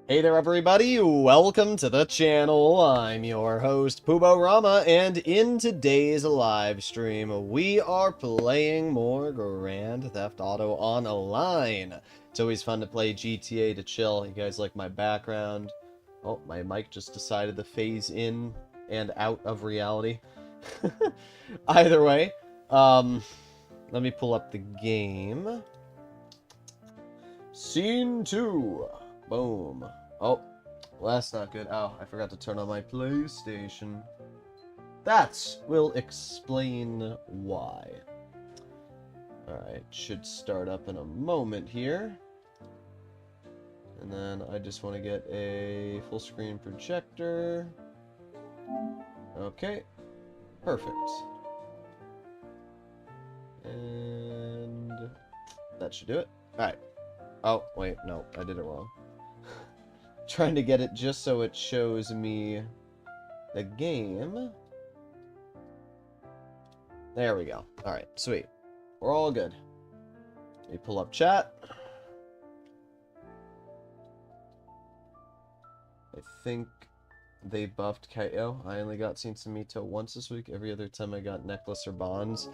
Hey there everybody, welcome to the channel. I'm your host Pubo Rama, and in today's live stream we are playing more Grand Theft Auto Online. It's always fun to play GTA to chill. You guys like my background? Oh, my mic just decided to phase in and out of reality. Either way, let me pull up the game. Scene 2. Boom. Oh, well, that's not good. Oh, I forgot to turn on my PlayStation. That will explain why. Alright, should start up in a moment here. And then I just want to get a full screen projector. Okay, perfect. And that should do it. Alright. Oh, wait, no, I did it wrong. Trying to get it just so it shows me the game. There we go. Alright, sweet. We're all good. Let me pull up chat. I think they buffed Cayo. I only got Sinsamito once this week. Every other time I got Necklace or Bonds.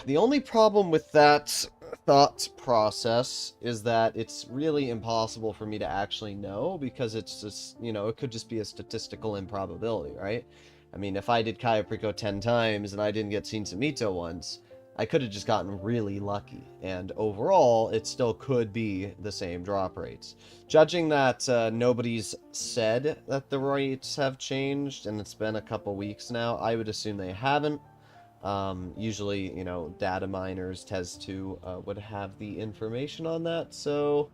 The only problem with that thought process is that it's really impossible for me to actually know, because it's just, you know, it could just be a statistical improbability, right? I mean, if I did Cayo Perico 10 times and I didn't get Sinsamito once, I could have just gotten really lucky, and overall, it still could be the same drop rates. Judging that nobody's said that the rates have changed, and it's been a couple weeks now, I would assume they haven't. Usually, you know, data miners, Tez2 would have the information on that, so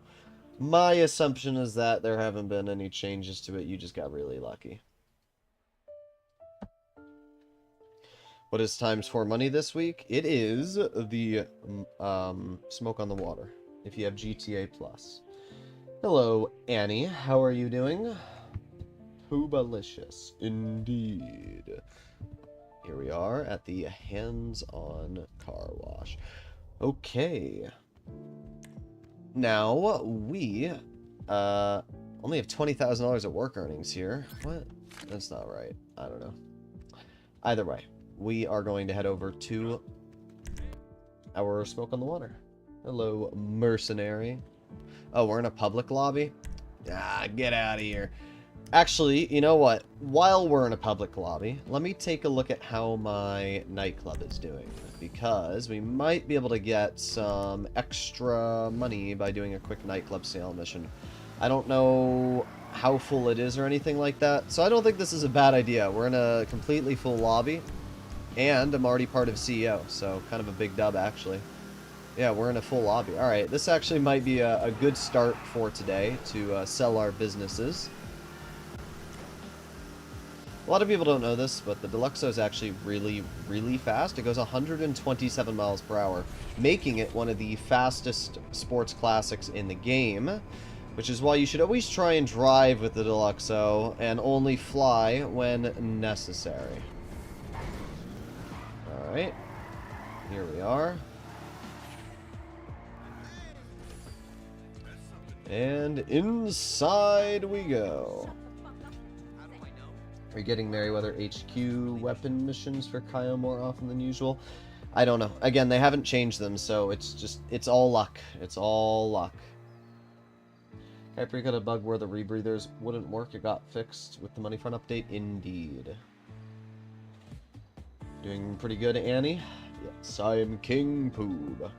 my assumption is that there haven't been any changes to it, you just got really lucky. What is times 4 money this week? It is the Smoke on the Water, if you have GTA Plus. Hello, Annie. How are you doing? Poobalicious, indeed. Here we are at the hands-on car wash. Okay. Now, we only have $20,000 at work earnings here. What? That's not right. I don't know. Either way, we are going to head over to our Smoke on the Water. Hello, mercenary. Oh, we're in a public lobby? Ah, get out of here. Actually, you know what? While we're in a public lobby, let me take a look at how my nightclub is doing, because we might be able to get some extra money by doing a quick nightclub sale mission. I don't know how full it is or anything like that, so I don't think this is a bad idea. We're in a completely full lobby, and I'm already part of CEO, so kind of a big dub, actually. Yeah, we're in a full lobby. Alright, this actually might be a good start for today to sell our businesses. A lot of people don't know this, but the Deluxo is actually really, really fast. It goes 127 miles per hour, making it one of the fastest sports classics in the game, which is why you should always try and drive with the Deluxo and only fly when necessary. Alright, here we are. And inside we go. Are you getting Merryweather HQ weapon missions for Cayo more often than usual? I don't know. Again, they haven't changed them, so it's all luck. It's all luck. Cayo Perico got a bug where the rebreathers wouldn't work. It got fixed with the money front update. Indeed. Doing pretty good, Annie? Yes, I am King Poob.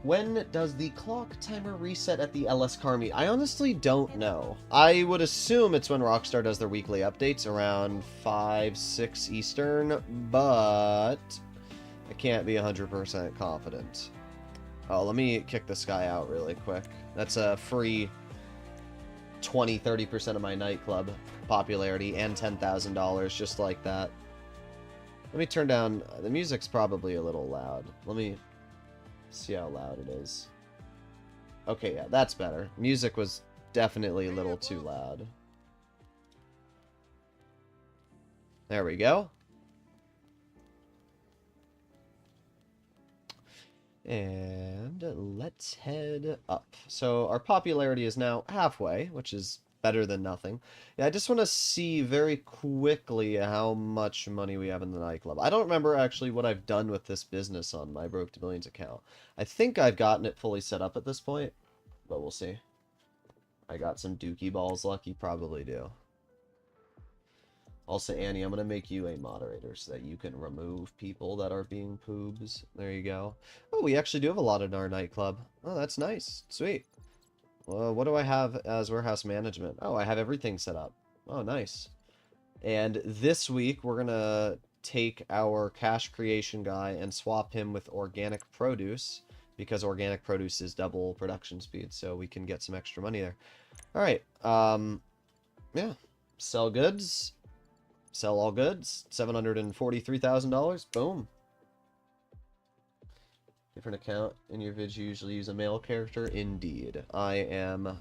When does the clock timer reset at the LS car meet? I honestly don't know. I would assume it's when Rockstar does their weekly updates around 5, 6 Eastern, but I can't be 100% confident. Oh, let me kick this guy out really quick. That's a free 20-30% of my nightclub popularity and $10,000 just like that. Let me turn down... The music's probably a little loud. Let me... see how loud it is. Okay, yeah, that's better. Music was definitely a little too loud. There we go. And let's head up. So our popularity is now halfway, which is better than nothing. Yeah, I just want to see very quickly how much money we have in the nightclub. I don't remember actually what I've done with this business on my Broke to Millions account. I think I've gotten it fully set up at this point, but we'll see. I got some dookie balls luck, you probably do. Also, Annie, I'm going to make you a moderator so that you can remove people that are being poobs. There you go. Oh, we actually do have a lot in our nightclub. Oh, that's nice. Sweet. Well, what do I have as warehouse management? Oh, I have everything set up. Oh, nice. And this week, we're going to take our cash creation guy and swap him with organic produce, because organic produce is double production speed, so we can get some extra money there. All right. Yeah. Sell goods. Sell all goods. $743,000. Boom. Different account in your vids. You usually use a male character. Indeed. I am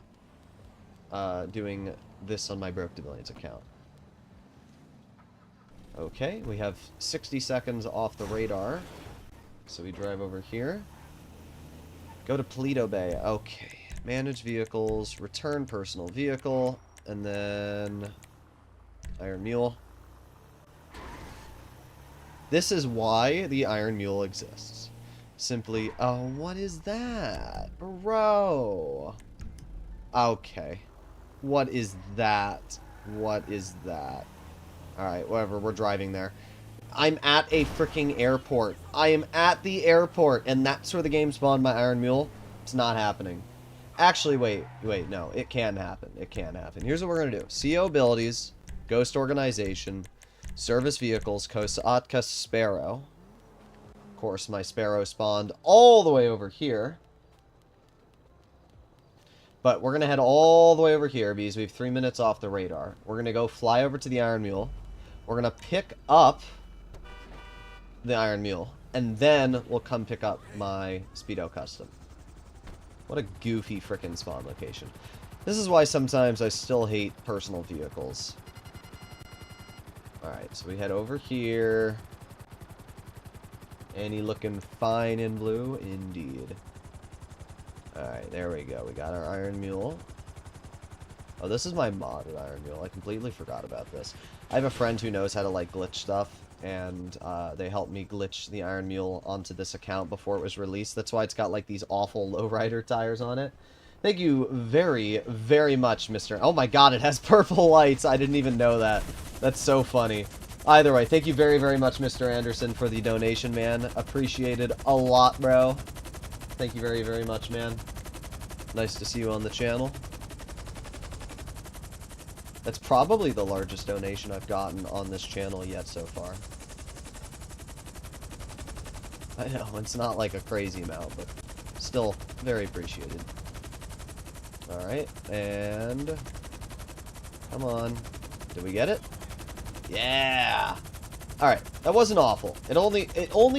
doing this on my Broke to Millions account. Okay, we have 60 seconds off the radar. So we drive over here. Go to Paleto Bay. Okay. Manage vehicles. Return personal vehicle. And then Iron Mule. This is why the Iron Mule exists. Simply, oh, what is that? Bro. Okay. What is that? What is that? Alright, whatever, we're driving there. I'm at a freaking airport. I am at the airport, and that's where the game spawned my Iron Mule. It's not happening. Actually, wait, no, it can happen. It can happen. Here's what we're gonna do. CO abilities, Ghost Organization, Service Vehicles, Kosatka Sparrow. Of course, my Sparrow spawned all the way over here. But we're going to head all the way over here because we have 3 minutes off the radar. We're going to go fly over to the Iron Mule. We're going to pick up the Iron Mule. And then we'll come pick up my Speedo Custom. What a goofy frickin' spawn location. This is why sometimes I still hate personal vehicles. Alright, so we head over here. Annie looking fine in blue? Indeed. Alright, there we go. We got our Iron Mule. Oh, this is my modded Iron Mule. I completely forgot about this. I have a friend who knows how to, like, glitch stuff, and they helped me glitch the Iron Mule onto this account before it was released. That's why it's got, like, these awful lowrider tires on it. Thank you very, very much, Mr. Oh my god, it has purple lights. I didn't even know that. That's so funny. Either way, thank you very, very much, Mr. Anderson, for the donation, man. Appreciated a lot, bro. Thank you very, very much, man. Nice to see you on the channel. That's probably the largest donation I've gotten on this channel yet so far. I know, it's not like a crazy amount, but still very appreciated. Alright, and come on. Did we get it? Yeah! Alright, that wasn't awful. It only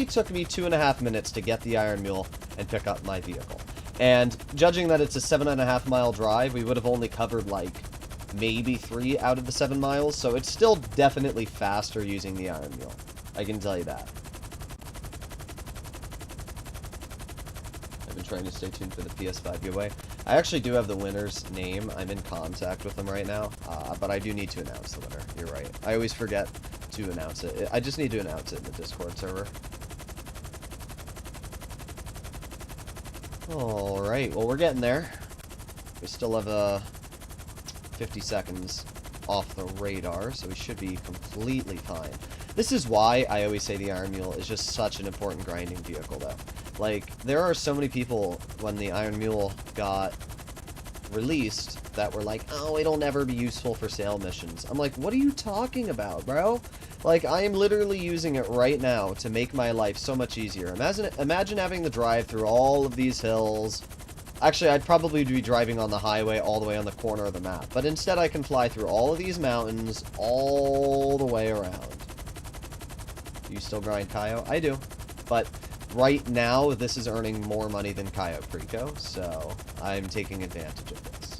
took me 2.5 minutes to get the Iron Mule and pick up my vehicle. And judging that it's a 7.5 mile drive, we would have only covered like maybe 3 out of the 7 miles, so it's still definitely faster using the Iron Mule. I can tell you that. I've been trying to stay tuned for the PS5 giveaway. I actually do have the winner's name. I'm in contact with them right now, but I do need to announce the winner. You're right. I always forget to announce it. I just need to announce it in the Discord server. Alright, well, we're getting there. We still have 50 seconds off the radar, so we should be completely fine. This is why I always say the Iron Mule is just such an important grinding vehicle, though. Like, there are so many people, when the Iron Mule got released, that were like, oh, it'll never be useful for sale missions. I'm like, what are you talking about, bro? Like, I am literally using it right now to make my life so much easier. Imagine having to drive through all of these hills. Actually, I'd probably be driving on the highway all the way on the corner of the map. But instead, I can fly through all of these mountains all the way around. Do you still grind Cayo? I do. But right now, this is earning more money than Cayo Perico, so I'm taking advantage of this.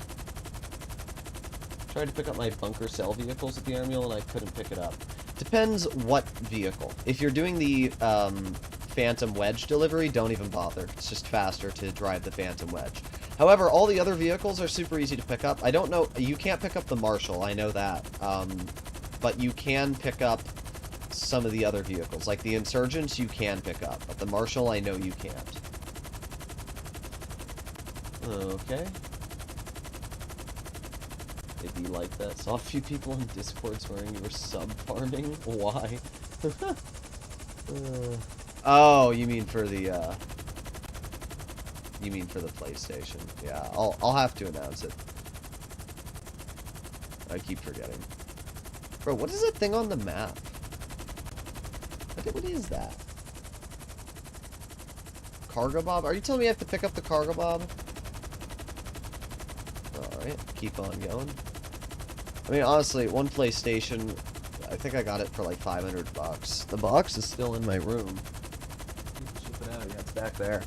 Tried to pick up my bunker cell vehicles at the Iron Mule, and I couldn't pick it up. Depends what vehicle. If you're doing the Phantom Wedge delivery, don't even bother. It's just faster to drive the Phantom Wedge. However, all the other vehicles are super easy to pick up. I don't know, you can't pick up the Marshall, I know that. But you can pick up some of the other vehicles. Like the Insurgents, you can pick up. But the Marshall, I know you can't. Okay. It'd be like that. Saw a few people in Discord swearing you were sub-farming. Why? Oh, you mean for the, You mean for the PlayStation. Yeah, I'll have to announce it. I keep forgetting. Bro, what is that thing on the map? What is that? Cargo Bob? Are you telling me I have to pick up the Cargo Bob? Alright, keep on going. I mean, honestly, one PlayStation, I think I got it for like 500 bucks. The box is still in my room. Ship it out. Yeah, it's back there.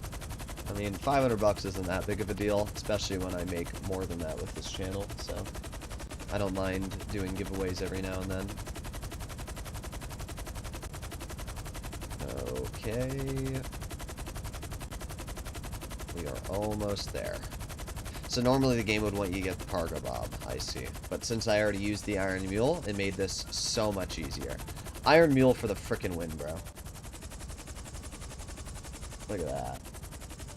I mean, 500 bucks isn't that big of a deal, especially when I make more than that with this channel, so I don't mind doing giveaways every now and then. Okay. We are almost there. So normally the game would want you to get the Cargo Bob, I see. But since I already used the Iron Mule, it made this so much easier. Iron Mule for the frickin' win, bro. Look at that.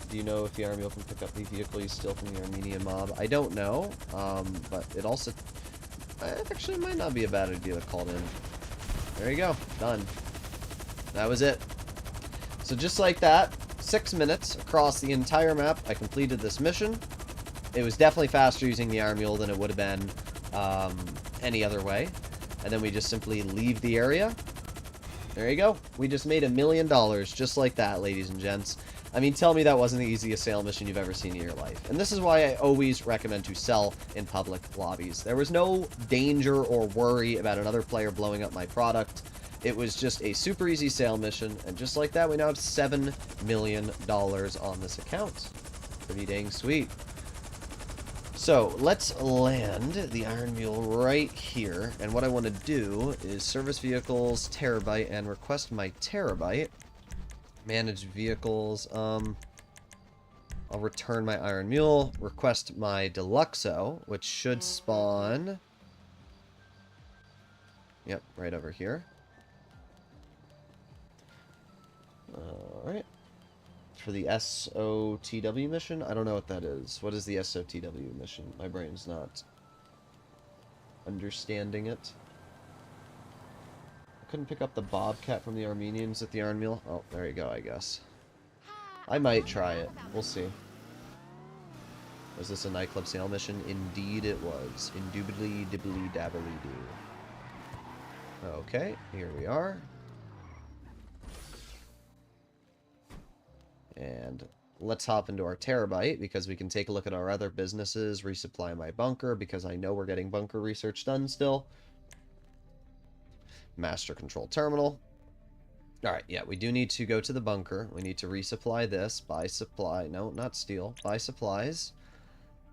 Do you know if the Iron Mule can pick up the vehicle you steal from the Armenian mob? I don't know, but it also... It actually might not be a bad idea to call it in. There you go. Done. That was it. So just like that, 6 minutes across the entire map, I completed this mission. It was definitely faster using the Iron Mule than it would have been any other way. And then we just simply leave the area. There you go. We just made $1 million just like that, ladies and gents. I mean, tell me that wasn't the easiest sale mission you've ever seen in your life. And this is why I always recommend to sell in public lobbies. There was no danger or worry about another player blowing up my product. It was just a super easy sale mission, and just like that, we now have $7 million on this account. Pretty dang sweet. So, let's land the Iron Mule right here, and what I want to do is service vehicles, terabyte, and request my terabyte. Manage vehicles, I'll return my Iron Mule, request my Deluxo, which should spawn... Yep, right over here. Alright. For the SOTW mission? I don't know what that is. What is the SOTW mission? My brain's not understanding it. I couldn't pick up the Bobcat from the Armenians at the Iron Mule. Oh, there you go, I guess. I might try it. We'll see. Was this a nightclub sale mission? Indeed it was. Indubitably dibbly dabbly do. Okay, here we are. And let's hop into our terabyte because we can take a look at our other businesses, resupply my bunker because I know we're getting bunker research done still. Master control terminal. Alright, yeah, we do need to go to the bunker. We need to resupply this, buy supply. No, not steal. Buy supplies.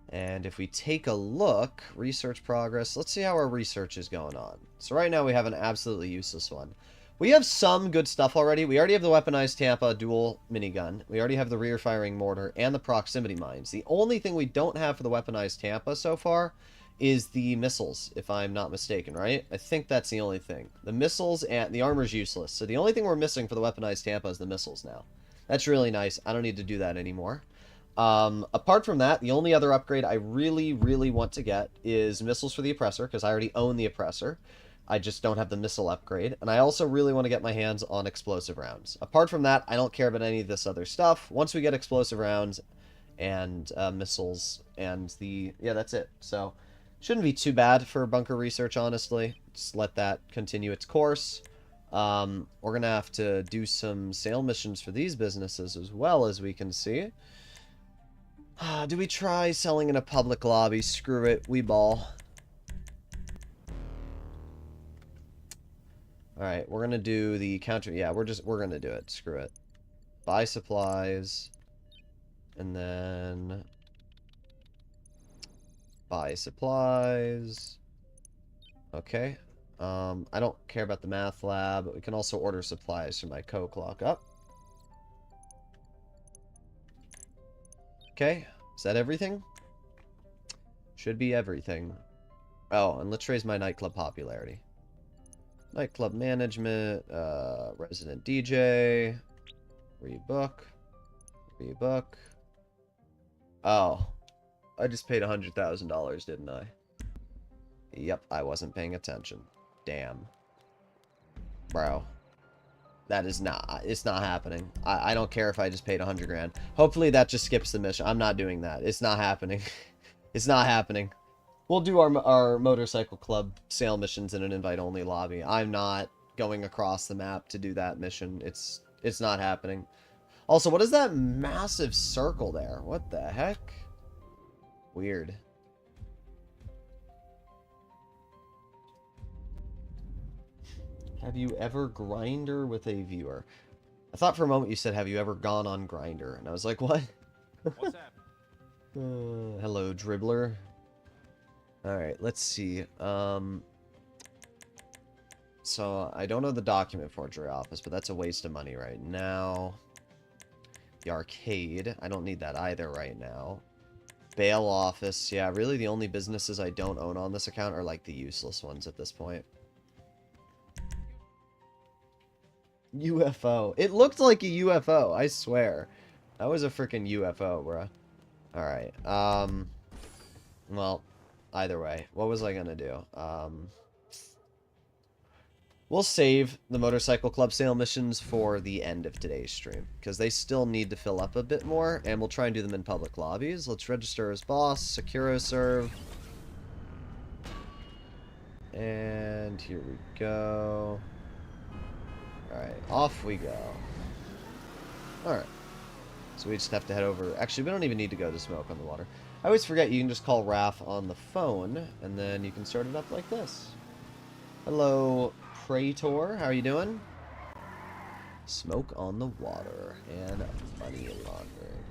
And if we take a look, research progress, let's see how our research is going on. So right now we have an absolutely useless one. We have some good stuff already. We already have the weaponized Tampa dual minigun. We already have the rear firing mortar and the proximity mines. The only thing we don't have for the weaponized Tampa so far is the missiles, if I'm not mistaken, right? I think that's the only thing. The missiles and the armor's useless. So the only thing we're missing for the weaponized Tampa is the missiles now. That's really nice. I don't need to do that anymore. Apart from that, the only other upgrade I really, really want to get is missiles for the oppressor, because I already own the oppressor. I just don't have the missile upgrade. And I also really want to get my hands on explosive rounds. Apart from that, I don't care about any of this other stuff. Once we get explosive rounds and missiles and the... Yeah, that's it. So, shouldn't be too bad for bunker research, honestly. Just let that continue its course. We're going to have to do some sale missions for these businesses as well, as we can see. Do we try selling in a public lobby? Screw it. We ball. Alright, we're gonna do the counter... Yeah, we're gonna do it. Screw it. Buy supplies. And then... Buy supplies. Okay. I don't care about the math lab, but we can also order supplies from my co-clock up. Okay, is that everything? Should be everything. Oh, and let's raise my nightclub popularity. Nightclub management, resident DJ, rebook, rebook. Oh, I just paid $100,000, didn't I? Yep, I wasn't paying attention. Damn. Bro. That is not, it's not happening. I don't care if I just paid 100 grand. Hopefully that just skips the mission. I'm not doing that. It's not happening. It's not happening. We'll do our motorcycle club sale missions in an invite-only lobby. I'm not going across the map to do that mission. It's not happening. Also, what is that massive circle there? What the heck? Weird. Have you ever Grindr with a viewer? I thought for a moment you said, have you ever gone on Grindr? And I was like, what? What's that? Hello, dribbler. Alright, let's see. So, I don't know the document forgery office, but that's a waste of money right now. The arcade, I don't need that either right now. Bail office, yeah, really the only businesses I don't own on this account are like the useless ones at this point. UFO. It looked like a UFO, I swear. That was a freaking UFO, bruh. Alright, well, either way, what was I gonna do? We'll save the motorcycle club sale missions for the end of today's stream, because they still need to fill up a bit more, and we'll try and do them in public lobbies. Let's register as boss, SecuroServe. And here we go. Alright, off we go. Alright. So we just have to head over. Actually, we don't even need to go to Smoke on the Water. I always forget you can just call Raph on the phone, and then you can start it up like this. Hello, Praetor. How are you doing? Smoke on the Water and money laundering.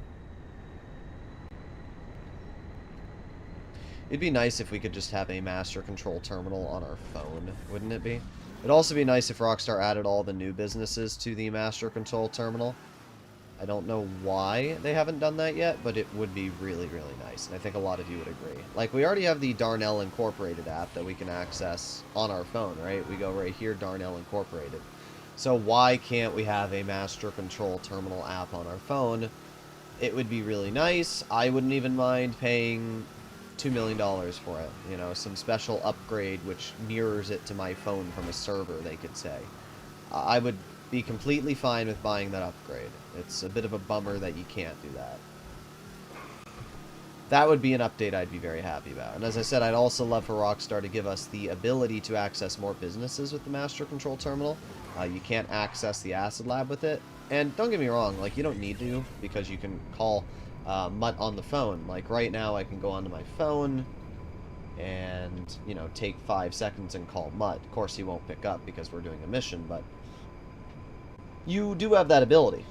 It'd be nice if we could just have a master control terminal on our phone, wouldn't it be? It'd also be nice if Rockstar added all the new businesses to the master control terminal. I don't know why they haven't done that yet, but it would be really, really nice. And I think a lot of you would agree. Like, we already have the Darnell Incorporated app that we can access on our phone, right? We go right here, Darnell Incorporated. So why can't we have a master control terminal app on our phone? It would be really nice. I wouldn't even mind paying $2 million for it. You know, some special upgrade which mirrors it to my phone from a server, they could say. I would be completely fine with buying that upgrade. It's a bit of a bummer that you can't do that. That would be an update I'd be very happy about. And as I said, I'd also love for Rockstar to give us the ability to access more businesses with the Master Control Terminal. You can't access the Acid Lab with it. And don't get me wrong, like, you don't need to, because you can call Mutt on the phone. Like, right now I can go onto my phone and, you know, take 5 seconds and call Mutt. Of course, he won't pick up because we're doing a mission, but you do have that ability.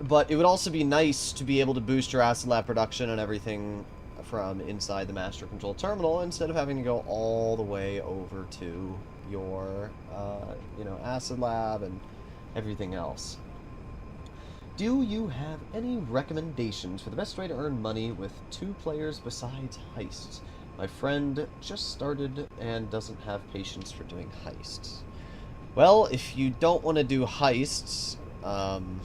But it would also be nice to be able to boost your Acid Lab production and everything from inside the Master Control Terminal instead of having to go all the way over to your, you know, Acid Lab and everything else. Do you have any recommendations for the best way to earn money with 2 players besides heists? My friend just started and doesn't have patience for doing heists. Well, if you don't want to do heists, and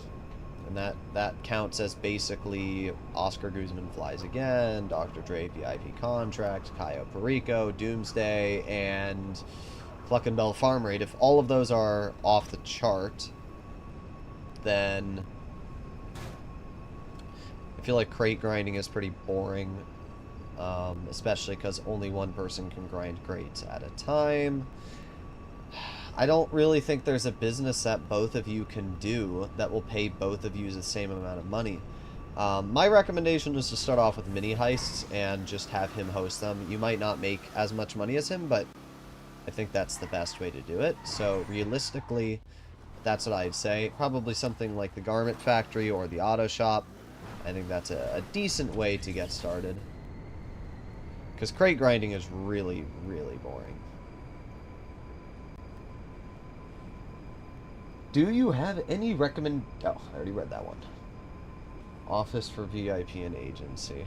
that counts as basically Oscar Guzman Flies Again, Dr. Dre VIP Contract, Cayo Perico, Doomsday, and Cluckenbell Farm Raid. If all of those are off the chart, then I feel like crate grinding is pretty boring, especially because only one person can grind crates at a time. I don't really think there's a business that both of you can do that will pay both of you the same amount of money. My recommendation is to start off with mini heists and just have him host them. You might not make as much money as him, but I think that's the best way to do it. So realistically, that's what I'd say. Probably something like the Garment Factory or the Auto Shop. I think that's a decent way to get started. Because crate grinding is really, really boring. Do you have any Oh, I already read that one. Office for VIP and agency.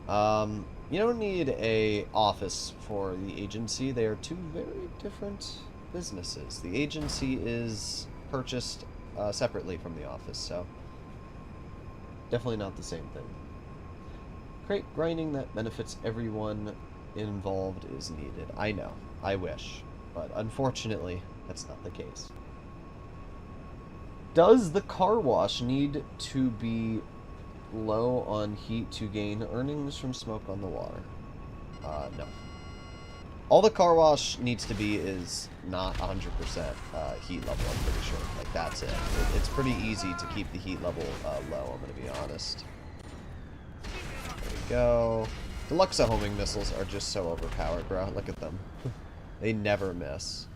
You don't need a office for the agency. They are two very different businesses. The agency is purchased separately from the office, so definitely not the same thing. Crate grinding that benefits everyone involved is needed. I know. I wish. But unfortunately, that's not the case. Does the car wash need to be low on heat to gain earnings from smoke on the water? No. All the car wash needs to be is not 100% heat level, I'm pretty sure. Like, that's it. It's pretty easy to keep the heat level low, I'm going to be honest. There we go. Deluxe homing missiles are just so overpowered, bro. Look at them. They never miss.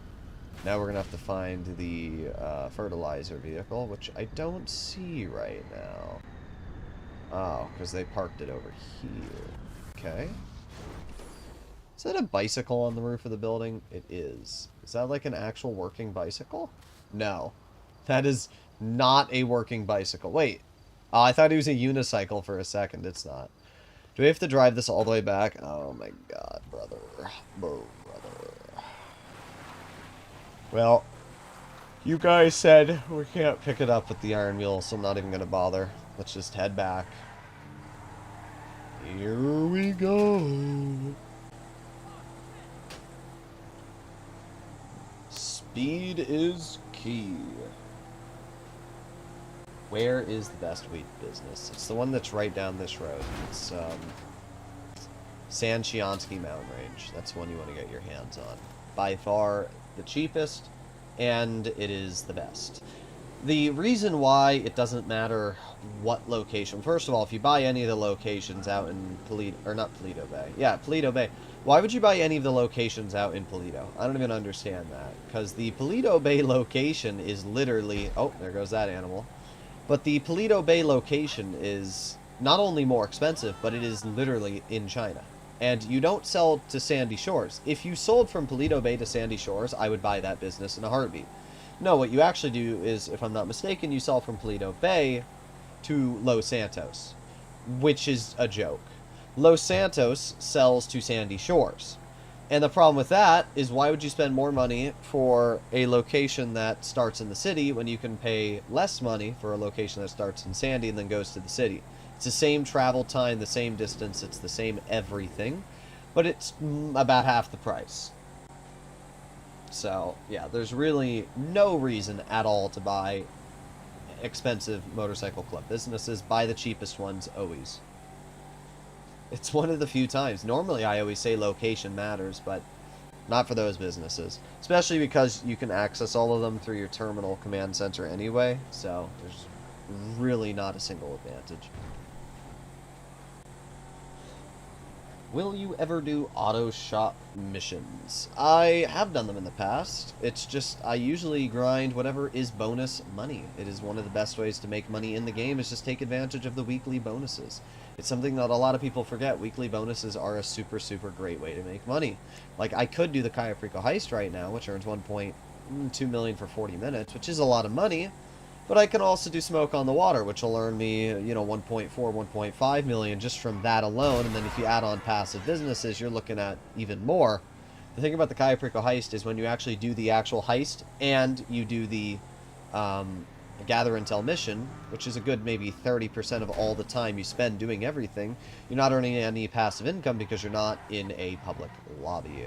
Now we're going to have to find the fertilizer vehicle, which I don't see right now. Oh, because they parked it over here. Okay. Is that a bicycle on the roof of the building? It is. Is that like an actual working bicycle? No. That is not a working bicycle. Wait. Oh, I thought it was a unicycle for a second. It's not. Do we have to drive this all the way back? Oh my god, brother. Oh, brother. Well, you guys said we can't pick it up with the iron wheel, so I'm not even going to bother. Let's just head back. Here we go. Speed is key. Where is the best wheat business? It's the one that's right down this road. It's San Chiansky Mountain Range. That's one you want to get your hands on. By far the cheapest, and it is the best. The reason why it doesn't matter what location... First of all, if you buy any of the locations out in Paleto... Or not Paleto Bay. Yeah, Paleto Bay. Why would you buy any of the locations out in Paleto? I don't even understand that. Because the Paleto Bay location is literally... Oh, there goes that animal. But the Paleto Bay location is not only more expensive, but it is literally in China. And you don't sell to Sandy Shores. If you sold from Paleto Bay to Sandy Shores, I would buy that business in a heartbeat. No, what you actually do is, if I'm not mistaken, you sell from Paleto Bay to Los Santos, which is a joke. Los Santos sells to Sandy Shores. And the problem with that is, why would you spend more money for a location that starts in the city when you can pay less money for a location that starts in Sandy and then goes to the city? It's the same travel time, the same distance, it's the same everything, but it's about half the price. So, yeah, there's really no reason at all to buy expensive motorcycle club businesses. Buy the cheapest ones, always. It's one of the few times. Normally, I always say location matters, but not for those businesses. Especially because you can access all of them through your terminal command center anyway, so there's really not a single advantage. Will you ever do auto shop missions? I have done them in the past. It's just, I usually grind whatever is bonus money. It is one of the best ways to make money in the game, is just take advantage of the weekly bonuses. It's something that a lot of people forget. Weekly bonuses are a super, super great way to make money. Like, I could do the Cayo Perico heist right now, which earns 1.2 million for 40 minutes, which is a lot of money. But I can also do Smoke on the Water, which will earn me, you know, 1.4, 1.5 million just from that alone. And then if you add on passive businesses, you're looking at even more. The thing about the Cayo Perico heist is when you actually do the actual heist and you do the gather intel mission, which is a good maybe 30% of all the time you spend doing everything, you're not earning any passive income because you're not in a public lobby.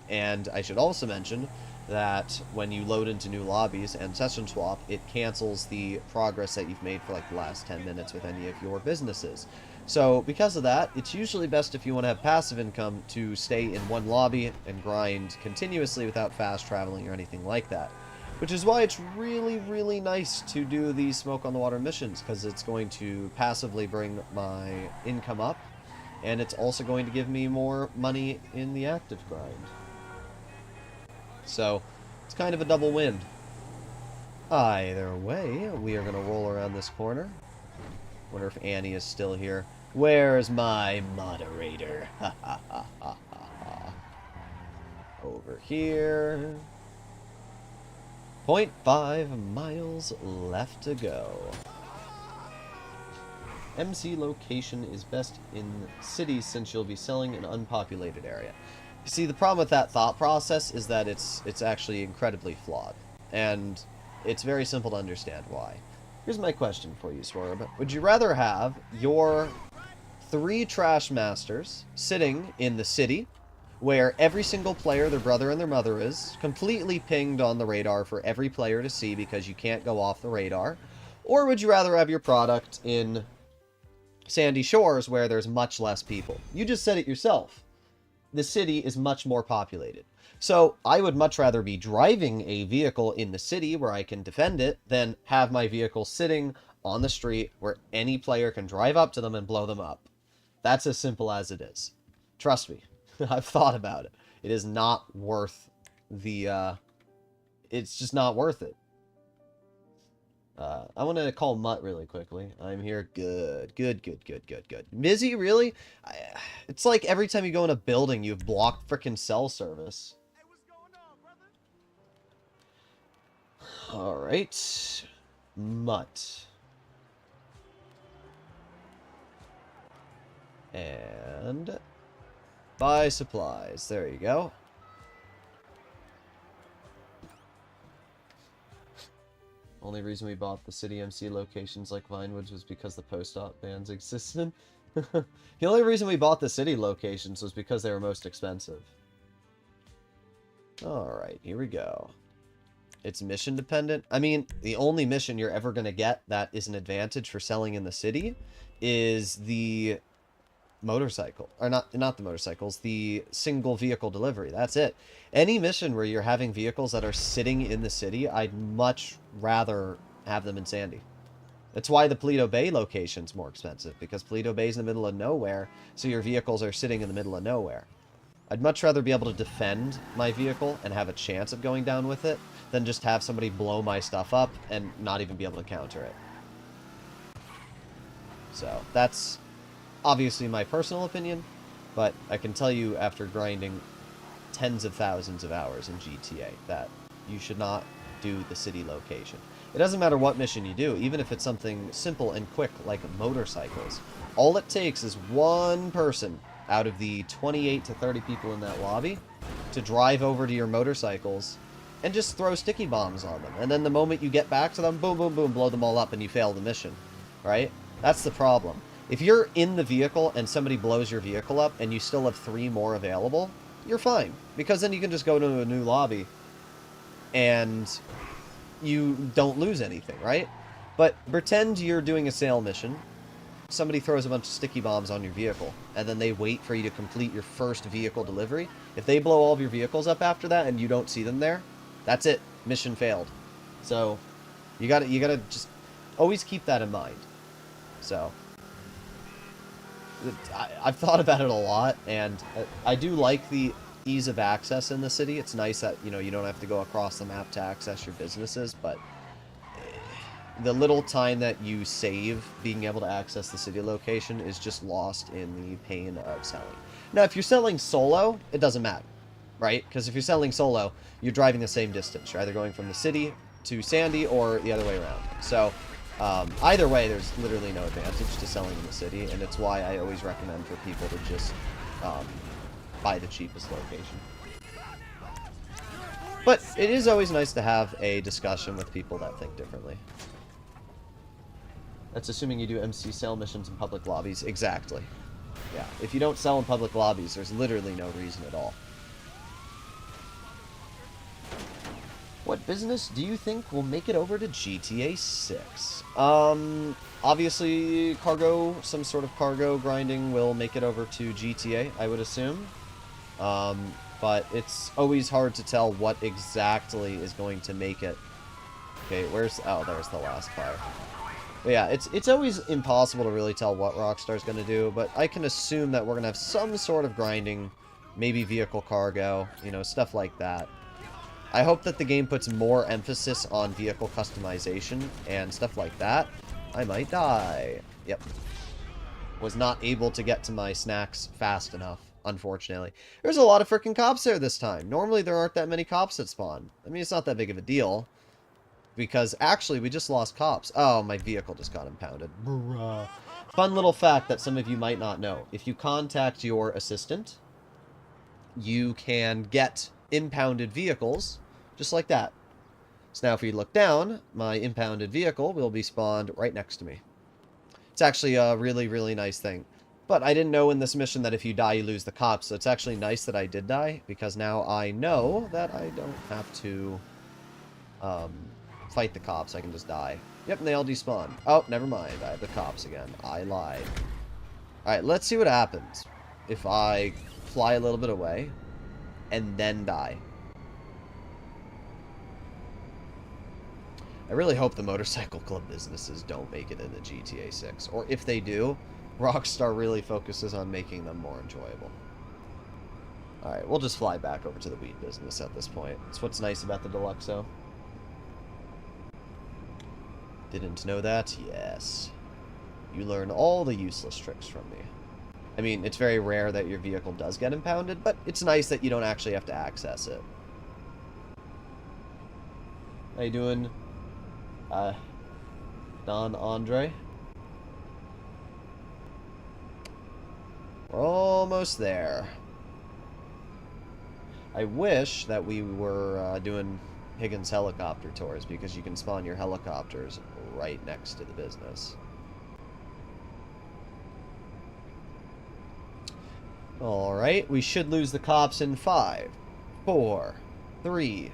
And I should also mention that when you load into new lobbies and session swap, it cancels the progress that you've made for like the last 10 minutes with any of your businesses. So because of that, it's usually best, if you want to have passive income, to stay in one lobby and grind continuously without fast traveling or anything like that. Which is why it's really, really nice to do these Smoke on the Water missions, because it's going to passively bring my income up, and it's also going to give me more money in the active grind. So, it's kind of a double win. Either way, we are going to roll around this corner. Wonder if Annie is still here. Where's my moderator? Ha ha ha ha ha. Over here. 0.5 miles left to go. MC location is best in cities since you'll be selling in an unpopulated area. You see, the problem with that thought process is that it's actually incredibly flawed. And it's very simple to understand why. Here's my question for you, Swerb. Would you rather have your 3 trash masters sitting in the city, where every single player, their brother and their mother is, completely pinged on the radar for every player to see because you can't go off the radar? Or would you rather have your product in Sandy Shores, where there's much less people? You just said it yourself. The city is much more populated. So I would much rather be driving a vehicle in the city where I can defend it than have my vehicle sitting on the street where any player can drive up to them and blow them up. That's as simple as it is. Trust me. I've thought about it. It is not worth the, it's just not worth it. I want to call Mutt really quickly. I'm here. Good. Mizzy, really? It's like every time you go in a building, you've blocked frickin' cell service. Hey, what's going on, brother? Alright. Mutt. And buy supplies. There you go. Only reason we bought the City MC locations like Vinewoods was because the post-op bans existed. The only reason we bought the city locations was because they were most expensive. Alright, here we go. It's mission dependent. I mean, the only mission you're ever going to get that is an advantage for selling in the city is the motorcycle. Or not the motorcycles, the single vehicle delivery. That's it. Any mission where you're having vehicles that are sitting in the city, I'd much rather have them in Sandy. That's why the Paleto Bay location's more expensive, because Paleto Bay's in the middle of nowhere, so your vehicles are sitting in the middle of nowhere. I'd much rather be able to defend my vehicle and have a chance of going down with it than just have somebody blow my stuff up and not even be able to counter it. So, that's obviously my personal opinion, but I can tell you after grinding tens of thousands of hours in GTA that you should not do the city location. It doesn't matter what mission you do, even if it's something simple and quick like motorcycles. All it takes is one person out of the 28 to 30 people in that lobby to drive over to your motorcycles and just throw sticky bombs on them. And then the moment you get back to them, boom, boom, boom, blow them all up and you fail the mission, right? That's the problem. If you're in the vehicle and somebody blows your vehicle up and you still have 3 more available, you're fine. Because then you can just go to a new lobby and you don't lose anything, right? But pretend you're doing a sale mission, somebody throws a bunch of sticky bombs on your vehicle, and then they wait for you to complete your first vehicle delivery. If they blow all of your vehicles up after that and you don't see them there, that's it. Mission failed. So, you gotta just always keep that in mind. So, I've thought about it a lot, and I do like the ease of access in the city. It's nice that, you know, you don't have to go across the map to access your businesses, but the little time that you save being able to access the city location is just lost in the pain of selling. Now, if you're selling solo, it doesn't matter, right? Because if you're selling solo, you're driving the same distance. You're either going from the city to Sandy or the other way around. So, either way, there's literally no advantage to selling in the city, and it's why I always recommend for people to just buy the cheapest location. But it is always nice to have a discussion with people that think differently. That's assuming you do MC sell missions in public lobbies. Exactly. Yeah, if you don't sell in public lobbies, there's literally no reason at all. What business do you think will make it over to GTA 6? Obviously, cargo, some sort of cargo grinding will make it over to GTA, I would assume. But it's always hard to tell what exactly is going to make it. Okay, where's... Oh, there's the last fire. But yeah, it's always impossible to really tell what Rockstar's going to do, but I can assume that we're going to have some sort of grinding, maybe vehicle cargo, you know, stuff like that. I hope that the game puts more emphasis on vehicle customization and stuff like that. I might die. Yep. Was not able to get to my snacks fast enough, unfortunately. There's a lot of freaking cops there this time. Normally there aren't that many cops that spawn. I mean, it's not that big of a deal. Because, actually, we just lost cops. Oh, my vehicle just got impounded. Bruh. Fun little fact that some of you might not know. If you contact your assistant, you can get impounded vehicles just like that. So now if we look down, my impounded vehicle will be spawned right next to me. It's actually a really, really nice thing. But I didn't know in this mission that if you die, you lose the cops. So it's actually nice that I did die, because now I know that I don't have to fight the cops. I can just die. Yep, and they all despawn. Oh, never mind. I have the cops again. I lied. Alright, let's see what happens if I fly a little bit away and then die. I really hope the motorcycle club businesses don't make it into GTA 6. Or if they do, Rockstar really focuses on making them more enjoyable. Alright, we'll just fly back over to the weed business at this point. That's what's nice about the Deluxo. Didn't know that? Yes. You learn all the useless tricks from me. I mean, it's very rare that your vehicle does get impounded, but it's nice that you don't actually have to access it. How you doing, Don Andre? We're almost there. I wish that we were doing Higgins helicopter tours, because you can spawn your helicopters right next to the business. Alright, we should lose the cops in 5, 4, 3.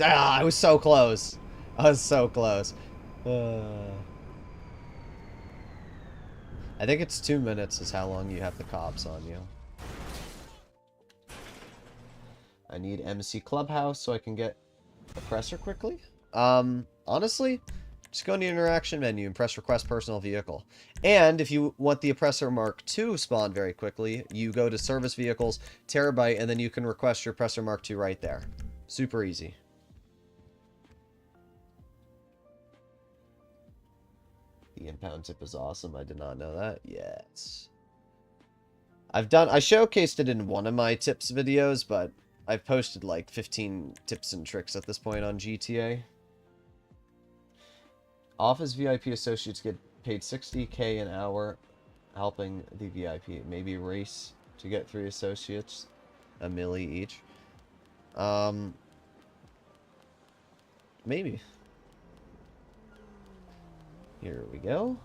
Ah, I was so close. I was so close. I think it's 2 minutes is how long you have the cops on you. I need MC Clubhouse so I can get oppressor quickly. Honestly, just go into the interaction menu and press request personal vehicle. And if you want the Oppressor Mark II spawn very quickly, you go to service vehicles, terabyte, and then you can request your Oppressor Mark II right there. Super easy. The impound tip is awesome. I did not know that. Yes. I showcased it in one of my tips videos, but I've posted like 15 tips and tricks at this point on GTA. Office VIP associates get paid $60K an hour helping the VIP. Maybe race to get 3 associates, a milli each. Maybe. Here we go.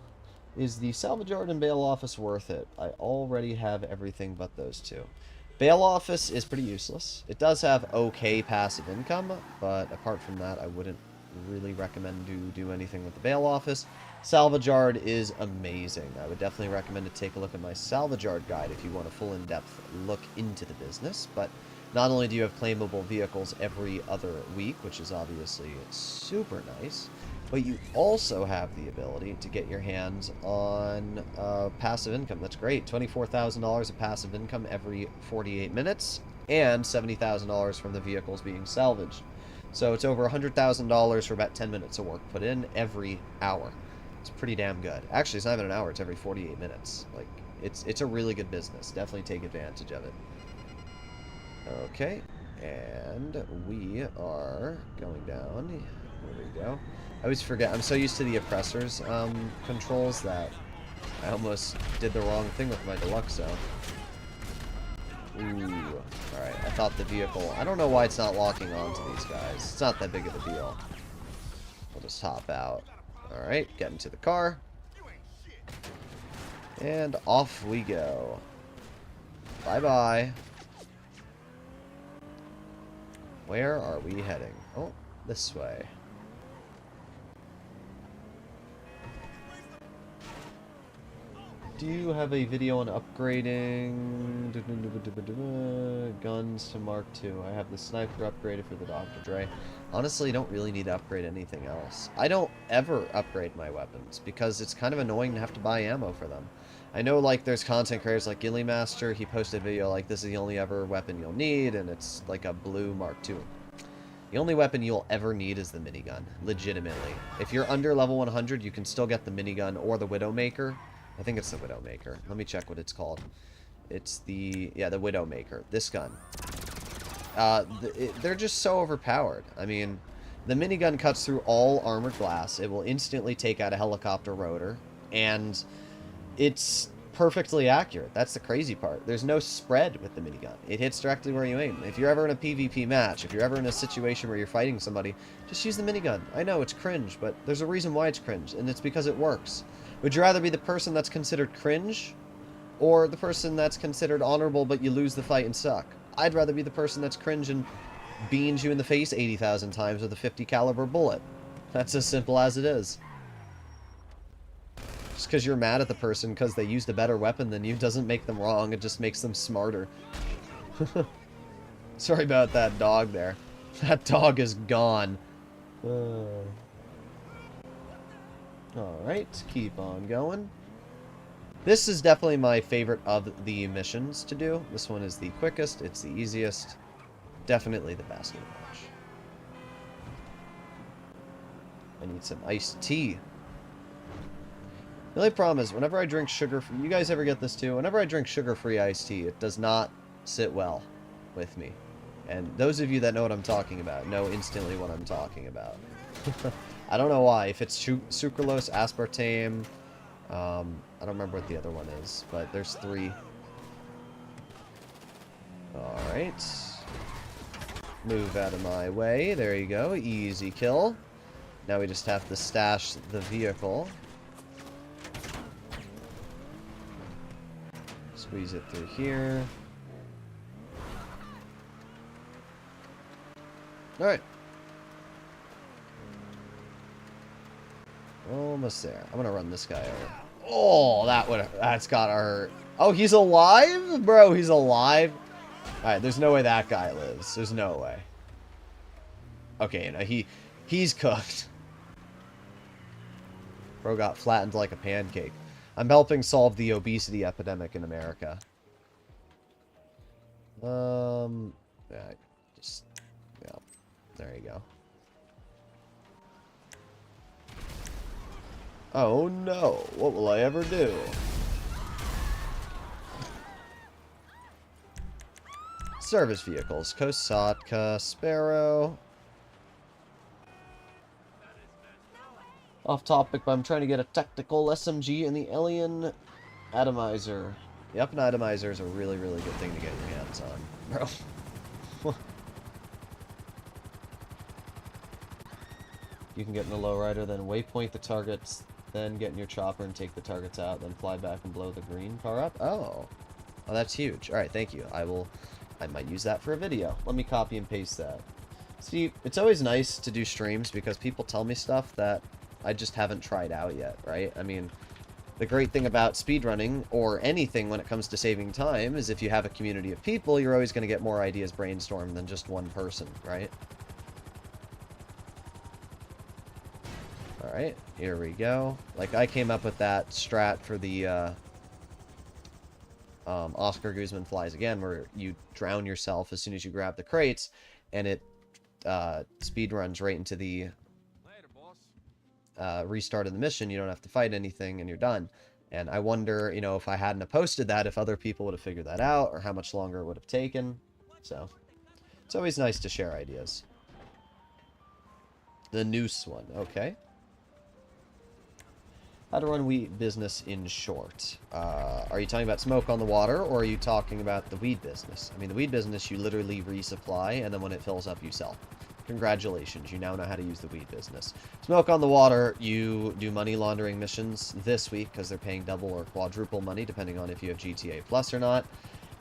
Is the salvage yard and bail office worth it? I already have everything but those 2. Bail office is pretty useless. It does have okay passive income, but apart from that, I wouldn't really recommend to do anything with the bail office. Salvage yard is amazing. I would definitely recommend to take a look at my salvage yard guide if you want a full in-depth look into the business. But not only do you have claimable vehicles every other week, which is obviously super nice, but you also have the ability to get your hands on passive income. That's great. $24,000 of passive income every 48 minutes, and $70,000 from the vehicles being salvaged. So it's over $100,000 for about 10 minutes of work put in every hour. It's pretty damn good. Actually, it's not even an hour. It's every 48 minutes. Like, it's a really good business. Definitely take advantage of it. Okay, and we are going down. There we go. I always forget. I'm so used to the oppressors controls that I almost did the wrong thing with my Deluxo. Ooh. Alright, I thought the vehicle... I don't know why it's not locking onto these guys. It's not that big of a deal. We'll just hop out. Alright, get into the car. And off we go. Bye-bye. Where are we heading? Oh, this way. Do you have a video on upgrading guns to Mark II? I have the sniper upgraded for the Dr. Dre. Honestly, don't really need to upgrade anything else. I don't ever upgrade my weapons because it's kind of annoying to have to buy ammo for them. I know, like, there's content creators like Gilly Master. He posted a video like, this is the only ever weapon you'll need, and it's like a blue Mark II. The only weapon you'll ever need is the minigun, legitimately. If you're under level 100, you can still get the minigun or the Widowmaker. I think it's the Widowmaker. Let me check what it's called. It's the... yeah, the Widowmaker. This gun. They're just so overpowered. I mean, the minigun cuts through all armored glass. It will instantly take out a helicopter rotor. And it's perfectly accurate. That's the crazy part. There's no spread with the minigun. It hits directly where you aim. If you're ever in a PvP match, if you're ever in a situation where you're fighting somebody, just use the minigun. I know it's cringe, but there's a reason why it's cringe, and it's because it works. Would you rather be the person that's considered cringe, or the person that's considered honorable but you lose the fight and suck? I'd rather be the person that's cringe and beans you in the face 80,000 times with a 50 caliber bullet. That's as simple as it is. Just because you're mad at the person because they used a better weapon than you doesn't make them wrong. It just makes them smarter. Sorry about that dog there. That dog is gone. Alright, keep on going. This is definitely my favorite of the missions to do. This one is the quickest. It's the easiest. Definitely the best to watch. I need some iced tea. The only problem is, whenever I drink sugar-free... You guys ever get this too? Whenever I drink sugar-free iced tea, it does not sit well with me. And those of you that know what I'm talking about know instantly what I'm talking about. I don't know why. If it's sucralose, aspartame... I don't remember what the other one is, but there's 3. Alright. Move out of my way. There you go. Easy kill. Now we just have to stash the vehicle. Squeeze it through here. Alright. Almost there. I'm gonna run this guy over. Oh, that's gotta hurt. Oh, he's alive? Bro, he's alive? Alright, there's no way that guy lives. There's no way. Okay, you know, he's cooked. Bro got flattened like a pancake. I'm helping solve the obesity epidemic in America. Yeah, yeah, there you go. Oh no, what will I ever do? Service vehicles, Kosatka, Sparrow. Off topic, but I'm trying to get a tactical SMG and the Alien Atomizer. Yep, an atomizer is a really, really good thing to get your hands on, bro. You can get in the lowrider, then waypoint the targets, then get in your chopper and take the targets out, then fly back and blow the green car up. Oh, that's huge. All right, thank you. I might use that for a video. Let me copy and paste that. See, it's always nice to do streams because people tell me stuff that I just haven't tried out yet, right? I mean, the great thing about speedrunning, or anything when it comes to saving time, is if you have a community of people, you're always going to get more ideas brainstormed than just one person, right? Alright, here we go. Like, I came up with that strat for the, Oscar Guzman Flies Again, where you drown yourself as soon as you grab the crates, and it, speed runs right into the restart of the mission. You don't have to fight anything, and you're done. And I wonder, you know, if I hadn't have posted that, if other people would have figured that out, or how much longer it would have taken. So, it's always nice to share ideas. The noose one, okay. How to run weed business in short. Are you talking about smoke on the water, or are you talking about the weed business? I mean, the weed business, you literally resupply, and then when it fills up, you sell. Congratulations, you now know how to use the weed business. Smoke on the water, you do money laundering missions this week, because they're paying double or quadruple money, depending on if you have GTA Plus or not.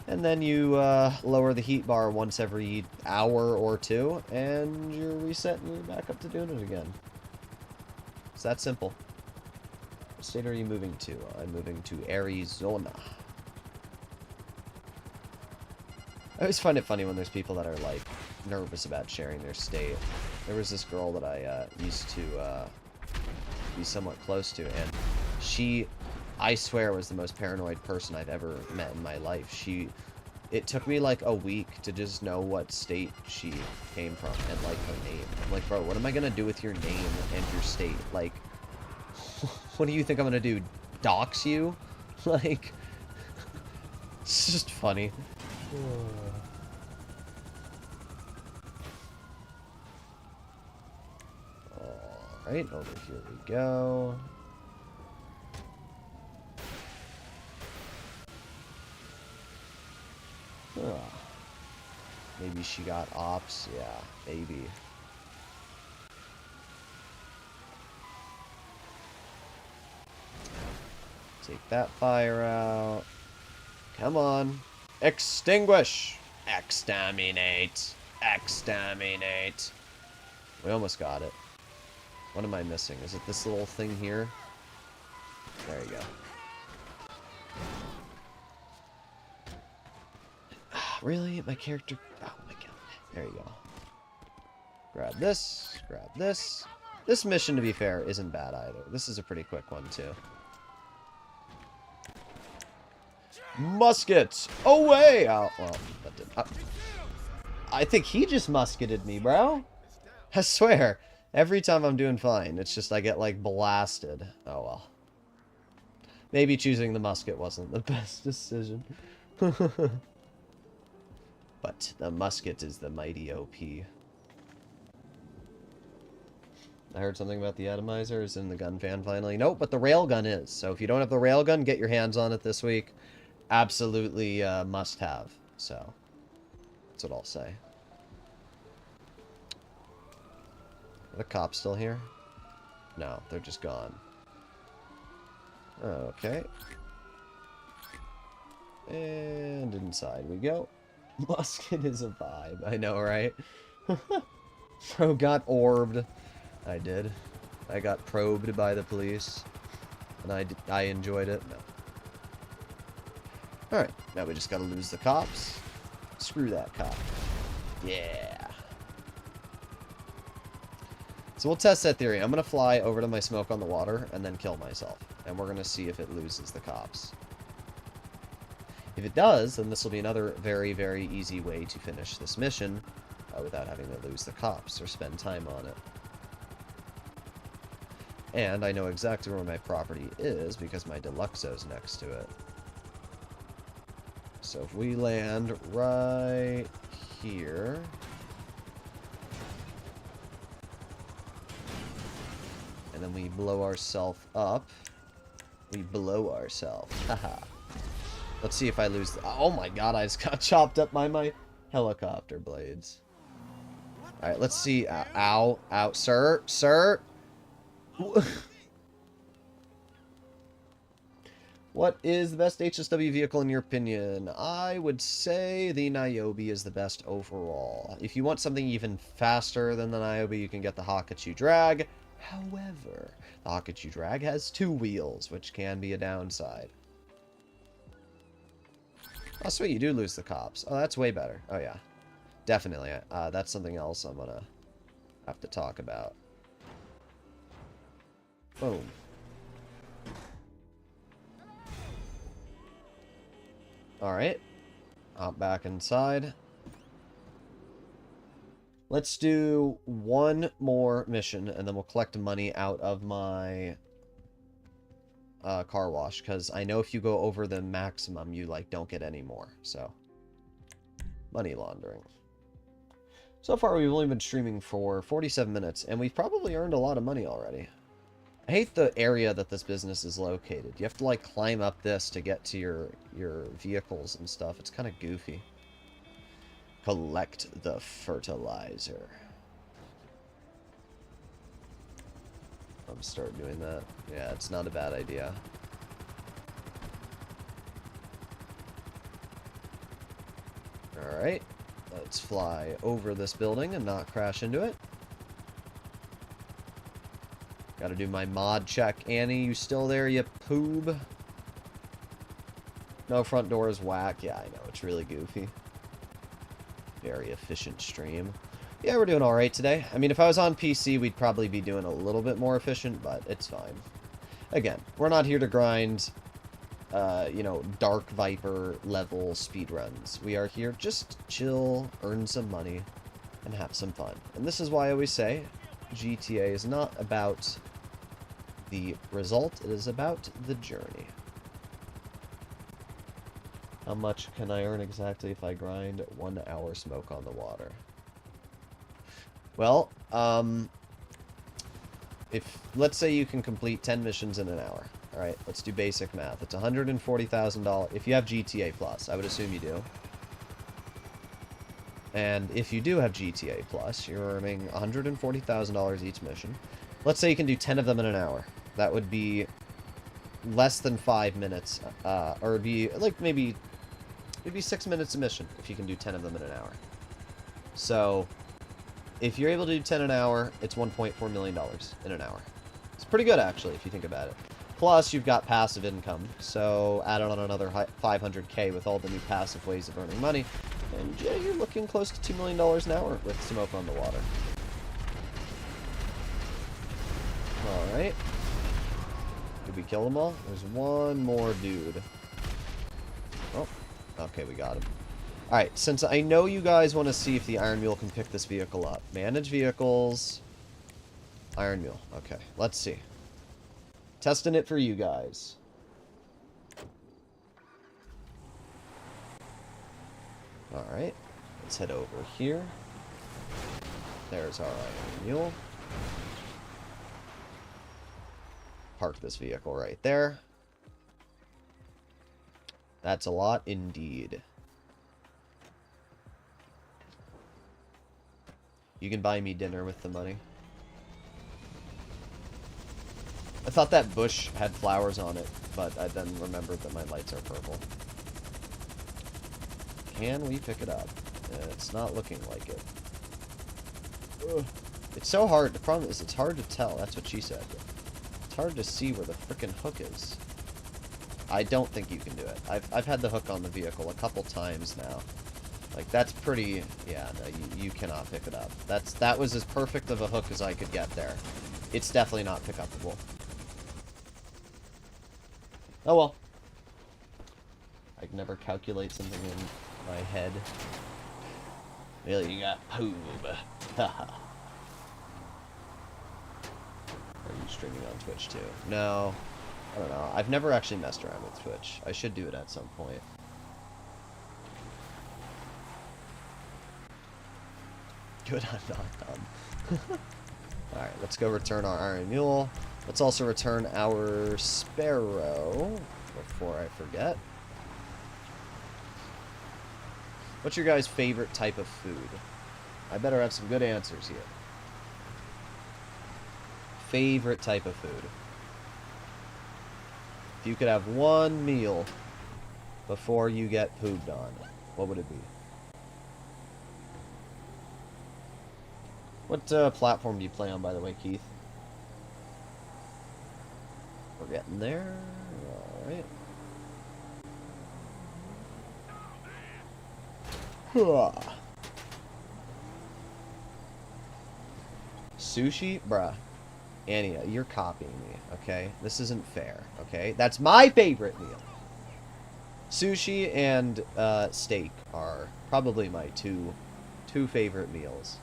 And then you lower the heat bar once every hour or 2, and you're resetting and you're back up to doing it again. It's that simple. What state are you moving to? I'm moving to Arizona. I always find it funny when there's people that are, like, nervous about sharing their state. There was this girl that I used to be somewhat close to, and she, I swear, was the most paranoid person I've ever met in my life. It took me like a week to just know what state she came from and, like, her name. I'm like, bro, what am I gonna do with your name and your state? Like, what do you think I'm gonna do? Dox you? Like, it's just funny. Alright, over here we go. Ugh. Maybe she got ops. Yeah, maybe. Take that fire out. Come on. Extinguish! Exterminate! Exterminate! We almost got it. What am I missing? Is it this little thing here? There you go. Really? My character... Oh my god. There you go. Grab this. Grab this. This mission, to be fair, isn't bad either. This is a pretty quick one, too. Muskets! Away! Oh, well, that didn't... I think he just musketed me, bro. I swear. Every time I'm doing fine, it's just I get, like, blasted. Oh, well. Maybe choosing the musket wasn't the best decision. But the musket is the mighty OP. I heard something about the atomizer is in the gun fan finally. Nope, but the railgun is. So if you don't have the railgun, get your hands on it this week. Absolutely must have. So that's what I'll say. Are the cops still here? No, they're just gone. Okay. And inside we go. Musket is a vibe. I know, right? Bro got orbed. I did. I got probed by the police. And I enjoyed it. No. Alright, now we just gotta lose the cops. Screw that cop. Yeah. So we'll test that theory. I'm gonna fly over to my smoke on the water and then kill myself. And we're gonna see if it loses the cops. If it does, then this will be another very, very easy way to finish this mission without having to lose the cops or spend time on it. And I know exactly where my property is because my Deluxo's next to it. So if we land right here... and then we blow ourselves up. We blow ourselves. Haha. Let's see if I lose... Oh my god, I just got chopped up by my helicopter blades. Alright, let's see. Ow. Ow. Sir. Sir. What is the best HSW vehicle in your opinion? I would say the Niobe is the best overall. If you want something even faster than the Niobe, you can get the Hakachu Drag. However, the Hakachu Drag has 2 wheels, which can be a downside. Oh, sweet, you do lose the cops. Oh, that's way better. Oh, yeah. Definitely. That's something else I'm gonna have to talk about. Boom. Alright. Hop back inside. Let's do one more mission, and then we'll collect money out of my car wash, because I know if you go over the maximum, you, like, don't get any more, so. Money laundering. So far, we've only been streaming for 47 minutes, and we've probably earned a lot of money already. I hate the area that this business is located. You have to, like, climb up this to get to your vehicles and stuff. It's kind of goofy. Collect the fertilizer. I'm start doing that. Yeah, it's not a bad idea. Alright. Let's fly over this building and not crash into it. Gotta do my mod check. Annie, you still there, you poob? No, front door is whack. Yeah, I know. It's really goofy. Very efficient stream. Yeah, we're doing alright today. I mean, if I was on PC, we'd probably be doing a little bit more efficient, but it's fine. Again, we're not here to grind, you know, Dark Viper level speedruns. We are here just to chill, earn some money, and have some fun. And this is why I always say, GTA is not about the result, it is about the journey. How much can I earn exactly if I grind 1 hour smoke on the water? Well, if, let's say you can complete 10 missions in an hour. Alright, let's do basic math. It's $140,000. If you have GTA Plus, I would assume you do. And if you do have GTA Plus, you're earning $140,000 each mission. Let's say you can do 10 of them in an hour. That would be less than 5 minutes, or it'd be like maybe 6 minutes a mission if you can do 10 of them in an hour. So if you're able to do 10 an hour, it's $1.4 million in an hour. It's pretty good, actually, if you think about it. Plus, you've got passive income, so add on another $500K with all the new passive ways of earning money, and yeah, you're looking close to $2 million an hour with smoke on the water. Alright. Did we kill them all? There's one more dude. Oh, okay, we got him. Alright, since I know you guys want to see if the Iron Mule can pick this vehicle up. Manage vehicles. Iron Mule. Okay, let's see. Testing it for you guys. Alright, let's head over here. There's our Iron Mule. Park this vehicle right there. That's a lot indeed. You can buy me dinner with the money. I thought that bush had flowers on it, but I then remembered that my lights are purple. Can we pick it up? It's not looking like it. Ugh. It's so hard. The problem is it's hard to tell. That's what she said. It's hard to see where the frickin' hook is. I don't think you can do it. I've had the hook on the vehicle a couple times now. Like, that's pretty... Yeah, no, you cannot pick it up. That was as perfect of a hook as I could get there. It's definitely not pick-upable. Oh well. I can never calculate something in my head. Really, you got poob. Haha. Are you streaming on Twitch too? No. I don't know. I've never actually messed around with Twitch. I should do it at some point. Good, I'm not dumb. Alright, let's go return our Iron Mule. Let's also return our Sparrow before I forget. What's your guys' favorite type of food? I better have some good answers here. Favorite type of food. If you could have one meal before you get pooped on, what would it be? What platform do you play on, by the way, Keith? We're getting there. Alright. Sushi? Bruh. Anya, you're copying me, okay? This isn't fair, okay? That's my favorite meal. Sushi and steak are probably my two favorite meals.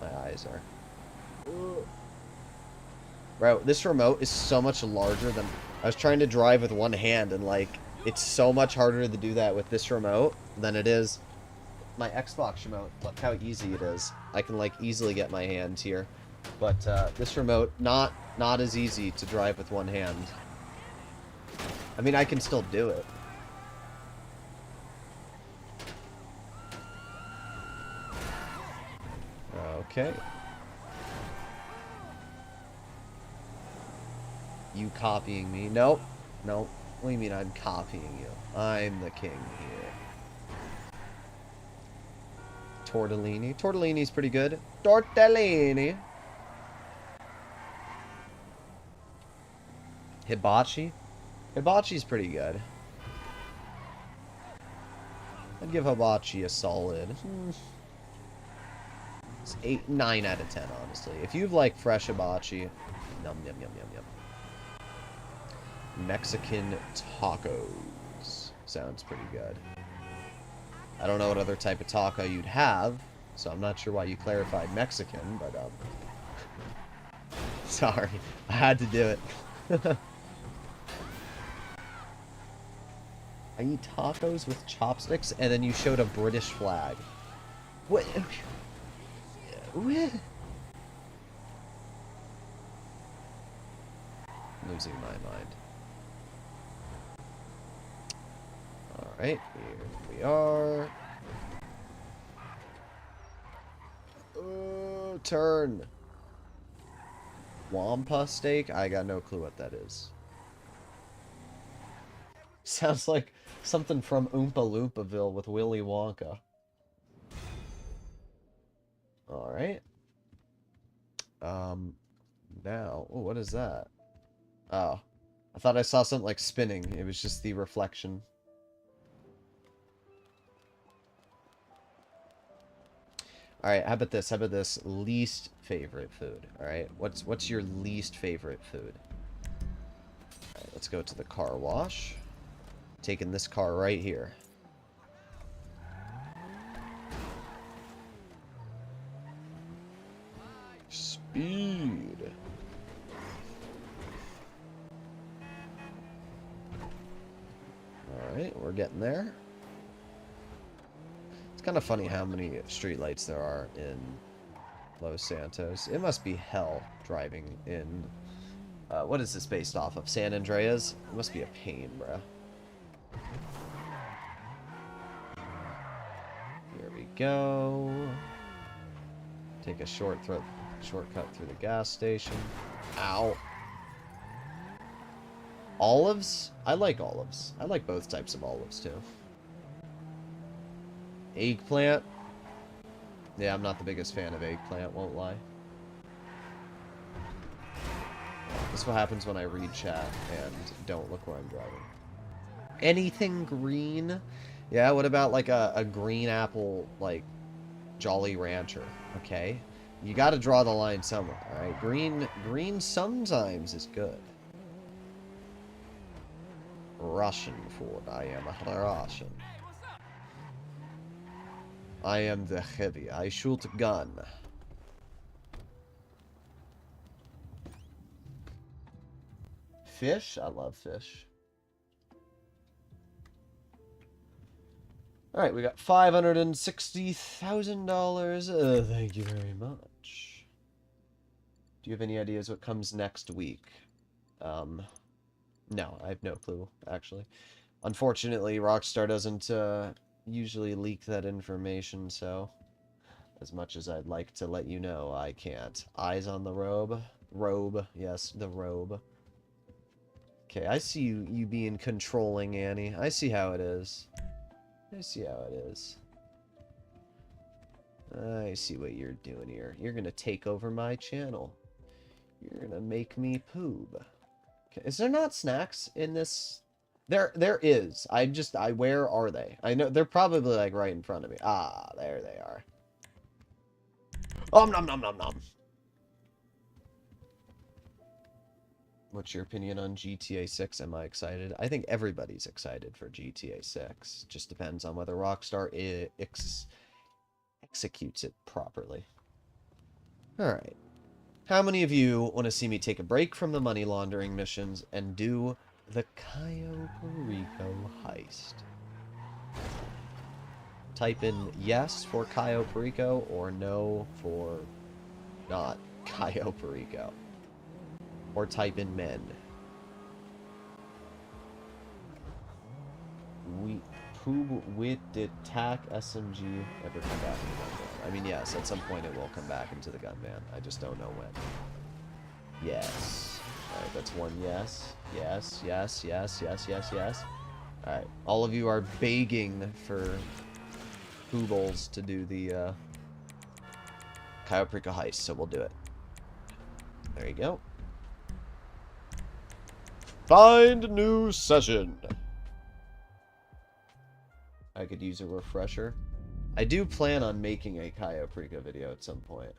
My eyes are... Bro, this remote is so much larger than... I was trying to drive with one hand, and, like, it's so much harder to do that with this remote than it is my Xbox remote. Look how easy it is. I can, like, easily get my hands here. But, this remote, not as easy to drive with one hand. I mean, I can still do it. Okay. You copying me? Nope. Nope. What do you mean I'm copying you? I'm the king here. Tortellini. Tortellini's pretty good. Tortellini. Hibachi. Hibachi's pretty good. I'd give hibachi a solid... It's 9 out of 10, honestly. If you've like fresh hibachi, yum, yum, yum, yum, yum. Mexican tacos. Sounds pretty good. I don't know what other type of taco you'd have, so I'm not sure why you clarified Mexican, but, sorry. I had to do it. I eat tacos with chopsticks, and then you showed a British flag. What? Losing my mind. Alright, here we are. Turn. Wampa steak? I got no clue what that is. Sounds like something from Oompa Loopaville with Willy Wonka. Alright. Now... Oh, what is that? Oh. I thought I saw something like spinning. It was just the reflection. Alright, how about this? How about this? Least favorite food. Alright, what's your least favorite food? Alright, let's go to the car wash. Taking this car right here. Speed. Alright, we're getting there. It's kind of funny how many streetlights there are in Los Santos. It must be hell driving in... what is this based off of? San Andreas? It must be a pain, bruh. Here we go. Take a shortcut through the gas station. Ow. Olives? I like olives. I like both types of olives, too. Eggplant? Yeah, I'm not the biggest fan of eggplant, won't lie. This is what happens when I read chat and don't look where I'm driving. Anything green? Yeah, what about like a green apple, like, Jolly Rancher? Okay? You gotta draw the line somewhere, alright? Green sometimes is good. Russian food. I am a Russian. I am the heavy. I shoot gun. Fish? I love fish. Alright, we got $560,000. Thank you very much. Do you have any ideas what comes next week? No, I have no clue, actually. Unfortunately, Rockstar doesn't usually leak that information, so as much as I'd like to let you know, I can't. Eyes on the robe. Robe, yes, the robe. Okay, I see you being controlling, Annie. I see how it is. I see how it is. I see what you're doing here. You're gonna take over my channel. You're gonna make me poob. Okay, is there not snacks in this? There is. Where are they? I know they're probably like right in front of me. Ah, there they are. Nom nom nom nom. What's your opinion on GTA 6? Am I excited? I think everybody's excited for GTA 6. Just depends on whether Rockstar executes it properly. Alright. How many of you want to see me take a break from the money laundering missions and do the Cayo Perico heist? Type in yes for Cayo Perico or no for not Cayo Perico. Or type in men. We poob with the TAC SMG ever come back in the gun van? I mean, yes, at some point it will come back into the gun van. I just don't know when. Yes. Alright, that's one yes. Yes, yes, yes, yes, yes, yes. Alright, all of you are begging for poobles to do the Cayo Perico heist, so we'll do it. There you go. Find new session. I could use a refresher. I do plan on making a Cayo Perico video at some point.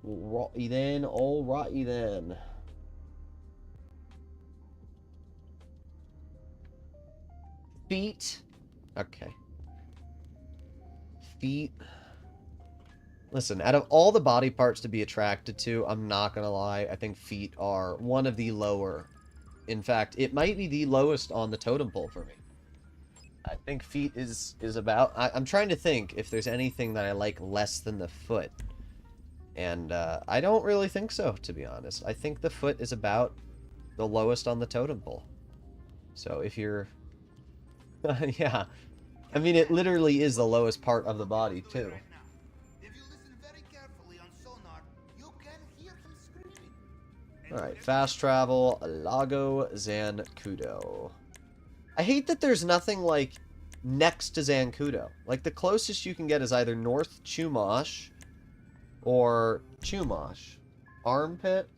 Alrighty then, alrighty then. Feet. Okay. Feet. Listen, out of all the body parts to be attracted to, I'm not gonna lie, I think feet are one of the lower. In fact, it might be the lowest on the totem pole for me. I think feet is about... I'm trying to think if there's anything that I like less than the foot. And I don't really think so, to be honest. I think the foot is about the lowest on the totem pole. So if you're... yeah. I mean, it literally is the lowest part of the body, too. Alright, fast travel, Lago Zancudo. I hate that there's nothing, like, next to Zancudo. Like, the closest you can get is either North Chumash or Chumash. Armpit?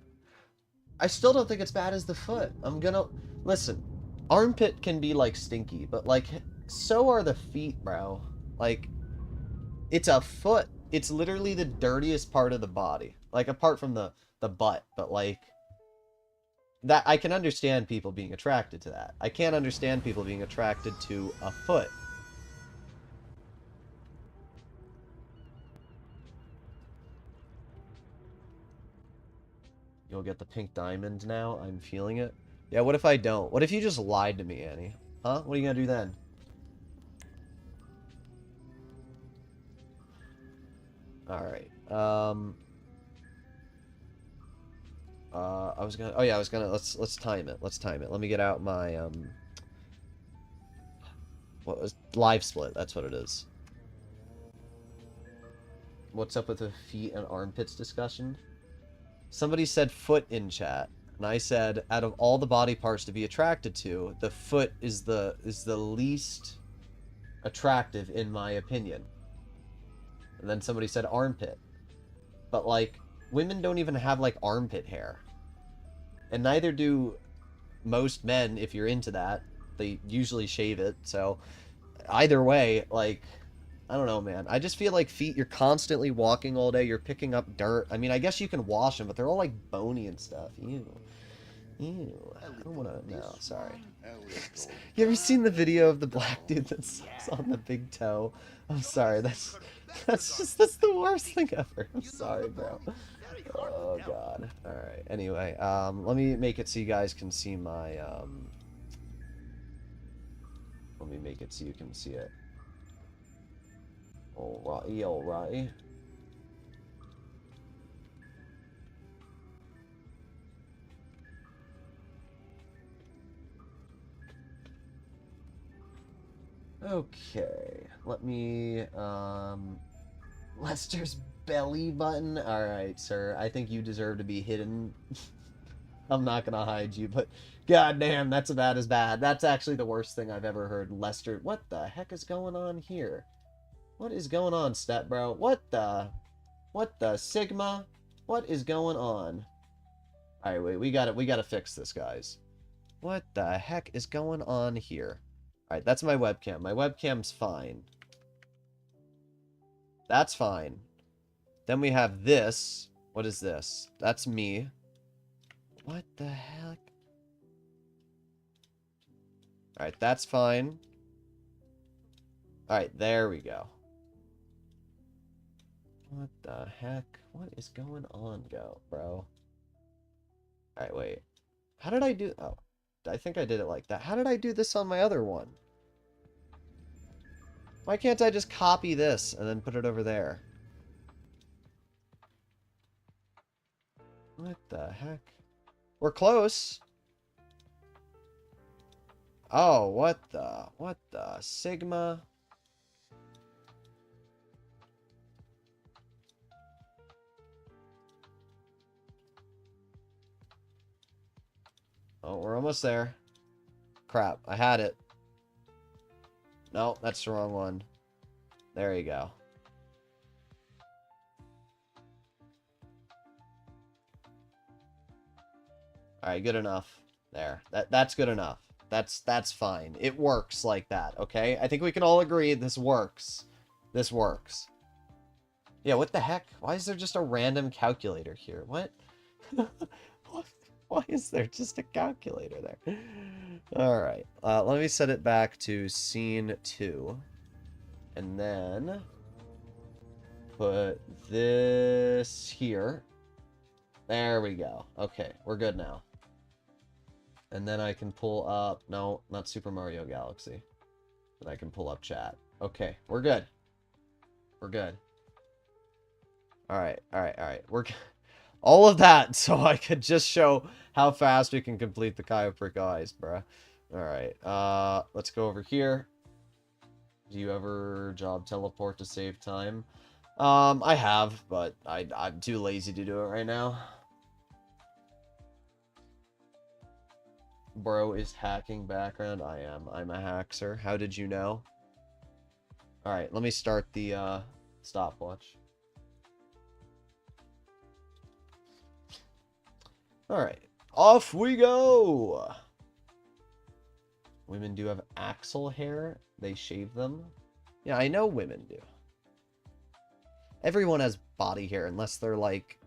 I still don't think it's bad as the foot. I'm gonna... Listen, armpit can be, like, stinky, but, like, so are the feet, bro. Like, it's a foot. It's literally the dirtiest part of the body. Like, apart from the butt, but, like... That I can understand people being attracted to that. I can't understand people being attracted to a foot. You'll get the pink diamond now. I'm feeling it. Yeah, what if I don't? What if you just lied to me, Annie? Huh? What are you gonna do then? Alright. I was gonna... Oh, yeah, I was gonna... Let's time it. Let's time it. Let me get out my, what was... Live split. That's what it is. What's up with the feet and armpits discussion? Somebody said foot in chat. And I said, out of all the body parts to be attracted to, the foot is the least attractive, in my opinion. And then somebody said armpit. But, like... Women don't even have, like, armpit hair. And neither do most men, if you're into that. They usually shave it, so... Either way, like... I don't know, man. I just feel like feet, you're constantly walking all day, you're picking up dirt. I mean, I guess you can wash them, but they're all, like, bony and stuff. Ew. Ew. I don't wanna... No, sorry. You ever seen the video of the black dude that's on the big toe? I'm sorry, that's the worst thing ever. I'm sorry, bro. Oh, God. Alright, anyway, let me make it so you guys can see my, let me make it so you can see it. Alrighty, alrighty. Okay, let me, Lester's belly button? Alright, sir, I think you deserve to be hidden. I'm not gonna hide you, but goddamn, that's about as bad. That's actually the worst thing I've ever heard. Lester, what the heck is going on here? What is going on, stat bro? What the Sigma? What is going on? Alright, wait, we gotta fix this, guys. What the heck is going on here? Alright, that's my webcam. My webcam's fine. That's fine. Then we have this. What is this? That's me. What the heck? Alright, that's fine. Alright, there we go. What the heck? What is going on, bro? Alright, wait. How did I do... Oh, I think I did it like that. How did I do this on my other one? Why can't I just copy this and then put it over there? What the heck? We're close. Oh, what the Sigma? Oh, we're almost there. Crap, I had it. No, that's the wrong one. There you go. Alright, good enough. There. That's good enough. That's fine. It works like that, okay? I think we can all agree this works. This works. Yeah, what the heck? Why is there just a random calculator here? What? Why is there just a calculator there? Alright. Let me set it back to scene 2. And then put this here. There we go. Okay, we're good now. And then I can pull up... No, not Super Mario Galaxy. Then I can pull up chat. Okay, we're good. We're good. Alright, alright, alright. We're... All of that so I could just show how fast we can complete the Cayo Perico heist, bruh. Alright, let's go over here. Do you ever job teleport to save time? I have, but I'm too lazy to do it right now. Bro is hacking background. I am. I'm a hackser. How did you know? Alright, let me start the stopwatch. Alright, off we go! Women do have axle hair. They shave them. Yeah, I know women do. Everyone has body hair unless they're like...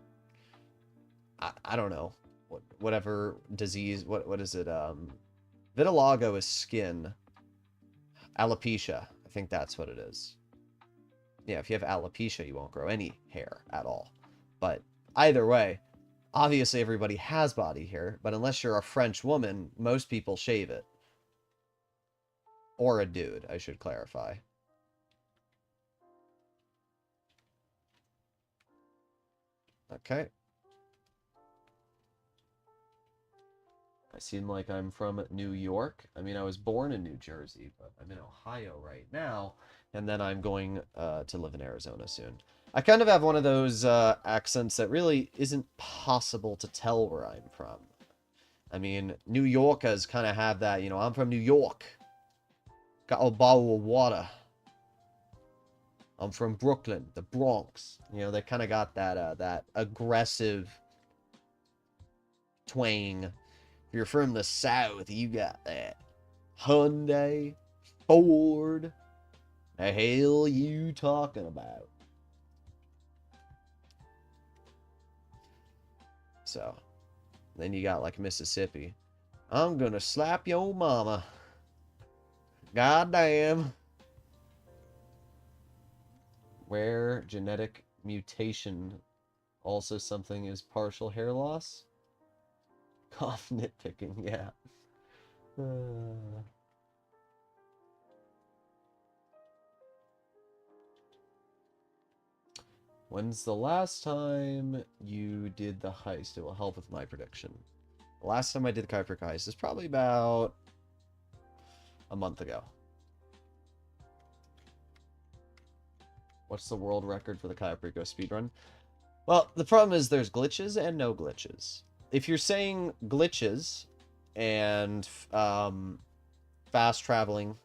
I don't know. Whatever disease... What is it? Vitiligo is skin. Alopecia. I think that's what it is. Yeah, if you have alopecia, you won't grow any hair at all. But either way, obviously everybody has body hair, but unless you're a French woman, most people shave it. Or a dude, I should clarify. Okay. I seem like I'm from New York. I mean, I was born in New Jersey, but I'm in Ohio right now. And then I'm going to live in Arizona soon. I kind of have one of those accents that really isn't possible to tell where I'm from. I mean, New Yorkers kind of have that, you know, I'm from New York. Got a bottle of water. I'm from Brooklyn, the Bronx. You know, they kind of got that that aggressive twang. If you're from the South, you got that Hyundai, Ford. The hell you talking about? So, then you got like Mississippi. I'm gonna slap your mama. Goddamn. Where genetic mutation also something is partial hair loss? Cough nitpicking, yeah. When's the last time you did the heist? It will help with my prediction. The last time I did the Cayo Perico heist is probably about a month ago. What's the world record for the Cayo Perico speedrun? Well, the problem is there's glitches and no glitches. If you're saying glitches and fast traveling,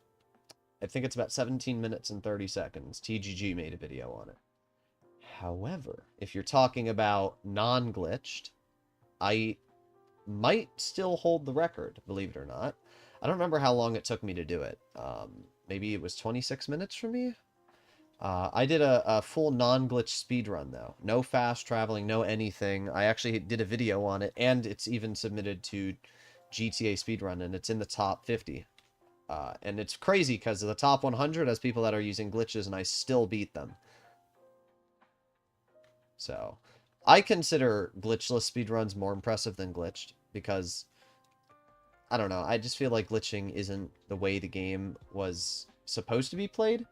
I think it's about 17 minutes and 30 seconds. TGG made a video on it. However, if you're talking about non-glitched, I might still hold the record, believe it or not. I don't remember how long it took me to do it. Maybe it was 26 minutes for me? I did a full non-glitch speedrun, though. No fast traveling, no anything. I actually did a video on it, and it's even submitted to GTA Speedrun, and it's in the top 50. And it's crazy, because the top 100 has people that are using glitches, and I still beat them. So, I consider glitchless speedruns more impressive than glitched, because, I don't know, I just feel like glitching isn't the way the game was supposed to be played.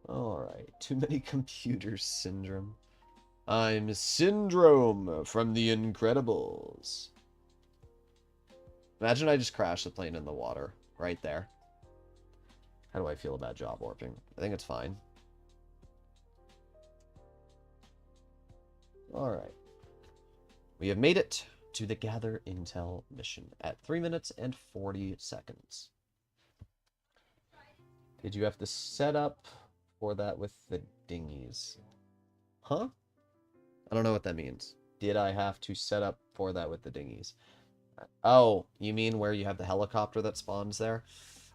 Alright, too many computers syndrome. I'm Syndrome from The Incredibles. Imagine I just crashed the plane in the water, right there. How do I feel about job warping? I think it's fine. Alright. We have made it to the Gather Intel mission at 3 minutes and 40 seconds. Did you have to set up for that with the dinghies? Huh? I don't know what that means. Did I have to set up for that with the dinghies? Oh, you mean where you have the helicopter that spawns there?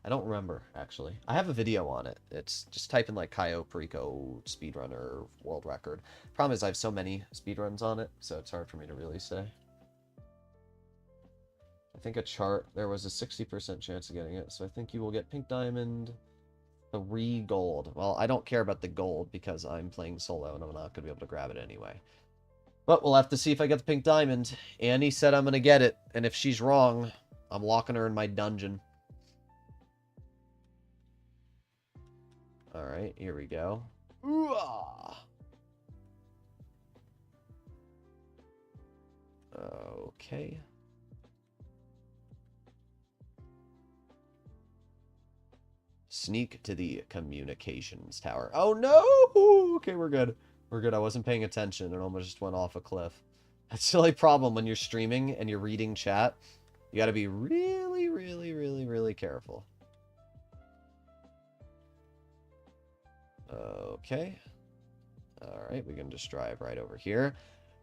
I don't remember, actually. I have a video on it. It's just type in like Cayo Perico speedrunner world record. Problem is I have so many speedruns on it, so it's hard for me to really say. I think a chart, there was a 60% chance of getting it, so I think you will get pink diamond, 3 gold. Well, I don't care about the gold because I'm playing solo and I'm not going to be able to grab it anyway. But we'll have to see if I get the pink diamond. Annie said I'm going to get it, and if she's wrong, I'm locking her in my dungeon. Alright, here we go. Ooh-ah! Okay. Sneak to the communications tower. Oh no! Okay, we're good. We're good. I wasn't paying attention and almost just went off a cliff. That's the only problem when you're streaming and you're reading chat. You gotta be really, really, really, really careful. Okay. Alright, we can just drive right over here.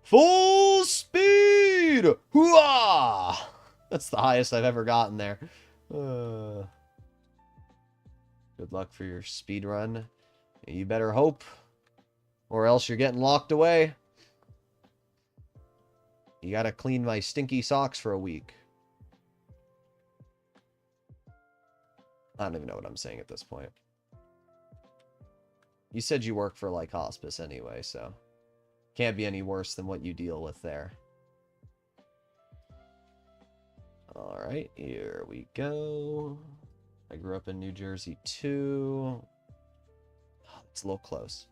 Full speed! Hooah! That's the highest I've ever gotten there. Good luck for your speed run. You better hope, or else you're getting locked away. You gotta clean my stinky socks for a week. I don't even know what I'm saying at this point. You said you work for, like, hospice anyway, so... Can't be any worse than what you deal with there. Alright, here we go. I grew up in New Jersey, too. Oh, it's a little close.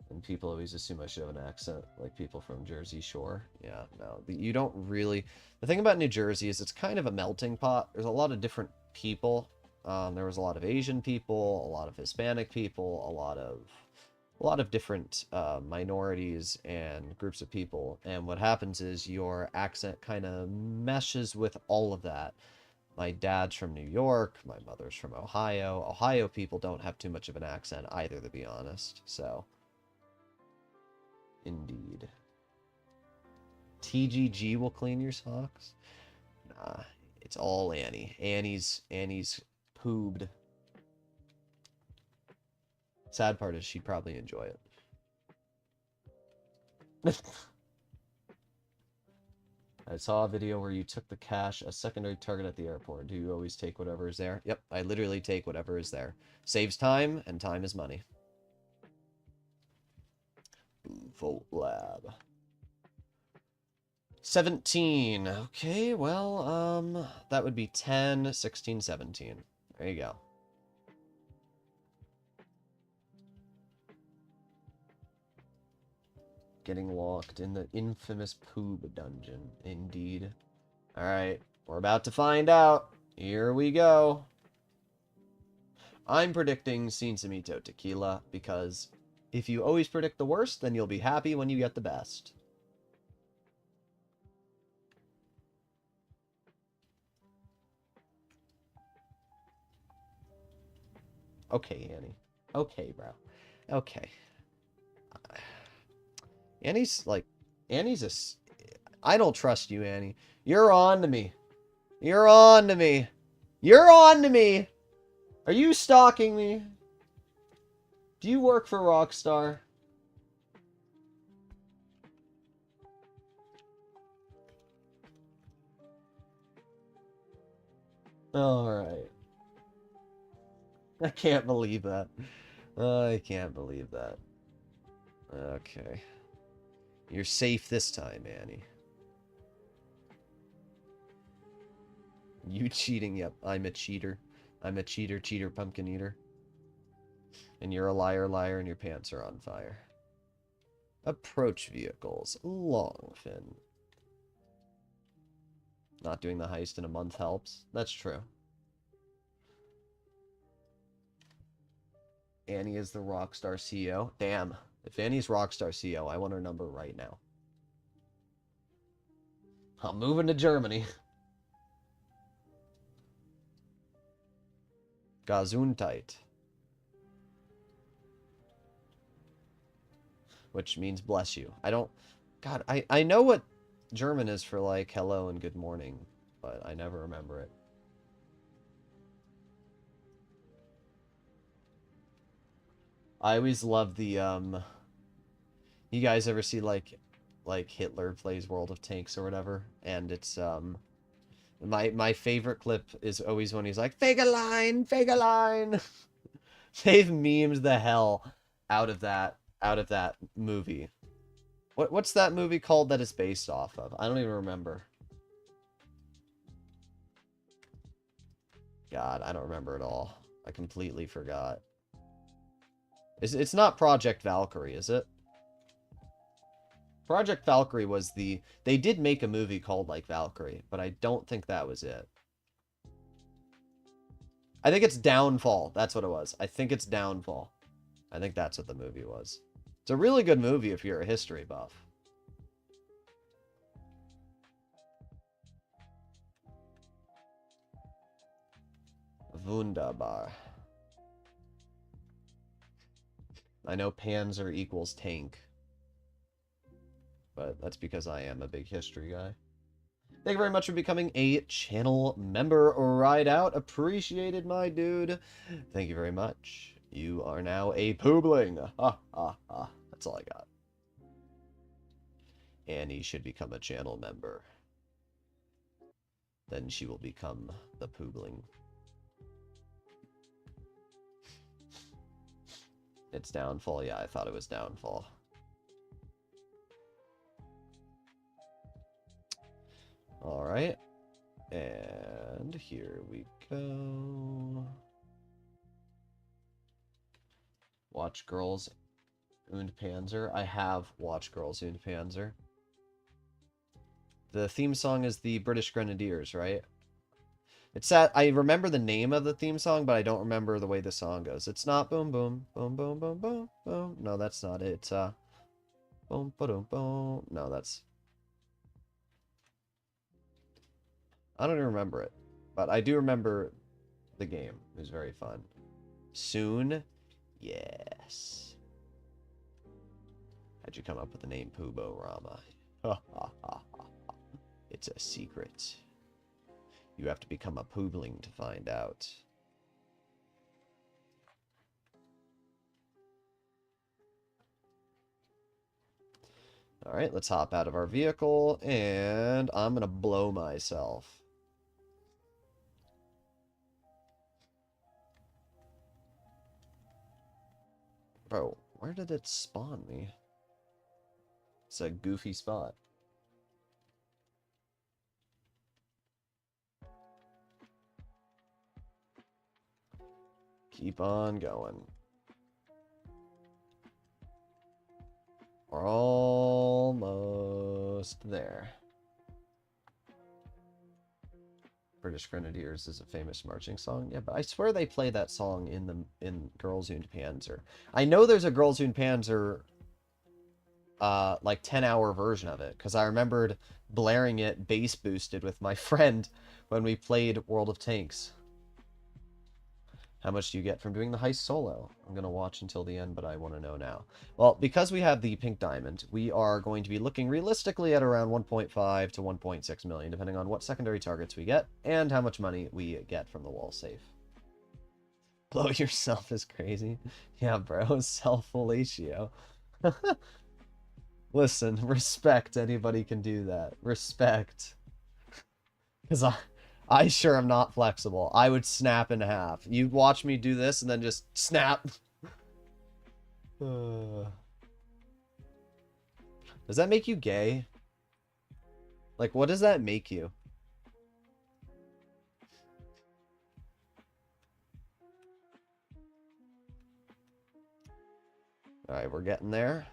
And people always assume I should have an accent, like people from Jersey Shore. Yeah, no, you don't really... The thing about New Jersey is it's kind of a melting pot. There's a lot of different people. There was a lot of Asian people, a lot of Hispanic people, a lot of different minorities and groups of people. And what happens is your accent kind of meshes with all of that. My dad's from New York. My mother's from Ohio. Ohio people don't have too much of an accent either, to be honest. So, indeed. TGG will clean your socks? Nah, it's all Annie. Annie's poobed. Sad part is she'd probably enjoy it. I saw a video where you took the cash, a secondary target at the airport. Do you always take whatever is there? Yep, I literally take whatever is there. Saves time, and time is money. Volt Lab. 17. Okay, well, that would be 10, 16, 17. There you go. Getting locked in the infamous Poob dungeon. Indeed. Alright, we're about to find out. Here we go. I'm predicting Sin Samito Tequila, because if you always predict the worst, then you'll be happy when you get the best. Okay, Annie. Okay, bro. Okay. Annie's I don't trust you, Annie. You're on to me. You're on to me. You're on to me. Are you stalking me? Do you work for Rockstar? Alright. I can't believe that. I can't believe that. Okay. You're safe this time, Annie. You cheating? Yep, I'm a cheater. I'm a cheater, cheater, pumpkin eater. And you're a liar, liar, and your pants are on fire. Approach vehicles. Long fin. Not doing the heist in a month helps. That's true. Annie is the Rockstar CEO. Damn. If Annie's Rockstar CEO, I want her number right now. I'm moving to Germany. Gesundheit. Which means bless you. I don't... God, I know what German is for, like, hello and good morning, but I never remember it. I always love the, You guys ever see, like Hitler plays World of Tanks or whatever? And it's, My favorite clip is always when he's like, Fegelein, Fegelein! They've memed the hell out of that movie. What's that movie called that it's based off of? I don't even remember. God, I don't remember at all. I completely forgot. It's not Project Valkyrie, is it? Project Valkyrie was the... They did make a movie called, like, Valkyrie, but I don't think that was it. I think it's Downfall. That's what it was. I think it's Downfall. I think that's what the movie was. It's a really good movie if you're a history buff. Wunderbar. I know Panzer equals tank. But that's because I am a big history guy. Thank you very much for becoming a channel member. Right out. Appreciated, my dude. Thank you very much. You are now a poobling. Ha, ha, ha. That's all I got. Annie should become a channel member. Then she will become the poobling. It's Downfall. Yeah, I thought it was Downfall. Alright. And here we go. Watch Girls und Panzer. I have watched Girls und Panzer. The theme song is the British Grenadiers, right? It's that I remember the name of the theme song, but I don't remember the way the song goes. It's not boom boom boom boom boom boom boom. No, that's not it. It's boom boom boom. No, that's... I don't even remember it, but I do remember the game. It was very fun. Soon? Yes. How'd you come up with the name Pubo Rama? Ha ha ha ha. It's a secret. You have to become a poobling to find out. Alright, let's hop out of our vehicle, and I'm gonna blow myself. Bro, where did it spawn me? It's a goofy spot. Keep on going. We're almost there. British Grenadiers is a famous marching song. Yeah, but I swear they play that song in Girls und Panzer. I know there's a Girls und Panzer like 10-hour version of it, because I remembered blaring it bass boosted with my friend when we played World of Tanks. How much do you get from doing the heist solo? I'm going to watch until the end, but I want to know now. Well, because we have the pink diamond, we are going to be looking realistically at around 1.5 to 1.6 million, depending on what secondary targets we get and how much money we get from the wall safe. Blow yourself is crazy. Yeah, bro. Self-fellatio. Listen, respect. Anybody can do that. Respect. Because I sure am not flexible. I would snap in half. You'd watch me do this and then just snap. Does that make you gay? Like, what does that make you? Alright, we're getting there.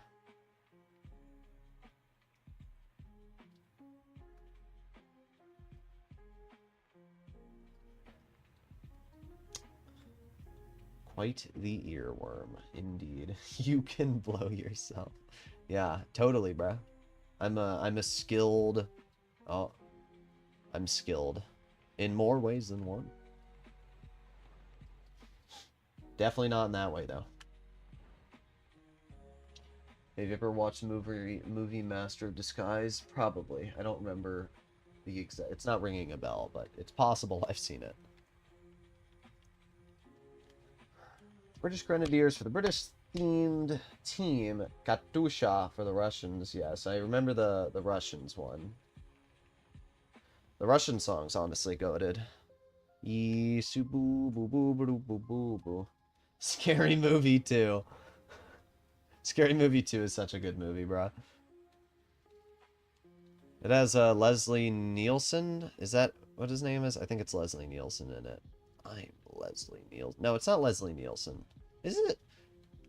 Quite the earworm, indeed. You can blow yourself. Yeah, totally, bro. I'm a skilled... Oh, I'm skilled. In more ways than one. Definitely not in that way, though. Have you ever watched the movie Master of Disguise? Probably. I don't remember the exact... It's not ringing a bell, but it's possible I've seen it. British Grenadiers for the British-themed team. Katusha for the Russians. Yes, I remember the Russians one. The Russian song's honestly goated. Scary Movie 2. Scary Movie 2 is such a good movie, bro. It has Leslie Nielsen. Is that what his name is? I think it's Leslie Nielsen in it. I'm Leslie Nielsen. No, it's not Leslie Nielsen. Is it?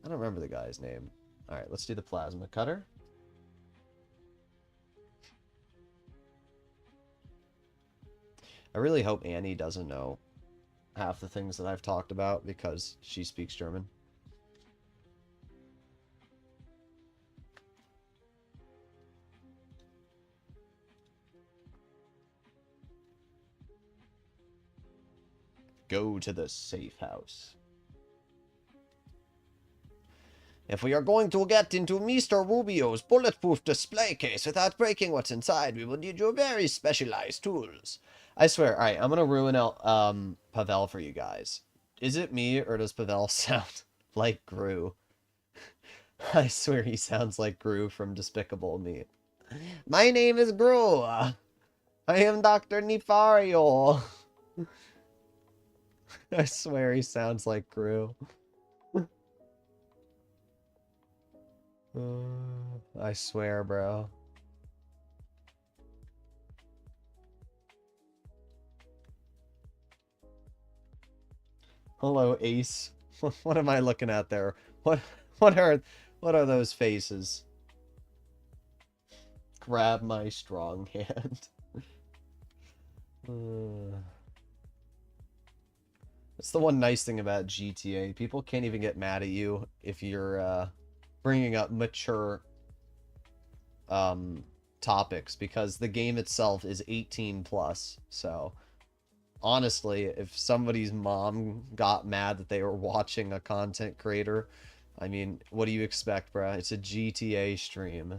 I don't remember the guy's name. Alright, let's do the plasma cutter. I really hope Annie doesn't know half the things that I've talked about because she speaks German. Go to the safe house. If we are going to get into Mr. Rubio's bulletproof display case without breaking what's inside, we will need your very specialized tools. I swear, alright, I'm gonna ruin out Pavel for you guys. Is it me, or does Pavel sound like Gru? I swear he sounds like Gru from Despicable Me. My name is Gru. I am Dr. Nefario. I swear he sounds like Gru. I swear, bro. Hello, Ace. What am I looking at there? What are those faces? Grab my strong hand. That's the one nice thing about GTA. People can't even get mad at you if you're bringing up mature topics, because the game itself is 18 plus. So honestly, if somebody's mom got mad that they were watching a content creator, I mean, what do you expect, bruh? It's a GTA stream.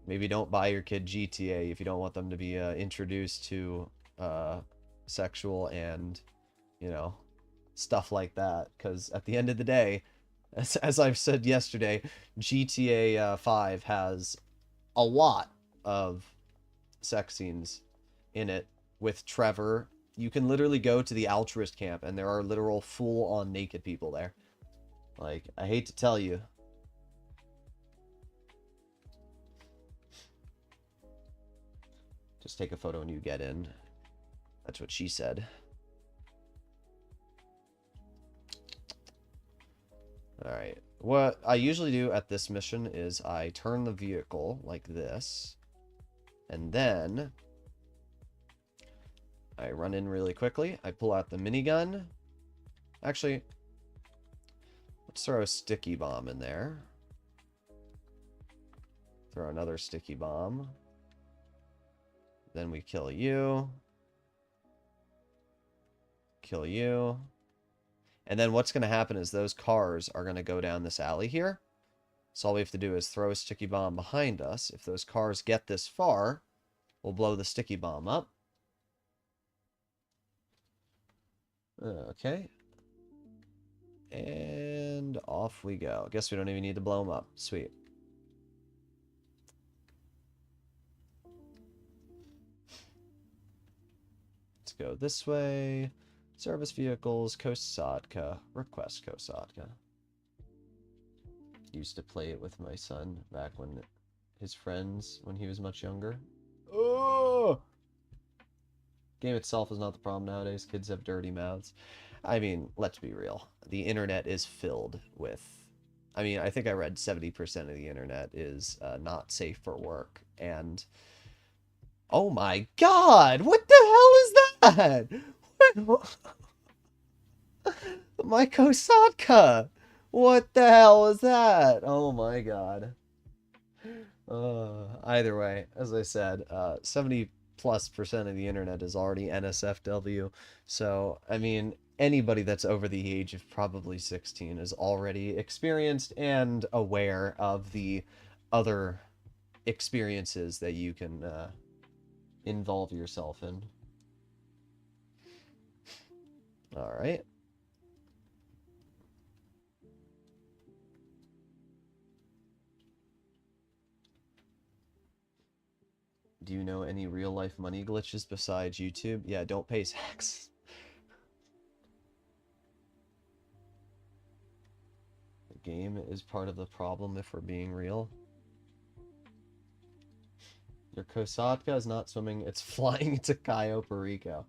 Maybe don't buy your kid GTA if you don't want them to be introduced to sexual and, you know, stuff like that. Because at the end of the day, as I've said yesterday, GTA 5 has a lot of sex scenes in it with Trevor. You can literally go to the altruist camp and there are literal full-on naked people there. Like, I hate to tell you. Just take a photo and you get in. That's what she said. Alright, what I usually do at this mission is I turn the vehicle like this, and then I run in really quickly, I pull out the minigun. Actually, let's throw a sticky bomb in there. Throw another sticky bomb. Then we kill you. Kill you. And then what's going to happen is those cars are going to go down this alley here. So all we have to do is throw a sticky bomb behind us. If those cars get this far, we'll blow the sticky bomb up. Okay. And off we go. Guess we don't even need to blow them up. Sweet. Let's go this way. Service vehicles, Kosatka. Request Kosatka. Used to play it with my son back when his friends, when he was much younger. Oh! Game itself is not the problem nowadays. Kids have dirty mouths. I mean, let's be real. The internet is filled with... I mean, I think I read 70% of the internet is not safe for work. And... oh my god! What the hell is that? My Kosatka! What the hell is that? Oh my god. Either way, as I said, 70+% of the internet is already NSFW. So, I mean, anybody that's over the age of probably 16 is already experienced and aware of the other experiences that you can involve yourself in. Alright. Do you know any real-life money glitches besides YouTube? Yeah, don't pay tax. The game is part of the problem if we're being real. Your Kosatka is not swimming, it's flying into Cayo Perico.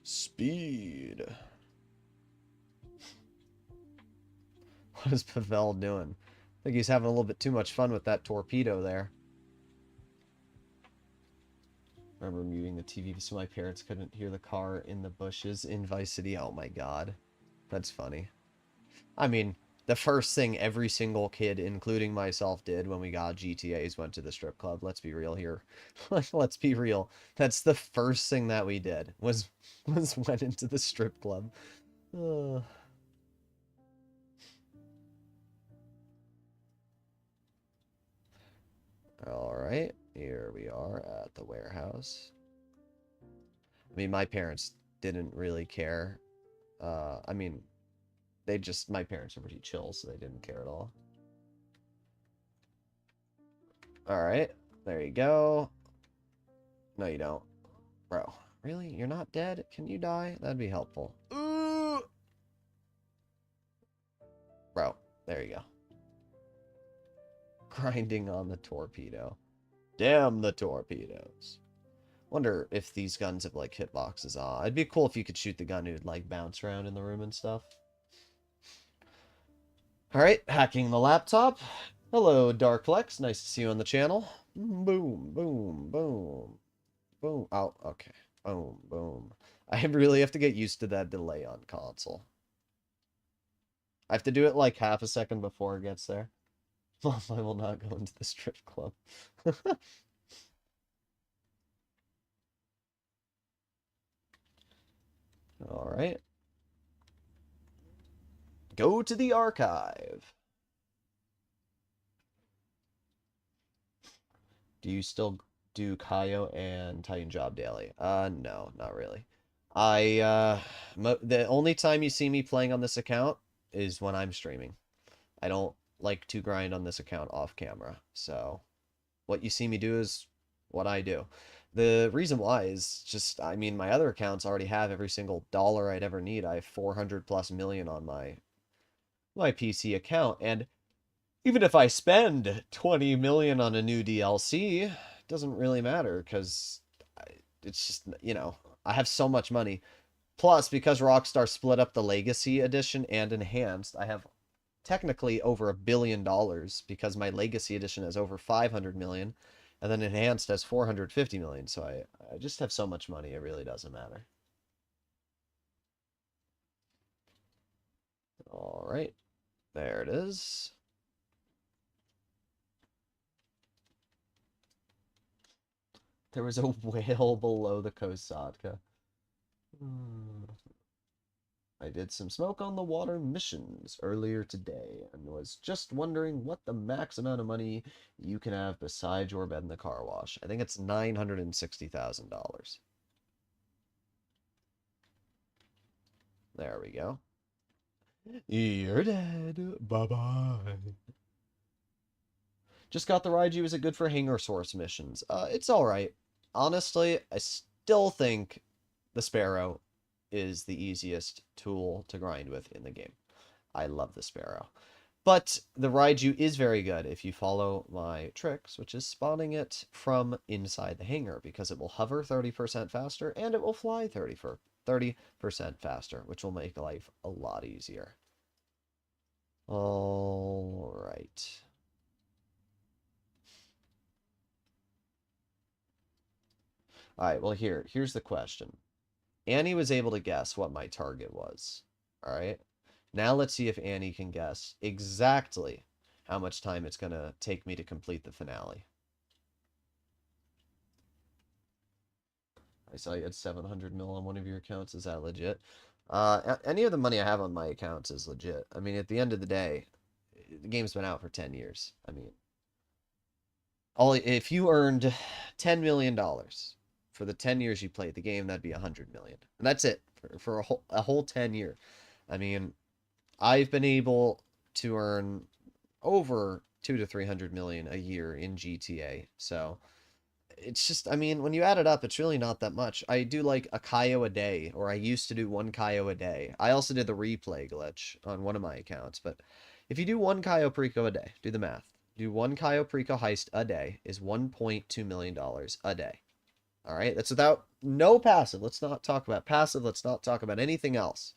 Speed. What is Pavel doing? I think he's having a little bit too much fun with that torpedo there. I remember muting the TV so my parents couldn't hear the car in the bushes in Vice City. Oh my god. That's funny. I mean, the first thing every single kid, including myself, did when we got GTAs went to the strip club. Let's be real here. Let's be real. That's the first thing that we did, was went into the strip club. Alright, here we are at the warehouse. I mean, my parents didn't really care. I mean, my parents are pretty chill, so they didn't care at all. Alright, there you go. No, you don't. Bro, really? You're not dead? Can you die? That'd be helpful. Ooh! Bro, there you go. Grinding on the torpedo. Damn the torpedoes. Wonder if these guns have, like, hitboxes on. It'd be cool if you could shoot the gun who'd, like, bounce around in the room and stuff. Alright, hacking the laptop. Hello, Darklex. Nice to see you on the channel. Boom, boom, boom. Boom. Oh, okay. Boom, boom. I really have to get used to that delay on console. I have to do it, like, half a second before it gets there. Mom, I will not go into the strip club. Alright. Go to the archive. Do you still do Cayo and Titan Job daily? No, not really. The only time you see me playing on this account is when I'm streaming. I don't like to grind on this account off camera. So what you see me do is what I do. The reason why is just, I mean, my other accounts already have every single dollar I'd ever need. I have 400+ million on my PC account, and even if I spend 20 million on a new DLC, it doesn't really matter, because it's just, you know, I have so much money. Plus, because Rockstar split up the Legacy Edition and Enhanced, I have technically over $1 billion, because my Legacy Edition has over 500 million, and then Enhanced has 450 million, so I just have so much money, it really doesn't matter. Alright, there it is. There was a whale below the Kosatka. I did some smoke on the water missions earlier today and was just wondering what the max amount of money you can have besides your bed in the car wash. I think it's $960,000. There we go. You're dead. Bye-bye. Just got the Raiju. Is it good for Hanger Source missions? It's alright. Honestly, I still think the Sparrow is the easiest tool to grind with in the game. I love the Sparrow. But the Raiju is very good if you follow my tricks, which is spawning it from inside the hangar, because it will hover 30% faster and it will fly 30% faster, which will make life a lot easier. Alright. Alright, well here's the question. Annie was able to guess what my target was. Alright? Now let's see if Annie can guess exactly how much time it's going to take me to complete the finale. I saw you had 700 mil on one of your accounts. Is that legit? Any of the money I have on my accounts is legit. I mean, at the end of the day, the game's been out for 10 years. I mean, if you earned $10 million for the 10 years you played the game, that'd be 100 million. And that's it for a whole 10 year. I mean, I've been able to earn over 200 to 300 million a year in GTA. So it's just, I mean, when you add it up, it's really not that much. I do like a Cayo a day, or I used to do one Cayo a day. I also did the replay glitch on one of my accounts, but if you do one Cayo Perico a day, do the math. Do one Cayo Perico heist a day is $1.2 million a day. All right, that's without no passive. Let's not talk about passive. Let's not talk about anything else.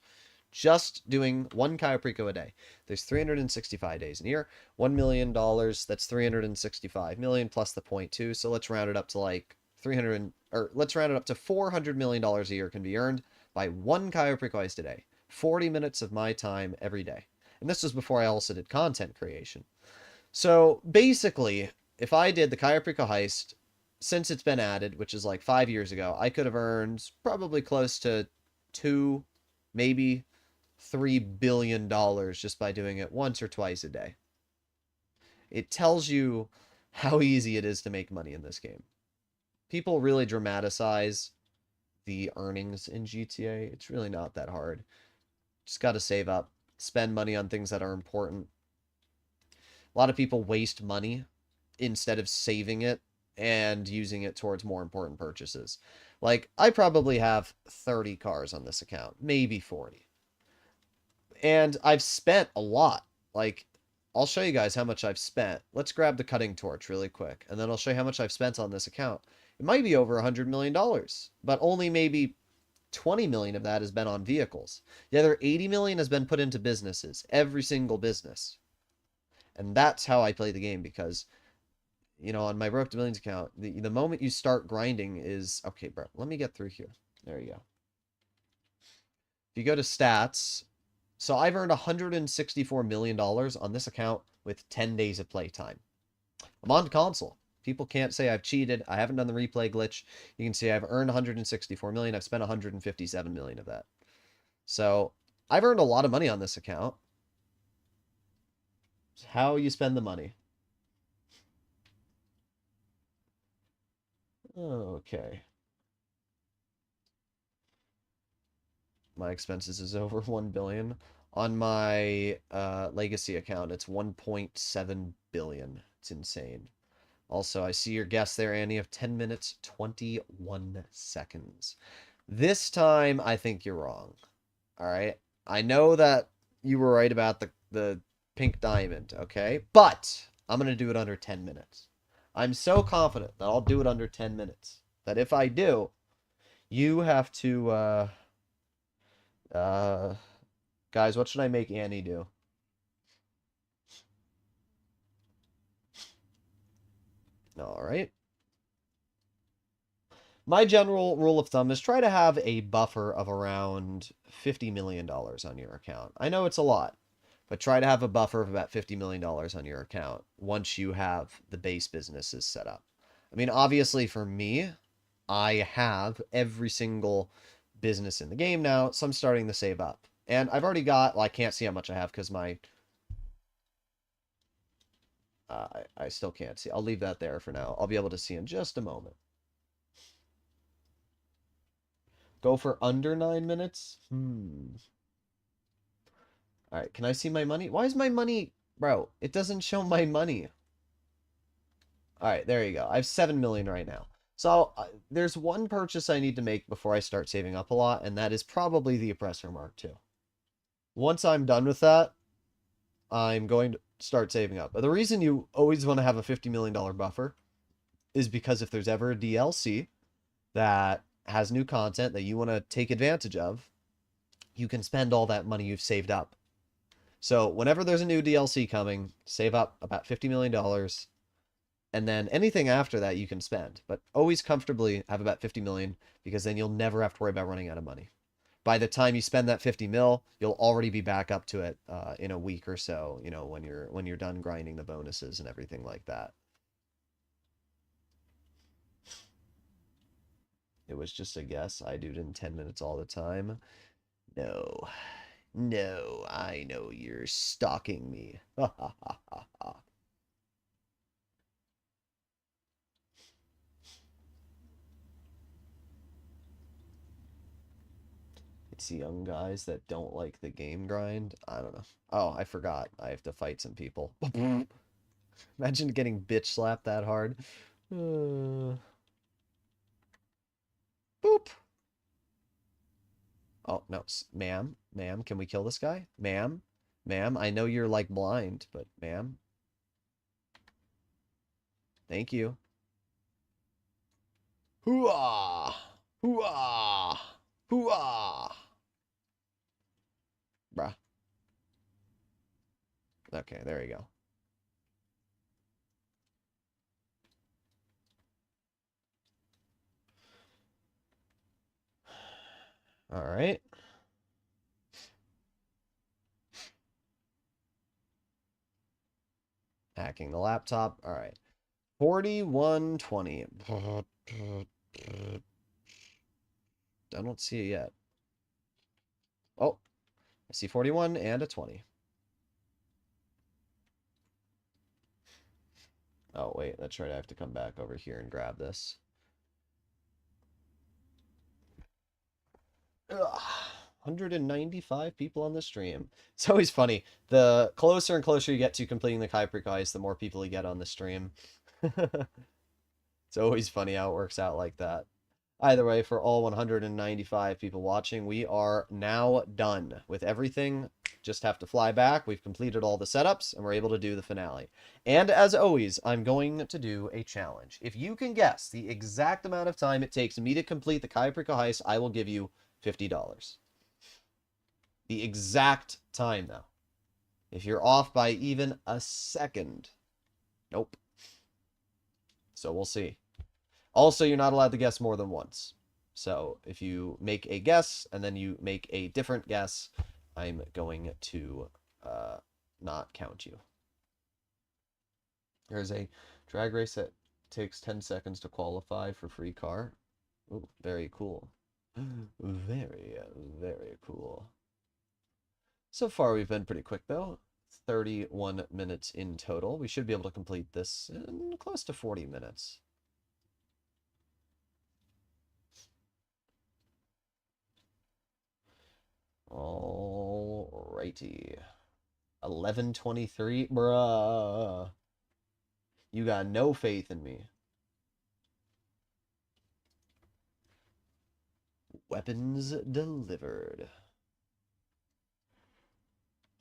Just doing one Cayo Perico a day. There's 365 days in a year. $1 million, that's 365 million plus the 0.2. So let's round it up to like 300, or let's round it up to $400 million a year can be earned by one Cayo Perico heist a day. 40 minutes of my time every day. And this was before I also did content creation. So basically, if I did the Cayo Perico heist, since it's been added, which is like 5 years ago, I could have earned probably close to two, maybe $3 billion just by doing it once or twice a day. It tells you how easy it is to make money in this game. People really dramatize the earnings in GTA. It's really not that hard. Just got to save up, spend money on things that are important. A lot of people waste money instead of saving it and using it towards more important purchases. Like, I probably have 30 cars on this account, maybe 40. And I've spent a lot. Like, I'll show you guys how much I've spent. Let's grab the cutting torch really quick, and then I'll show you how much I've spent on this account. It might be over $100 million, but only maybe 20 million of that has been on vehicles. The other 80 million has been put into businesses, every single business. And that's how I play the game, because, you know, on my Road to Millions account, the moment you start grinding is, okay, bro, let me get through here. There you go. If you go to stats, so I've earned $164 million on this account with 10 days of playtime. I'm on console. People can't say I've cheated. I haven't done the replay glitch. You can see I've earned 164 million. I've spent 157 million of that. So I've earned a lot of money on this account. How you spend the money. Okay. My expenses is over 1 billion. On my legacy account, it's 1.7 billion. It's insane. Also, I see your guess there, Annie, of 10 minutes, 21 seconds. This time, I think you're wrong. All right? I know that you were right about the pink diamond, okay? But I'm going to do it under 10 minutes. I'm so confident that I'll do it under 10 minutes that if I do, you have to, guys, what should I make Annie do? All right. My general rule of thumb is try to have a buffer of around $50 million on your account. I know it's a lot, but try to have a buffer of about $50 million on your account once you have the base businesses set up. I mean, obviously for me, I have every single business in the game now, so I'm starting to save up. And I've already got, well, I can't see how much I have because my... I still can't see. I'll leave that there for now. I'll be able to see in just a moment. Go for under 9 minutes? Alright, can I see my money? Why is my money... Bro, it doesn't show my money. Alright, there you go. I have 7 million right now. So, there's one purchase I need to make before I start saving up a lot, and that is probably the Oppressor Mark II. Once I'm done with that, I'm going to start saving up. But the reason you always want to have a $50 million buffer is because if there's ever a DLC that has new content that you want to take advantage of, you can spend all that money you've saved up. So whenever there's a new DLC coming, save up about $50 million, and then anything after that you can spend. But always comfortably have about 50 million, because then you'll never have to worry about running out of money. By the time you spend that 50 mil, you'll already be back up to it in a week or so, you know, when you're done grinding the bonuses and everything like that. It was just a guess. I do it in 10 minutes all the time. No. No, I know you're stalking me. Ha ha ha ha ha. It's young guys that don't like the game grind. I don't know. Oh, I forgot. I have to fight some people. Imagine getting bitch slapped that hard. Boop. Oh, no. Ma'am, ma'am, can we kill this guy? Ma'am, ma'am, I know you're like blind, but ma'am. Thank you. Hooah! Hooah! Hooah! Bruh. Okay, there you go. All right. Hacking the laptop. All right. 4120. I don't see it yet. Oh, I see 41 and a 20. Oh, wait, that's right. I have to come back over here and grab this. Ugh. 195 people on the stream. It's always funny. The closer and closer you get to completing the Cayo Perico heist, the more people you get on the stream. It's always funny how it works out like that. Either way, for all 195 people watching, we are now done with everything. Just have to fly back. We've completed all the setups, and we're able to do the finale. And as always, I'm going to do a challenge. If you can guess the exact amount of time it takes me to complete the Cayo Perico heist, I will give you $50. The exact time, though. If you're off by even a second, nope. So we'll see. Also, you're not allowed to guess more than once. So if you make a guess and then you make a different guess, I'm going to not count you. There's a drag race that takes 10 seconds to qualify for free car. Ooh, very cool. Very, very cool. So far, we've been pretty quick, though. 31 minutes in total. We should be able to complete this in close to 40 minutes. Alrighty. 11:23, bruh. You got no faith in me. Weapons delivered.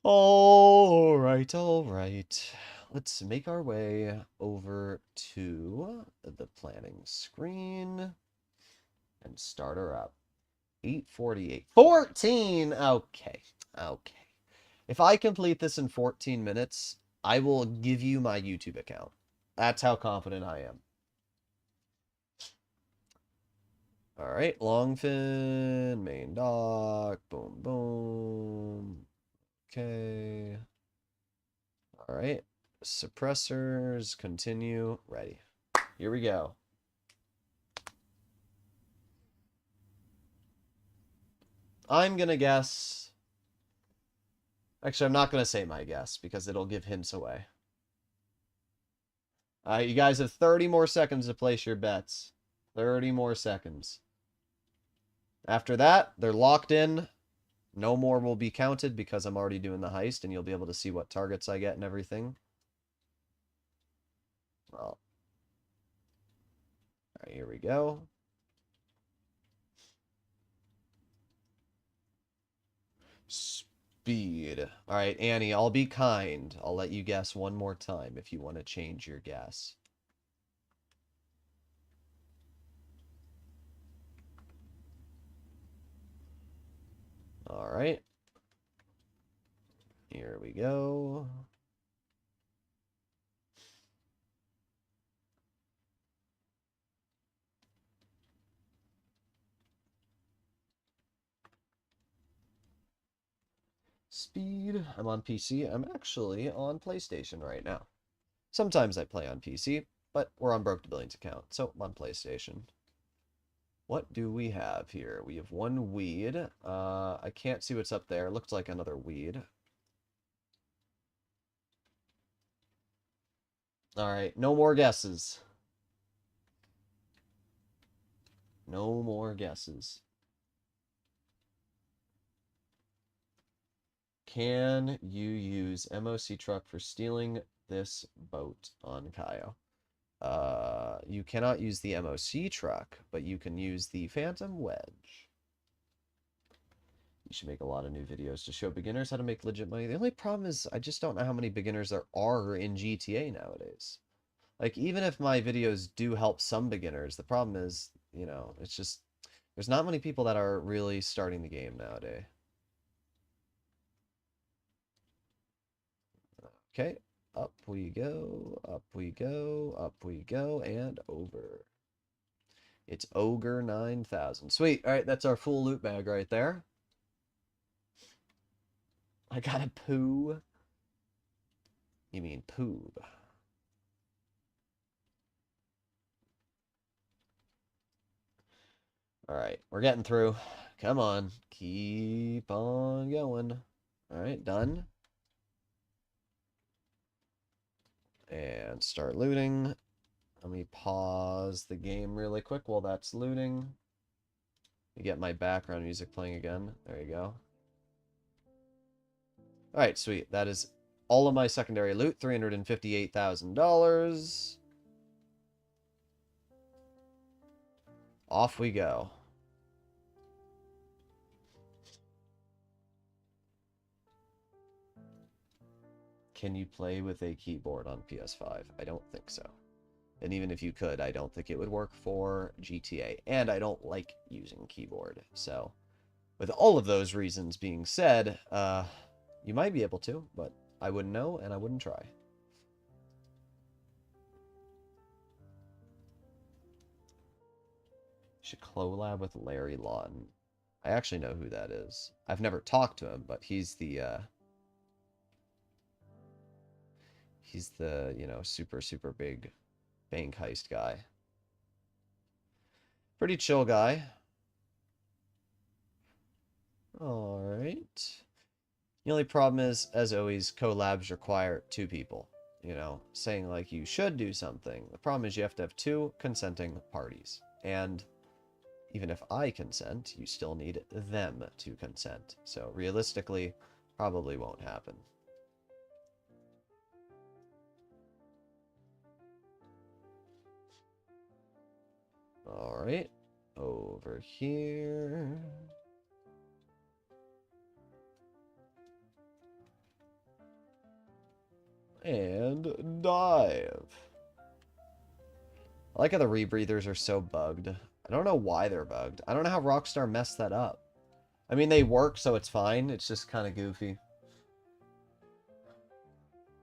Alright, alright. Let's make our way over to the planning screen and start her up. 8:48. 14! Okay. Okay. If I complete this in 14 minutes, I will give you my YouTube account. That's how confident I am. Alright, Longfin, main dock, boom, boom. Okay. Alright, suppressors, continue, ready. Here we go. I'm gonna guess... Actually, I'm not gonna say my guess, because it'll give hints away. You guys have 30 more seconds to place your bets. 30 more seconds. After that, they're locked in. No more will be counted because I'm already doing the heist, and you'll be able to see what targets I get and everything. Well. Alright, here we go. Speed. Alright, Annie, I'll be kind. I'll let you guess one more time if you want to change your guess. Alright. Here we go. Speed. I'm on PC. I'm actually on PlayStation right now. Sometimes I play on PC, but we're on Broke to Billions account, so I'm on PlayStation. What do we have here? We have one weed. I can't see what's up there. Looks like another weed. Alright, no more guesses. No more guesses. Can you use MOC truck for stealing this boat on Cayo? You cannot use the MOC truck, but you can use the Phantom Wedge. You should make a lot of new videos to show beginners how to make legit money. The only problem is I just don't know how many beginners there are in GTA nowadays. Like, even if my videos do help some beginners, the problem is, you know, it's just there's not many people that are really starting the game nowadays. Okay, up we go, up we go, up we go, and over. It's Ogre 9000. Sweet. All right, that's our full loot bag right there. I got a poo. You mean poob. All right, we're getting through. Come on. Keep on going. All right, done. And start looting. Let me pause the game really quick while that's looting. You get my background music playing again. There you go. All right, sweet. That is all of my secondary loot, $358,000. Off we go. Can you play with a keyboard on PS5? I don't think so. And even if you could, I don't think it would work for GTA. And I don't like using keyboard. So, with all of those reasons being said, you might be able to, but I wouldn't know and I wouldn't try. Should collab with Larry Lawton. I actually know who that is. I've never talked to him, but he's the, you know, super, super big bank heist guy. Pretty chill guy. Alright. The only problem is, as always, collabs require two people. You know, saying like you should do something. The problem is you have to have two consenting parties. And even if I consent, you still need them to consent. So realistically, probably won't happen. Alright, over here. And dive. I like how the rebreathers are so bugged. I don't know why they're bugged. I don't know how Rockstar messed that up. I mean, they work, so it's fine. It's just kind of goofy.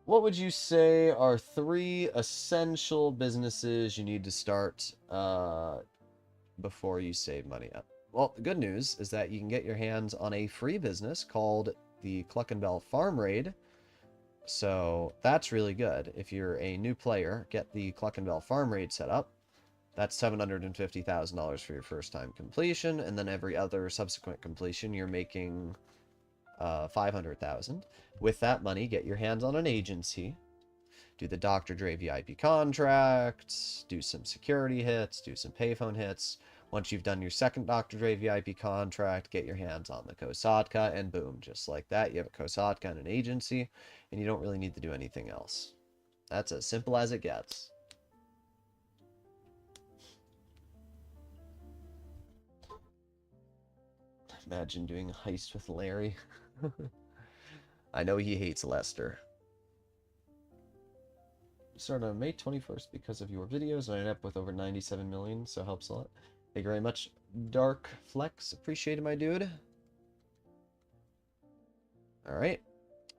What would you say are 3 essential businesses you need to start before you save money up? Well, the good news is that you can get your hands on a free business called the Cluck and Bell Farm Raid. So that's really good. If you're a new player, get the Cluck and Bell Farm Raid set up. That's $750,000 for your first time completion, and then every other subsequent completion, you're making $500,000. With that money, get your hands on an agency, do the Dr. Dre VIP contracts, do some security hits, do some payphone hits. Once you've done your second Dr. Dre VIP contract, get your hands on the Kosatka, and boom, just like that, you have a Kosatka and an agency, and you don't really need to do anything else. That's as simple as it gets. Imagine doing a heist with Larry. I know he hates Lester. Started on May 21st because of your videos, and I ended up with over 97 million, so helps a lot. Thank you very much, Dark Flex. Appreciate it, my dude. Alright.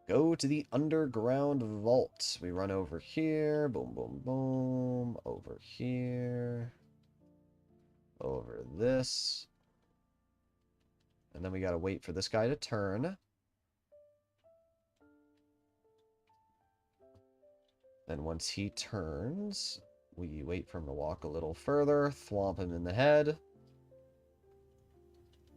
Go to the underground vault. We run over here. Boom, boom, boom. Over here. Over this. And then we gotta wait for this guy to turn. Then once he turns, we wait for him to walk a little further, thwomp him in the head.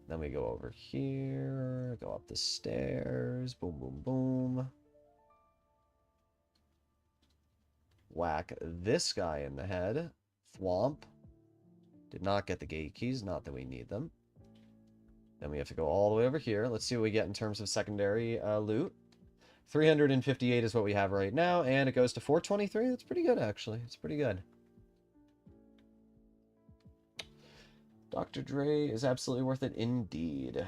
Then we go over here, go up the stairs, boom, boom, boom. Whack this guy in the head, thwomp. Did not get the gate keys, not that we need them. Then we have to go all the way over here. Let's see what we get in terms of secondary loot. 358 is what we have right now, and it goes to 423. That's pretty good, actually. It's pretty good. Dr. Dre is absolutely worth it indeed.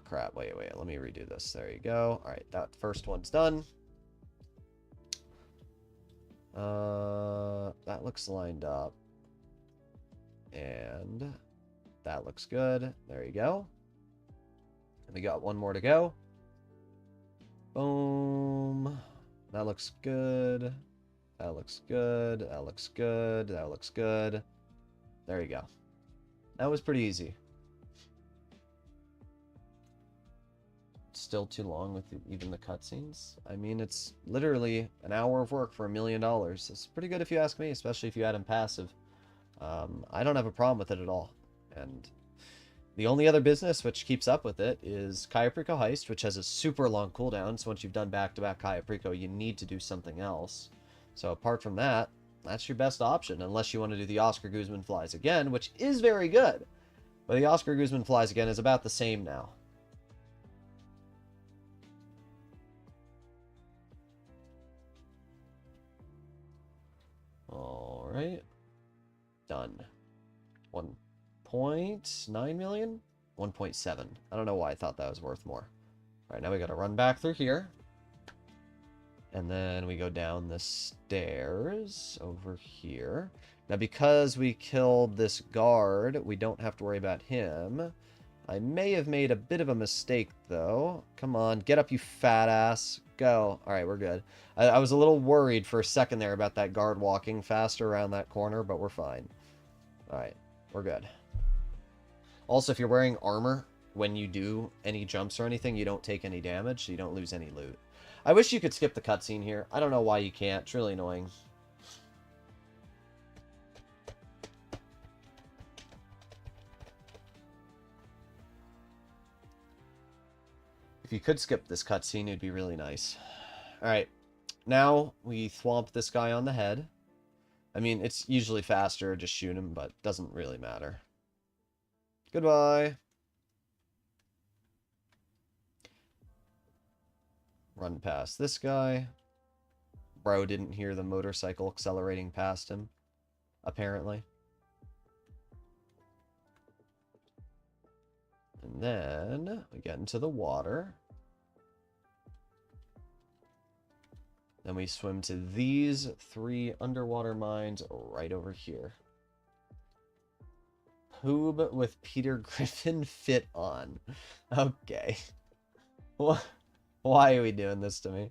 Crap. Wait. Let me redo this. There you go. All right, that first one's done. That looks lined up. And that looks good. There you go. And we got one more to go. Boom. That looks good. That looks good. That looks good. That looks good. There you go. That was pretty easy. Still too long with even the cutscenes. I mean, it's literally an hour of work for $1 million. It's pretty good if you ask me, especially if you add in passive. I don't have a problem with it at all. And the only other business which keeps up with it is Cayo Perico Heist, which has a super long cooldown. So once you've done back-to-back Cayo Perico, you need to do something else. So apart from that, that's your best option, unless you want to do the Oscar Guzman Flies Again, which is very good. But the Oscar Guzman Flies Again is about the same now. Alright. Done. 1.9 million? 1.7. I don't know why I thought that was worth more. Alright, now we gotta run back through here. And then we go down the stairs over here. Now, because we killed this guard, we don't have to worry about him. I may have made a bit of a mistake, though. Come on, get up, you fat ass. Go. All right, we're good. I was a little worried for a second there about that guard walking faster around that corner, but we're fine. All right, we're good. Also, if you're wearing armor, when you do any jumps or anything, you don't take any damage, so you don't lose any loot. I wish you could skip the cutscene here. I don't know why you can't. It's really annoying. If you could skip this cutscene, it'd be really nice. Alright. Now, we thwomp this guy on the head. I mean, it's usually faster, just shoot him, but doesn't really matter. Goodbye. Run past this guy. Bro didn't hear the motorcycle accelerating past him, apparently. And then we get into the water. Then we swim to these 3 underwater mines right over here. Poob with Peter Griffin fit on. Okay. What? Why are we doing this to me?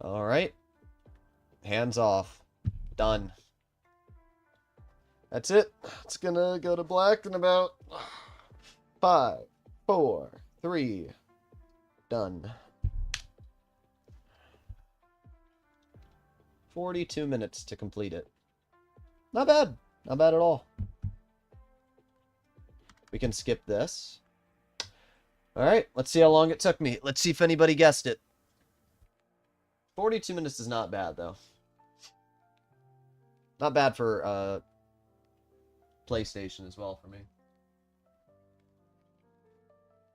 Alright. Hands off. Done. That's it. It's gonna go to black in about 5, 4, 3. Done. 42 minutes to complete it. Not bad. Not bad at all. We can skip this. Alright, let's see how long it took me. Let's see if anybody guessed it. 42 minutes is not bad, though. Not bad for PlayStation as well for me.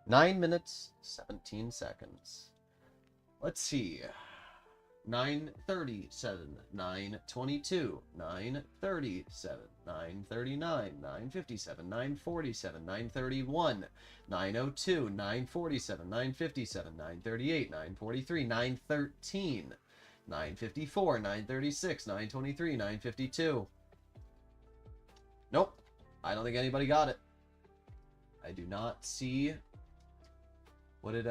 9 minutes, 17 seconds. Let's see. 9:37, 9:22, 9:37, 9:39, 9:57, 9:47, 9:31, 9:02, 9:47, 9:57, 9:38, 9:43, 9:13, 9:54, 9:36, 9:23, 9:52. Nope. I don't think anybody got it. I do not see. What did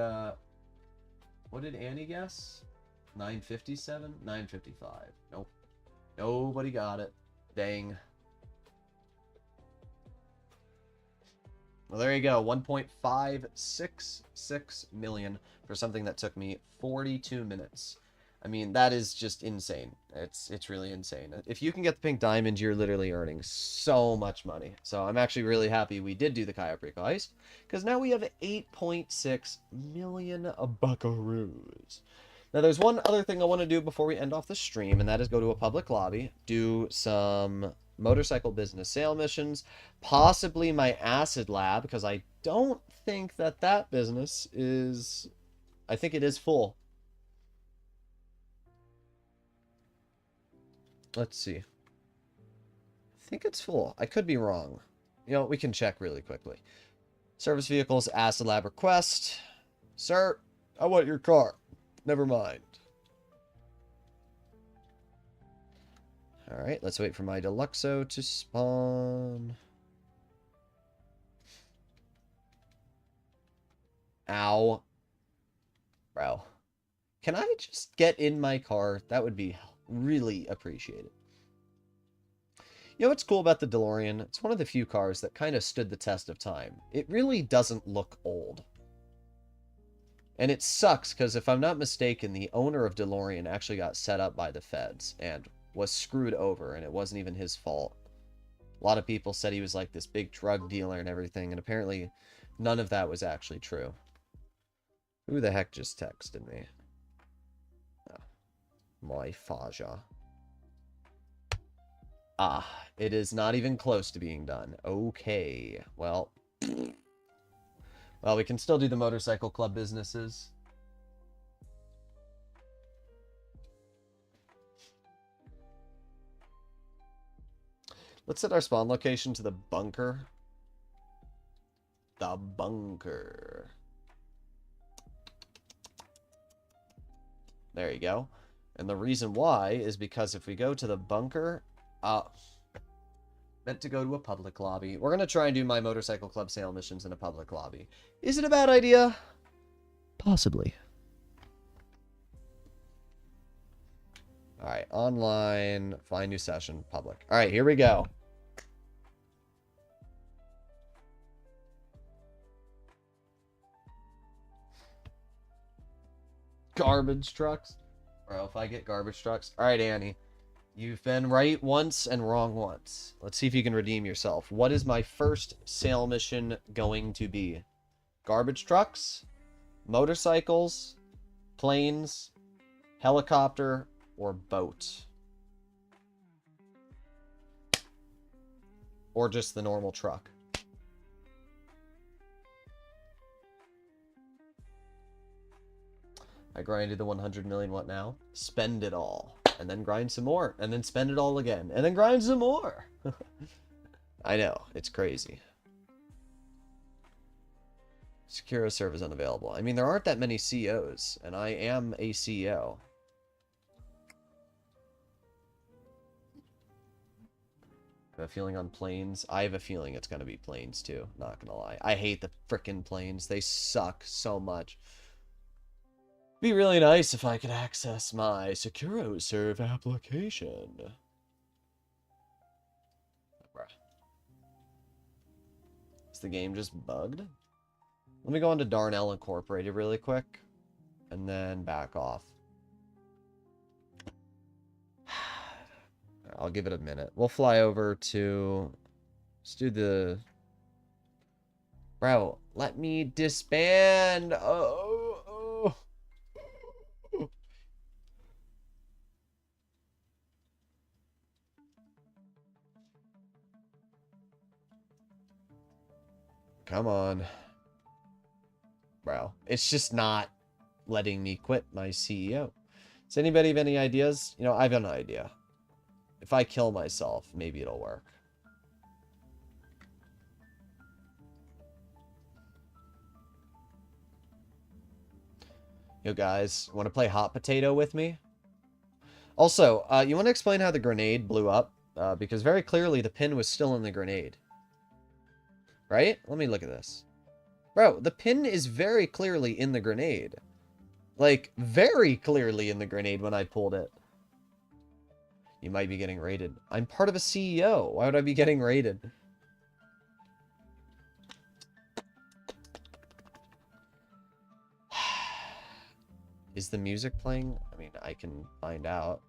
Annie guess? 9:57? 9:55. Nope. Nobody got it. Dang. Well, there you go. 1.566 million for something that took me 42 minutes. I mean, that is just insane. It's really insane. If you can get the pink diamond, you're literally earning so much money. So I'm actually really happy we did do the Cayo Perico heist, because now we have 8.6 million buckaroos. Now, there's one other thing I want to do before we end off the stream, and that is go to a public lobby, do some motorcycle business sale missions, possibly my acid lab, because I don't think that business is... I think it is full. Let's see. I think it's full. I could be wrong. You know, we can check really quickly. Service vehicles, acid lab request. Sir, I want your car. Never mind. Alright, let's wait for my Deluxo to spawn. Ow. Bro. Can I just get in my car? That would be really appreciated. You know what's cool about the DeLorean? It's one of the few cars that kind of stood the test of time. It really doesn't look old. And it sucks because if I'm not mistaken, the owner of DeLorean actually got set up by the feds and was screwed over, and it wasn't even his fault. A lot of people said he was like this big drug dealer and everything, and apparently none of that was actually true. Who the heck just texted me? Oh, my Faja. Ah, it is not even close to being done. Okay, well... Well, we can still do the motorcycle club businesses. Let's set our spawn location to the bunker. The bunker. There you go. And the reason why is because if we go to the bunker... meant to go to a public lobby. We're going to try and do my motorcycle club sale missions in a public lobby. Is it a bad idea? Possibly. Alright, online, find new session, public. Alright, here we go. Garbage trucks. Bro, if I get garbage trucks. Alright, Annie. You've been right once and wrong once. Let's see if you can redeem yourself. What is my first sale mission going to be? Garbage trucks? Motorcycles? Planes? Helicopter? Or boat? Or just the normal truck? I grinded the 100 million. What now? Spend it all. And then grind some more. And then spend it all again. And then grind some more. I know. It's crazy. Secure service unavailable. I mean, there aren't that many CEOs. And I am a CEO. I have a feeling on planes. I have a feeling it's going to be planes too. Not going to lie. I hate the frickin' planes. They suck so much. Be really nice if I could access my SecuroServe application. Bruh. Is the game just bugged? Let me go into Darnell Incorporated really quick. And then back off. I'll give it a minute. We'll fly over to... Let's do the... Bro, let me disband! Oh! Come on. Bro, it's just not letting me quit my CEO. Does anybody have any ideas? You know, I have an idea. If I kill myself, maybe it'll work. Yo, guys, want to play hot potato with me? Also, you want to explain how the grenade blew up? Because very clearly the pin was still in the grenade. Right? Let me look at this. Bro, the pin is very clearly in the grenade. Like, very clearly in the grenade when I pulled it. You might be getting raided. I'm part of a CEO. Why would I be getting raided? Is the music playing? I mean, I can find out.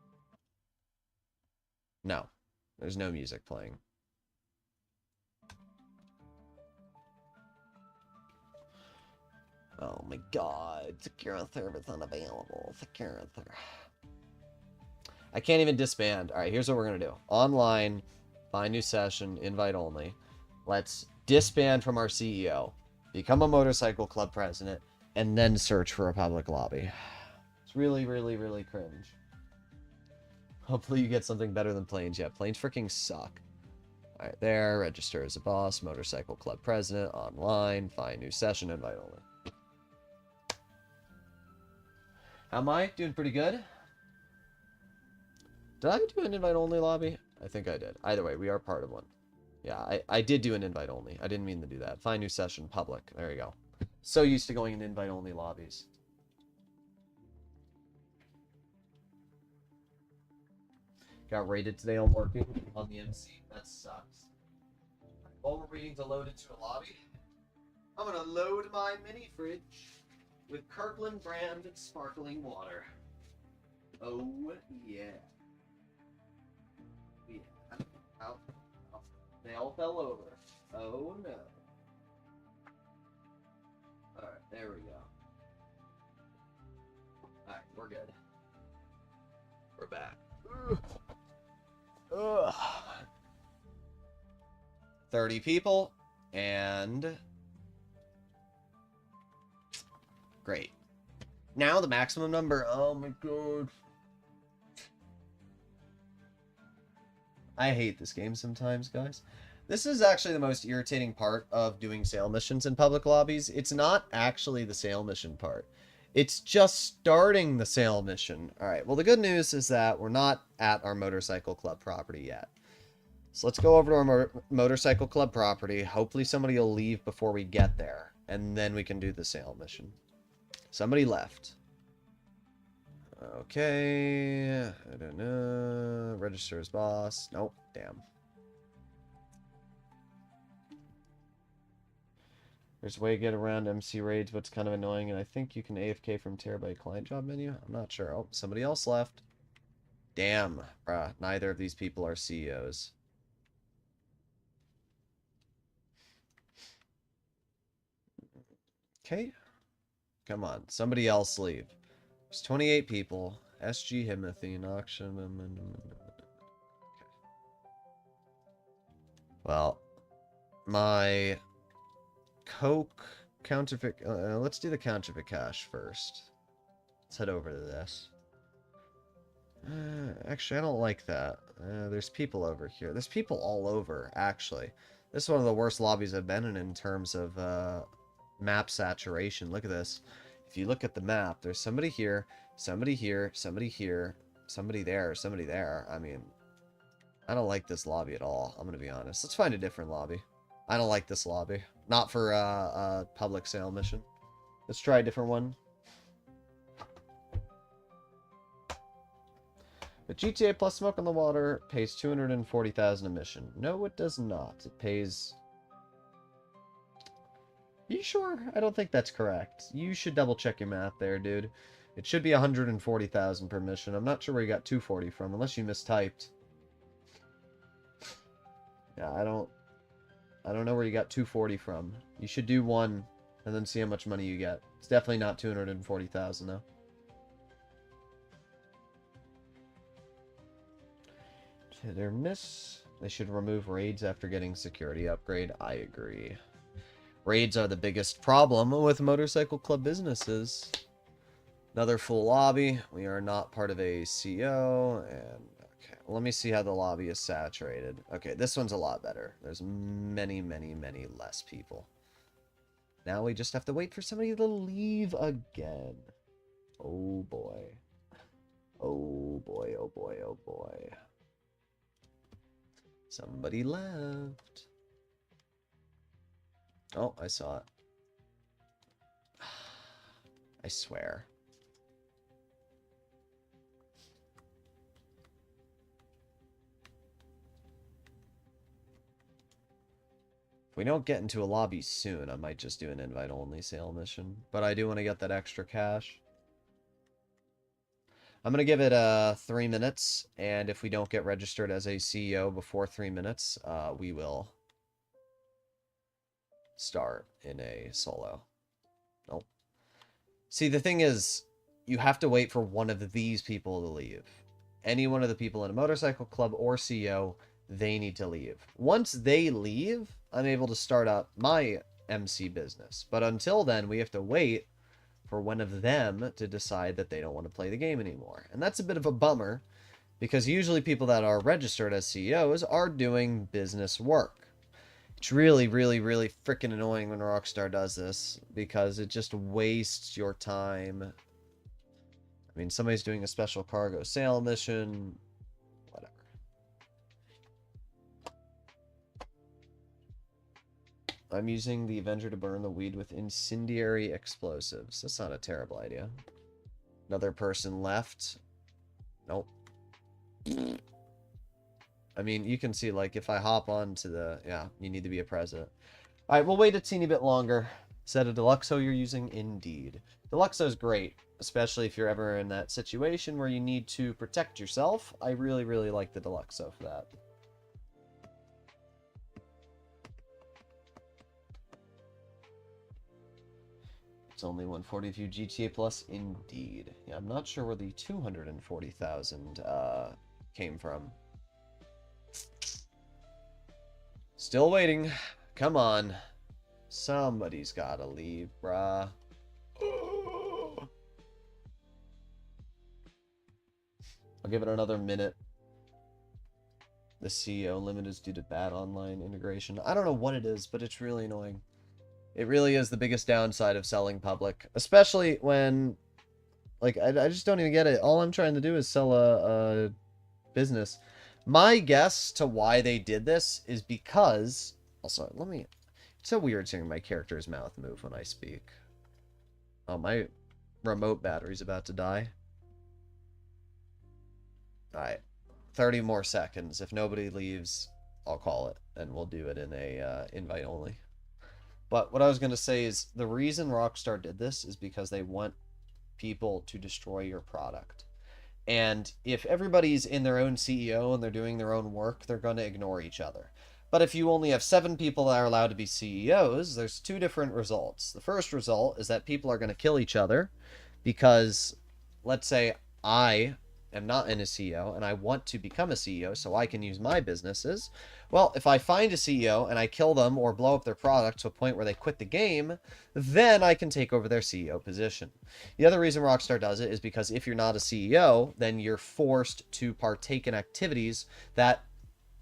No. There's no music playing. Oh my god. Secure service unavailable. Secure service. I can't even disband. Alright, here's what we're going to do. Online, find new session, invite only. Let's disband from our CEO, become a motorcycle club president, and then search for a public lobby. It's really, really, really cringe. Hopefully you get something better than planes. Yeah, planes freaking suck. Alright, there. Register as a boss, motorcycle club president, online, find new session, invite only. How am I? Doing pretty good? Did I do an invite-only lobby? I think I did. Either way, we are part of one. Yeah, I did do an invite-only. I didn't mean to do that. Find new session, public. There you go. So used to going in invite-only lobbies. Got raided today on working on the MC. That sucks. While we're waiting to load into a lobby, I'm gonna load my mini fridge with Kirkland brand sparkling water. Oh yeah. Yeah. Ow. Ow. They all fell over. Oh no. Alright, there we go. Alright, we're good. We're back. Ugh. 30 people, and great. Now the maximum number. Oh my god. I hate this game sometimes, guys. This is actually the most irritating part of doing sale missions in public lobbies. It's not actually the sale mission part. It's just starting the sale mission. Alright, well the good news is that we're not at our motorcycle club property yet. So let's go over to our motorcycle club property. Hopefully somebody will leave before we get there. And then we can do the sale mission. Somebody left. Okay. I don't know. Register as boss. Nope. Damn. There's a way to get around MC raids, but it's kind of annoying. And I think you can AFK from terabyte client job menu. I'm not sure. Oh, somebody else left. Damn. Bruh. Neither of these people are CEOs. Okay. Come on. Somebody else leave. There's 28 people. SG Himothy auction. Okay. Well, my Coke counterfeit. Let's do the counterfeit cash first. Let's head over to this. Actually, I don't like that. There's people over here. There's people all over, actually. This is one of the worst lobbies I've been in terms of map saturation. Look at this. If you look at the map, there's somebody here, somebody here, somebody here, somebody there, somebody there. I mean, I don't like this lobby at all. I'm going to be honest. Let's find a different lobby. I don't like this lobby. Not for a public sale mission. Let's try a different one. But GTA Plus Smoke on the Water pays 240,000 a mission. No, it does not. It pays... You sure? I don't think that's correct. You should double check your math there, dude. It should be 140,000 per mission. I'm not sure where you got 240 from, unless you mistyped. Yeah, I don't know where you got 240 from. You should do one, and then see how much money you get. It's definitely not 240,000, though. Hit or miss. They should remove raids after getting security upgrade. I agree. Raids are the biggest problem with motorcycle club businesses. Another full lobby. We are not part of a CO. And okay, well, let me see how the lobby is saturated. Okay, this one's a lot better. There's many, many, many less people. Now we just have to wait for somebody to leave again. Oh boy. Oh boy, oh boy, oh boy. Somebody left. Oh, I saw it. I swear. If we don't get into a lobby soon, I might just do an invite-only sale mission. But I do want to get that extra cash. I'm going to give it 3 minutes, and if we don't get registered as a CEO before 3 minutes, we will start in a solo. Nope. See, the thing is, you have to wait for one of these people to leave. Any one of the people in a motorcycle club or CEO, they need to leave. Once they leave, I'm able to start up my MC business. But until then, we have to wait for one of them to decide that they don't want to play the game anymore. And that's a bit of a bummer, because usually people that are registered as CEOs are doing business work. It's really, really, really freaking annoying when Rockstar does this, because it just wastes your time. I mean, somebody's doing a special cargo sale mission. I'm using the Avenger to burn the weed with incendiary explosives. That's not a terrible idea. Another person left. Nope. I mean, you can see, like, if I hop on to the... Yeah, you need to be a president. Alright, we'll wait a teeny bit longer. Is that a Deluxo you're using? Indeed. Deluxo's great, especially if you're ever in that situation where you need to protect yourself. I really, really like the Deluxo for that. It's only 140 view GTA Plus, indeed. Yeah, I'm not sure where the 240,000 came from. Still waiting. Come on. Somebody's gotta leave, bruh. I'll give it another minute. The CEO limit is due to bad online integration. I don't know what it is, but it's really annoying. It really is the biggest downside of selling public. Especially when... Like, I just don't even get it. All I'm trying to do is sell a business. My guess to why they did this is because... Also, let me... It's so weird seeing my character's mouth move when I speak. Oh, my remote battery's about to die. Alright. 30 more seconds. If nobody leaves, I'll call it. And we'll do it in a invite only. But what I was going to say is the reason Rockstar did this is because they want people to destroy your product. And if everybody's in their own CEO and they're doing their own work, they're going to ignore each other. But if you only have 7 people that are allowed to be CEOs, there's 2 different results. The first result is that people are going to kill each other because, let's say, I am not in a CEO and I want to become a CEO so I can use my businesses. Well, if I find a CEO and I kill them or blow up their product to a point where they quit the game, then I can take over their CEO position. The other reason Rockstar does it is because if you're not a CEO, then you're forced to partake in activities that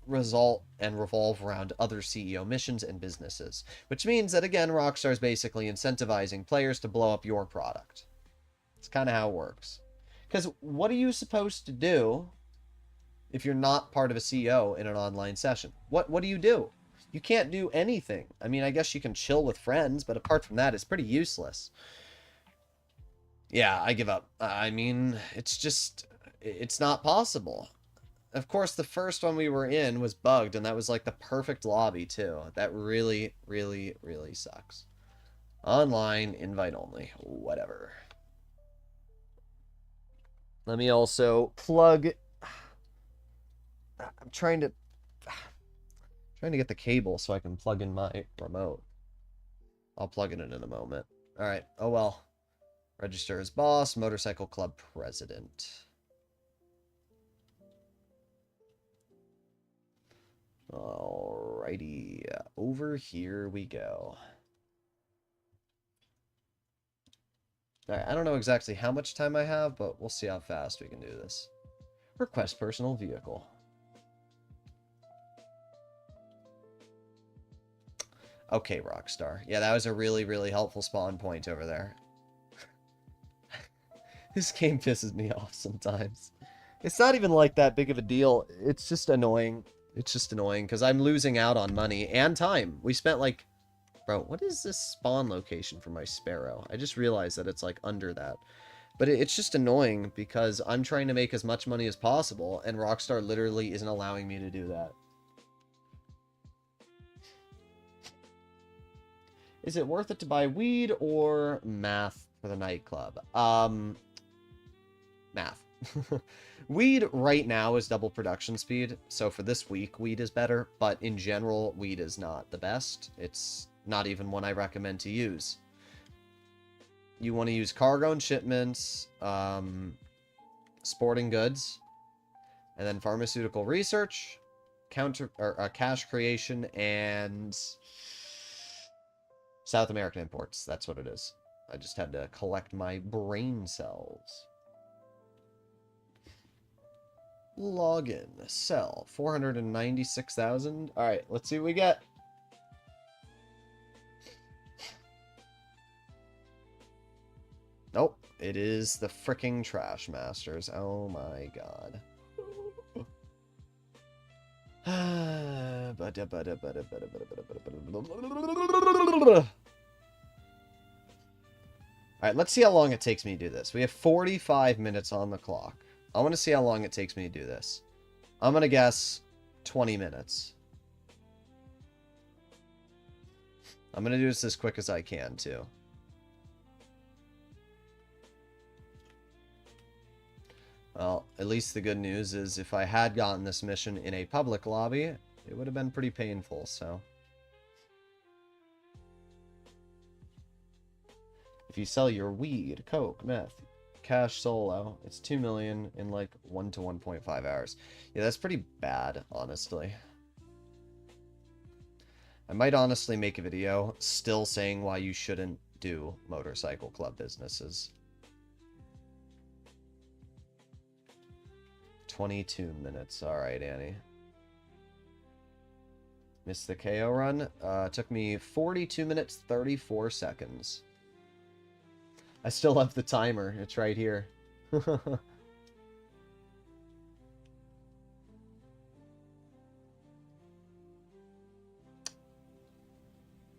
result and revolve around other CEO missions and businesses. Which means that, again, Rockstar is basically incentivizing players to blow up your product. It's kind of how it works. Because what are you supposed to do if you're not part of a CEO in an online session? What do you do? You can't do anything. I mean, I guess you can chill with friends, but apart from that, it's pretty useless. Yeah, I give up. I mean, it's not possible. Of course, the first one we were in was bugged, and that was like the perfect lobby, too. That really, really, really sucks. Online, invite only, whatever. Let me also plug... I'm trying to get the cable so I can plug in my remote. I'll plug it in a moment. Alright, oh well. Register as boss, motorcycle club president. Alrighty, over here we go. Alright, I don't know exactly how much time I have, but we'll see how fast we can do this. Request personal vehicle. Okay, Rockstar. Yeah, that was a really, really helpful spawn point over there. This game pisses me off sometimes. It's not even like that big of a deal. It's just annoying. It's just annoying because I'm losing out on money and time. We spent like... Bro, what is this spawn location for my Sparrow? I just realized that it's like under that. But it's just annoying because I'm trying to make as much money as possible and Rockstar literally isn't allowing me to do that. Is it worth it to buy weed or math for the nightclub? Math. Weed right now is double production speed, so for this week, weed is better, but in general, weed is not the best. It's not even one I recommend to use. You want to use cargo and shipments, sporting goods, and then pharmaceutical research, cash creation, and South American imports. That's what it is. I just had to collect my brain cells. Login. Sell. 496,000. Alright, let's see what we get. Nope. It is the fricking Trash Masters. Oh my god. Alright, let's see how long it takes me to do this. We have 45 minutes on the clock. I want to see how long it takes me to do this. I'm going to guess 20 minutes. I'm going to do this as quick as I can, too. Well, at least the good news is if I had gotten this mission in a public lobby, it would have been pretty painful, so... If you sell your weed, coke, meth, cash solo, it's 2 million in like 1 to 1.5 hours. Yeah, that's pretty bad, honestly. I might honestly make a video still saying why you shouldn't do motorcycle club businesses. 22 minutes. Alright, Annie. Missed the KO run. Took me 42 minutes, 34 seconds. I still have the timer. It's right here.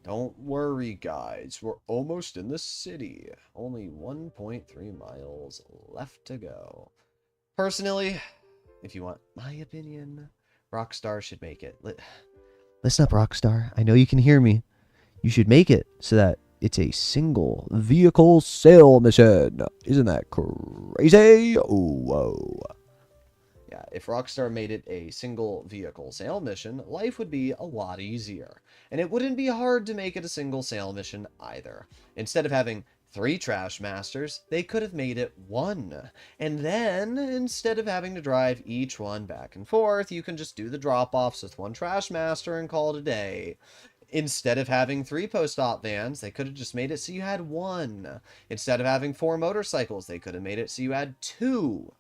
Don't worry, guys. We're almost in the city. Only 1.3 miles left to go. Personally, if you want my opinion, Rockstar should make it. Listen up, Rockstar. I know you can hear me. You should make it so that it's a single vehicle sale mission. Isn't that crazy? Whoa. Yeah, if Rockstar made it a single vehicle sale mission, life would be a lot easier. And it wouldn't be hard to make it a single sale mission either. Instead of having 3 trash masters, they could have made it 1. And then, instead of having to drive each one back and forth, you can just do the drop-offs with 1 trash master and call it a day. Instead of having 3 post-op vans, they could have just made it so you had 1. Instead of having 4 motorcycles, they could have made it so you had 2.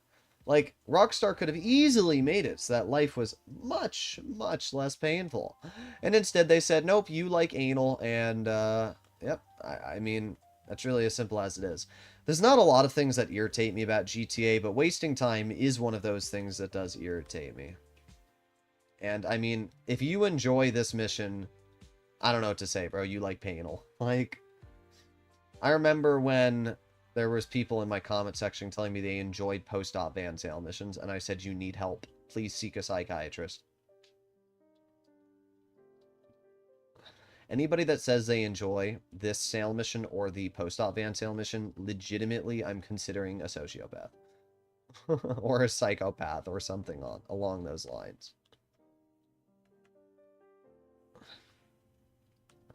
Like, Rockstar could have easily made it so that life was much, much less painful. And instead they said, nope, you like anal, and, yep, I mean, that's really as simple as it is. There's not a lot of things that irritate me about GTA, but wasting time is one of those things that does irritate me. And, I mean, if you enjoy this mission... I don't know what to say, bro. You like Panel. Like, I remember when there was people in my comment section telling me they enjoyed post-op van sale missions, and I said, you need help. Please seek a psychiatrist. Anybody that says they enjoy this sale mission or the post-op van sale mission, legitimately, I'm considering a sociopath. Or a psychopath or something along those lines.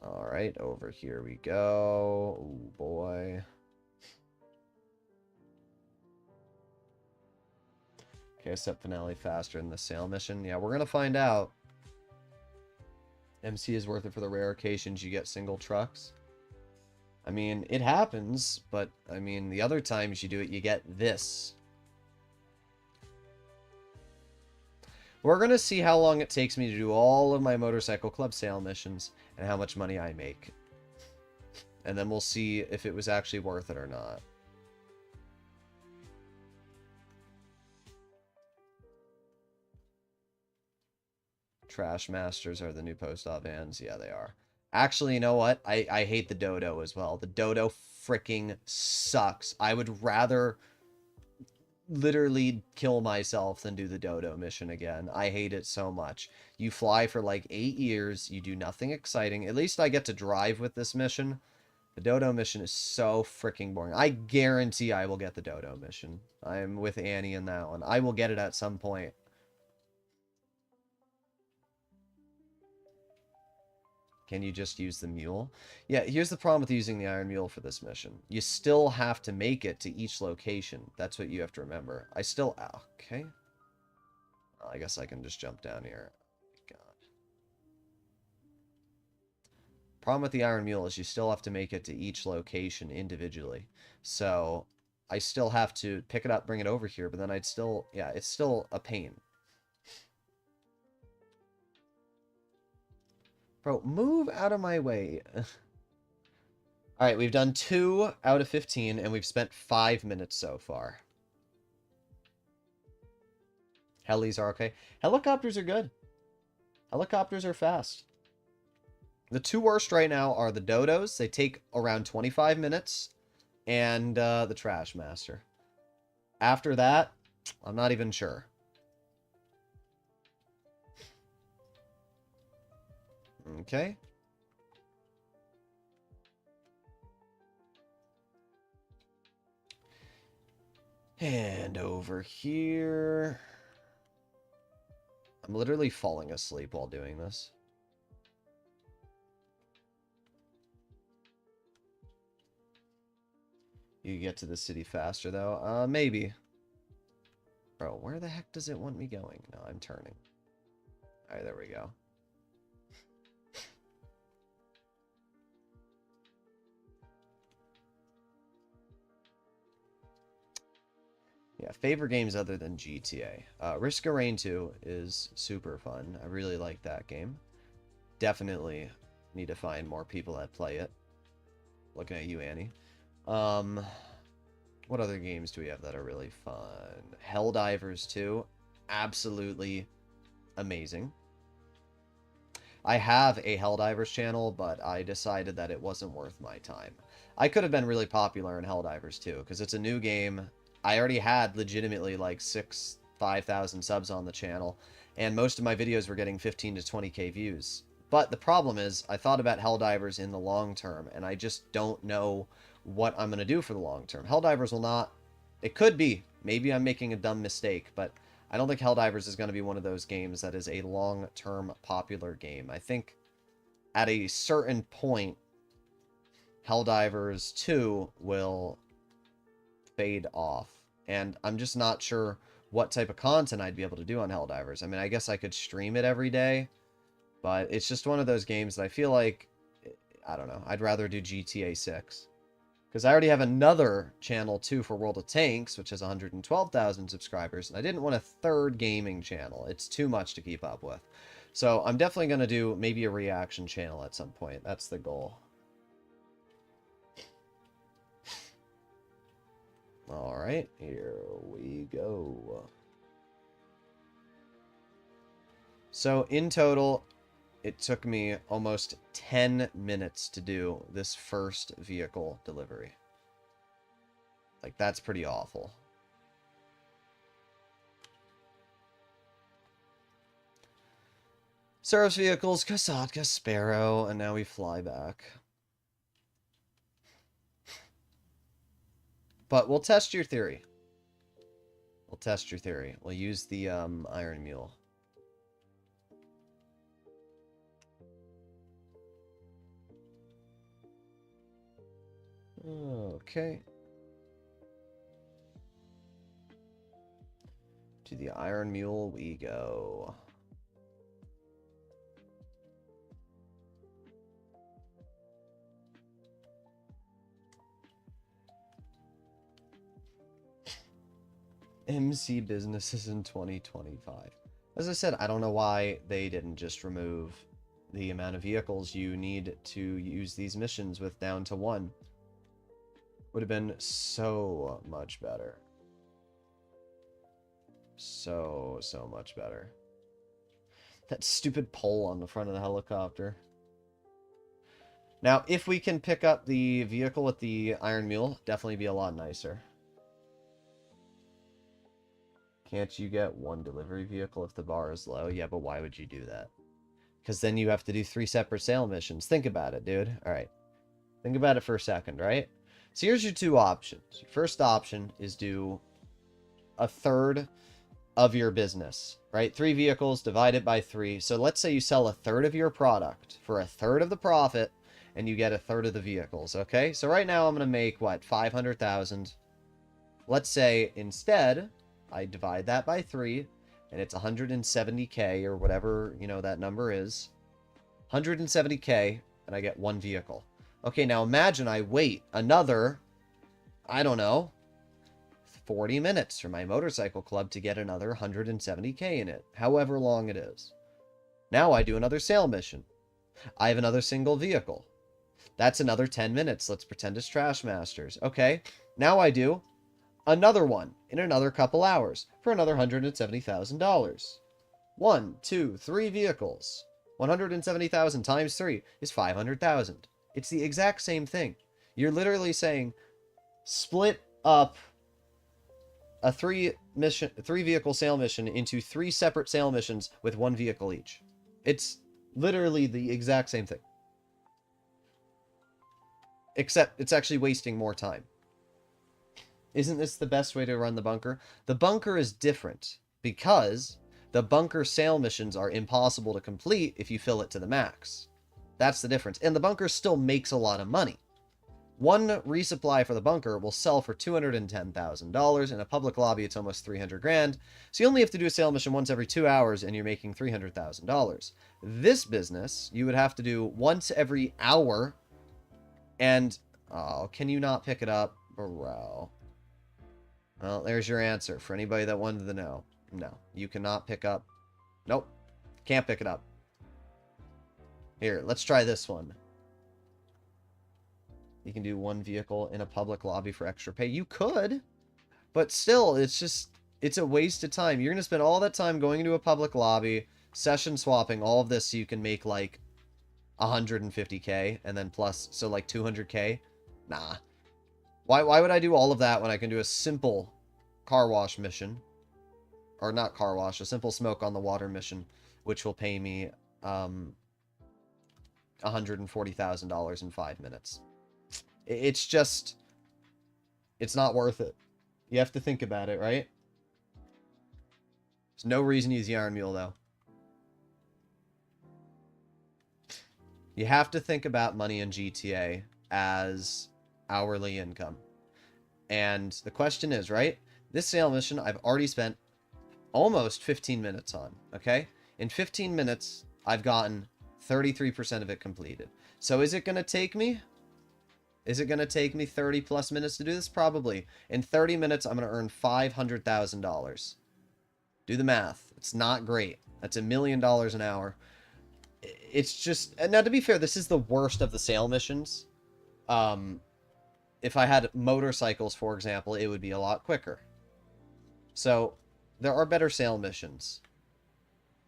Alright, over here we go. Oh boy. Okay, step finale faster in the sale mission. Yeah, we're gonna find out. MC is worth it for the rare occasions you get single trucks. I mean, it happens, but, I mean, the other times you do it, you get this. We're going to see how long it takes me to do all of my motorcycle club sale missions and how much money I make. And then we'll see if it was actually worth it or not. Trash Masters are the new post-op vans. Yeah, they are. Actually, you know what? I hate the Dodo as well. The Dodo freaking sucks. I would rather literally kill myself than do the Dodo mission again. I hate it so much. You fly for like 8 years. You do nothing exciting. At least I get to drive with this mission. The Dodo mission is so freaking boring. I guarantee I will get the Dodo mission. I'm with Annie in that one. I will get it at some point. Can you just use the mule? Yeah, here's the problem with using the Iron Mule for this mission. You still have to make it to each location. That's what you have to remember. Okay. Well, I guess I can just jump down here. God. Problem with the Iron Mule is you still have to make it to each location individually. So, I still have to pick it up, bring it over here, but then I'd still... Yeah, it's still a pain. Bro, move out of my way. Alright, we've done 2 out of 15, and we've spent 5 minutes so far. Helis are okay. Helicopters are good. Helicopters are fast. The two worst right now are the dodos. They take around 25 minutes. And the trash master. After that, I'm not even sure. Okay. And over here... I'm literally falling asleep while doing this. You get to the city faster, though. Maybe. Bro, where the heck does it want me going? No, I'm turning. Alright, there we go. Yeah, favorite games other than GTA. Risk of Rain 2 is super fun. I really like that game. Definitely need to find more people that play it. Looking at you, Annie. What other games do we have that are really fun? Helldivers 2. Absolutely amazing. I have a Helldivers channel, but I decided that it wasn't worth my time. I could have been really popular in Helldivers 2, because it's a new game. I already had legitimately like 5,000 subs on the channel, and most of my videos were getting 15 to 20k views. But the problem is, I thought about Helldivers in the long term, and I just don't know what I'm going to do for the long term. Helldivers will not... It could be. Maybe I'm making a dumb mistake, but I don't think Helldivers is going to be one of those games that is a long-term popular game. I think at a certain point, Helldivers 2 will fade off. And I'm just not sure what type of content I'd be able to do on Helldivers. I mean, I guess I could stream it every day, but it's just one of those games that I feel like, I don't know, I'd rather do GTA 6. Because I already have another channel, too, for World of Tanks, which has 112,000 subscribers, and I didn't want a third gaming channel. It's too much to keep up with. So I'm definitely going to do maybe a reaction channel at some point. That's the goal. Alright, here we go. So, in total, it took me almost 10 minutes to do this first vehicle delivery. Like, that's pretty awful. Service vehicles, Kasatka, Sparrow, and now we fly back. But we'll test your theory. We'll test your theory. We'll use the Iron Mule. Okay. To the Iron Mule we go. MC businesses in 2025. As I said, I don't know why they didn't just remove the amount of vehicles you need to use these missions with down to 1. Would have been so much better. So much better. That stupid pole on the front of the helicopter. Now, if we can pick up the vehicle with the Iron Mule, definitely be a lot nicer. Can't you get one delivery vehicle if the bar is low? Yeah, but why would you do that? Because then you have to do 3 separate sale missions. Think about it, dude. Alright. Think about it for a second, right? So here's your 2 options. Your first option is do a third of your business, right? 3 vehicles, divide it by 3. So let's say you sell a third of your product for a third of the profit, and you get a third of the vehicles, okay? So right now I'm going to make, what, 500,000? Let's say instead, I divide that by 3, and it's 170k, or whatever, you know, that number is. 170k, and I get 1 vehicle. Okay, now imagine I wait another, I don't know, 40 minutes for my motorcycle club to get another 170k in it, however long it is. Now I do another sale mission. I have another single vehicle. That's another 10 minutes. Let's pretend it's Trash Masters. Okay, now I do another one in another couple hours for another $170,000. 1, 2, 3 vehicles. 170,000 times 3 is 500,000. It's the exact same thing. You're literally saying split up a 3 vehicle sale mission into 3 separate sale missions with 1 vehicle each. It's literally the exact same thing. Except it's actually wasting more time. Isn't this the best way to run the bunker? The bunker is different because the bunker sale missions are impossible to complete if you fill it to the max. That's the difference. And the bunker still makes a lot of money. 1 resupply for the bunker will sell for $210,000. In a public lobby, it's almost 300 grand. So you only have to do a sale mission once every 2 hours and you're making $300,000. This business, you would have to do once every hour. And, oh, can you not pick it up? Bro. Well, there's your answer for anybody that wanted to know. No, you cannot pick up. Nope. Can't pick it up. Here, let's try this one. You can do 1 vehicle in a public lobby for extra pay. You could, but still, it's a waste of time. You're going to spend all that time going into a public lobby, session swapping, all of this so you can make like 150k and then plus, so like 200k. Nah. Why would I do all of that when I can do a simple car wash mission? Or not car wash, a simple smoke on the water mission, which will pay me $140,000 in 5 minutes. It's just, it's not worth it. You have to think about it, right? There's no reason to use the Iron Mule, though. You have to think about money in GTA as hourly income. And the question is, right? This sale mission, I've already spent almost 15 minutes on, okay? In 15 minutes, I've gotten 33% of it completed. So is it going to take me? Is it going to take me 30 plus minutes to do this? Probably. In 30 minutes, I'm going to earn $500,000. Do the math. It's not great. That's $1 million an hour. It's just... Now, to be fair, this is the worst of the sale missions. If I had motorcycles, for example, it would be a lot quicker. So, there are better sale missions.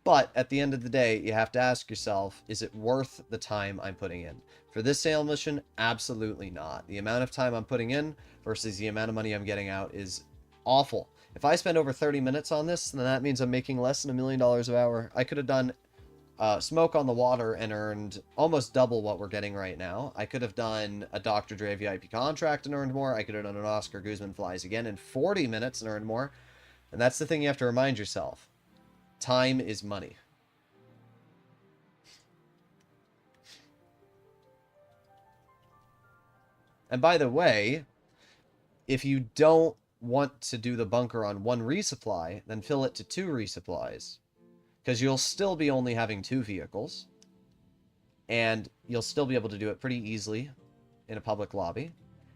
But, at the end of the day, you have to ask yourself, is it worth the time I'm putting in? For this sale mission, absolutely not. The amount of time I'm putting in versus the amount of money I'm getting out is awful. If I spend over 30 minutes on this, then that means I'm making less than $1 million an hour. I could have done smoke on the water and earned almost double what we're getting right now. I could have done a Dr. Dre VIP contract and earned more. I could have done an Oscar Guzman Flies Again in 40 minutes and earned more. And that's the thing you have to remind yourself. Time is money. And by the way, if you don't want to do the bunker on 1 resupply, then fill it to 2 resupplies. Because you'll still be only having 2 vehicles. And you'll still be able to do it pretty easily in a public lobby.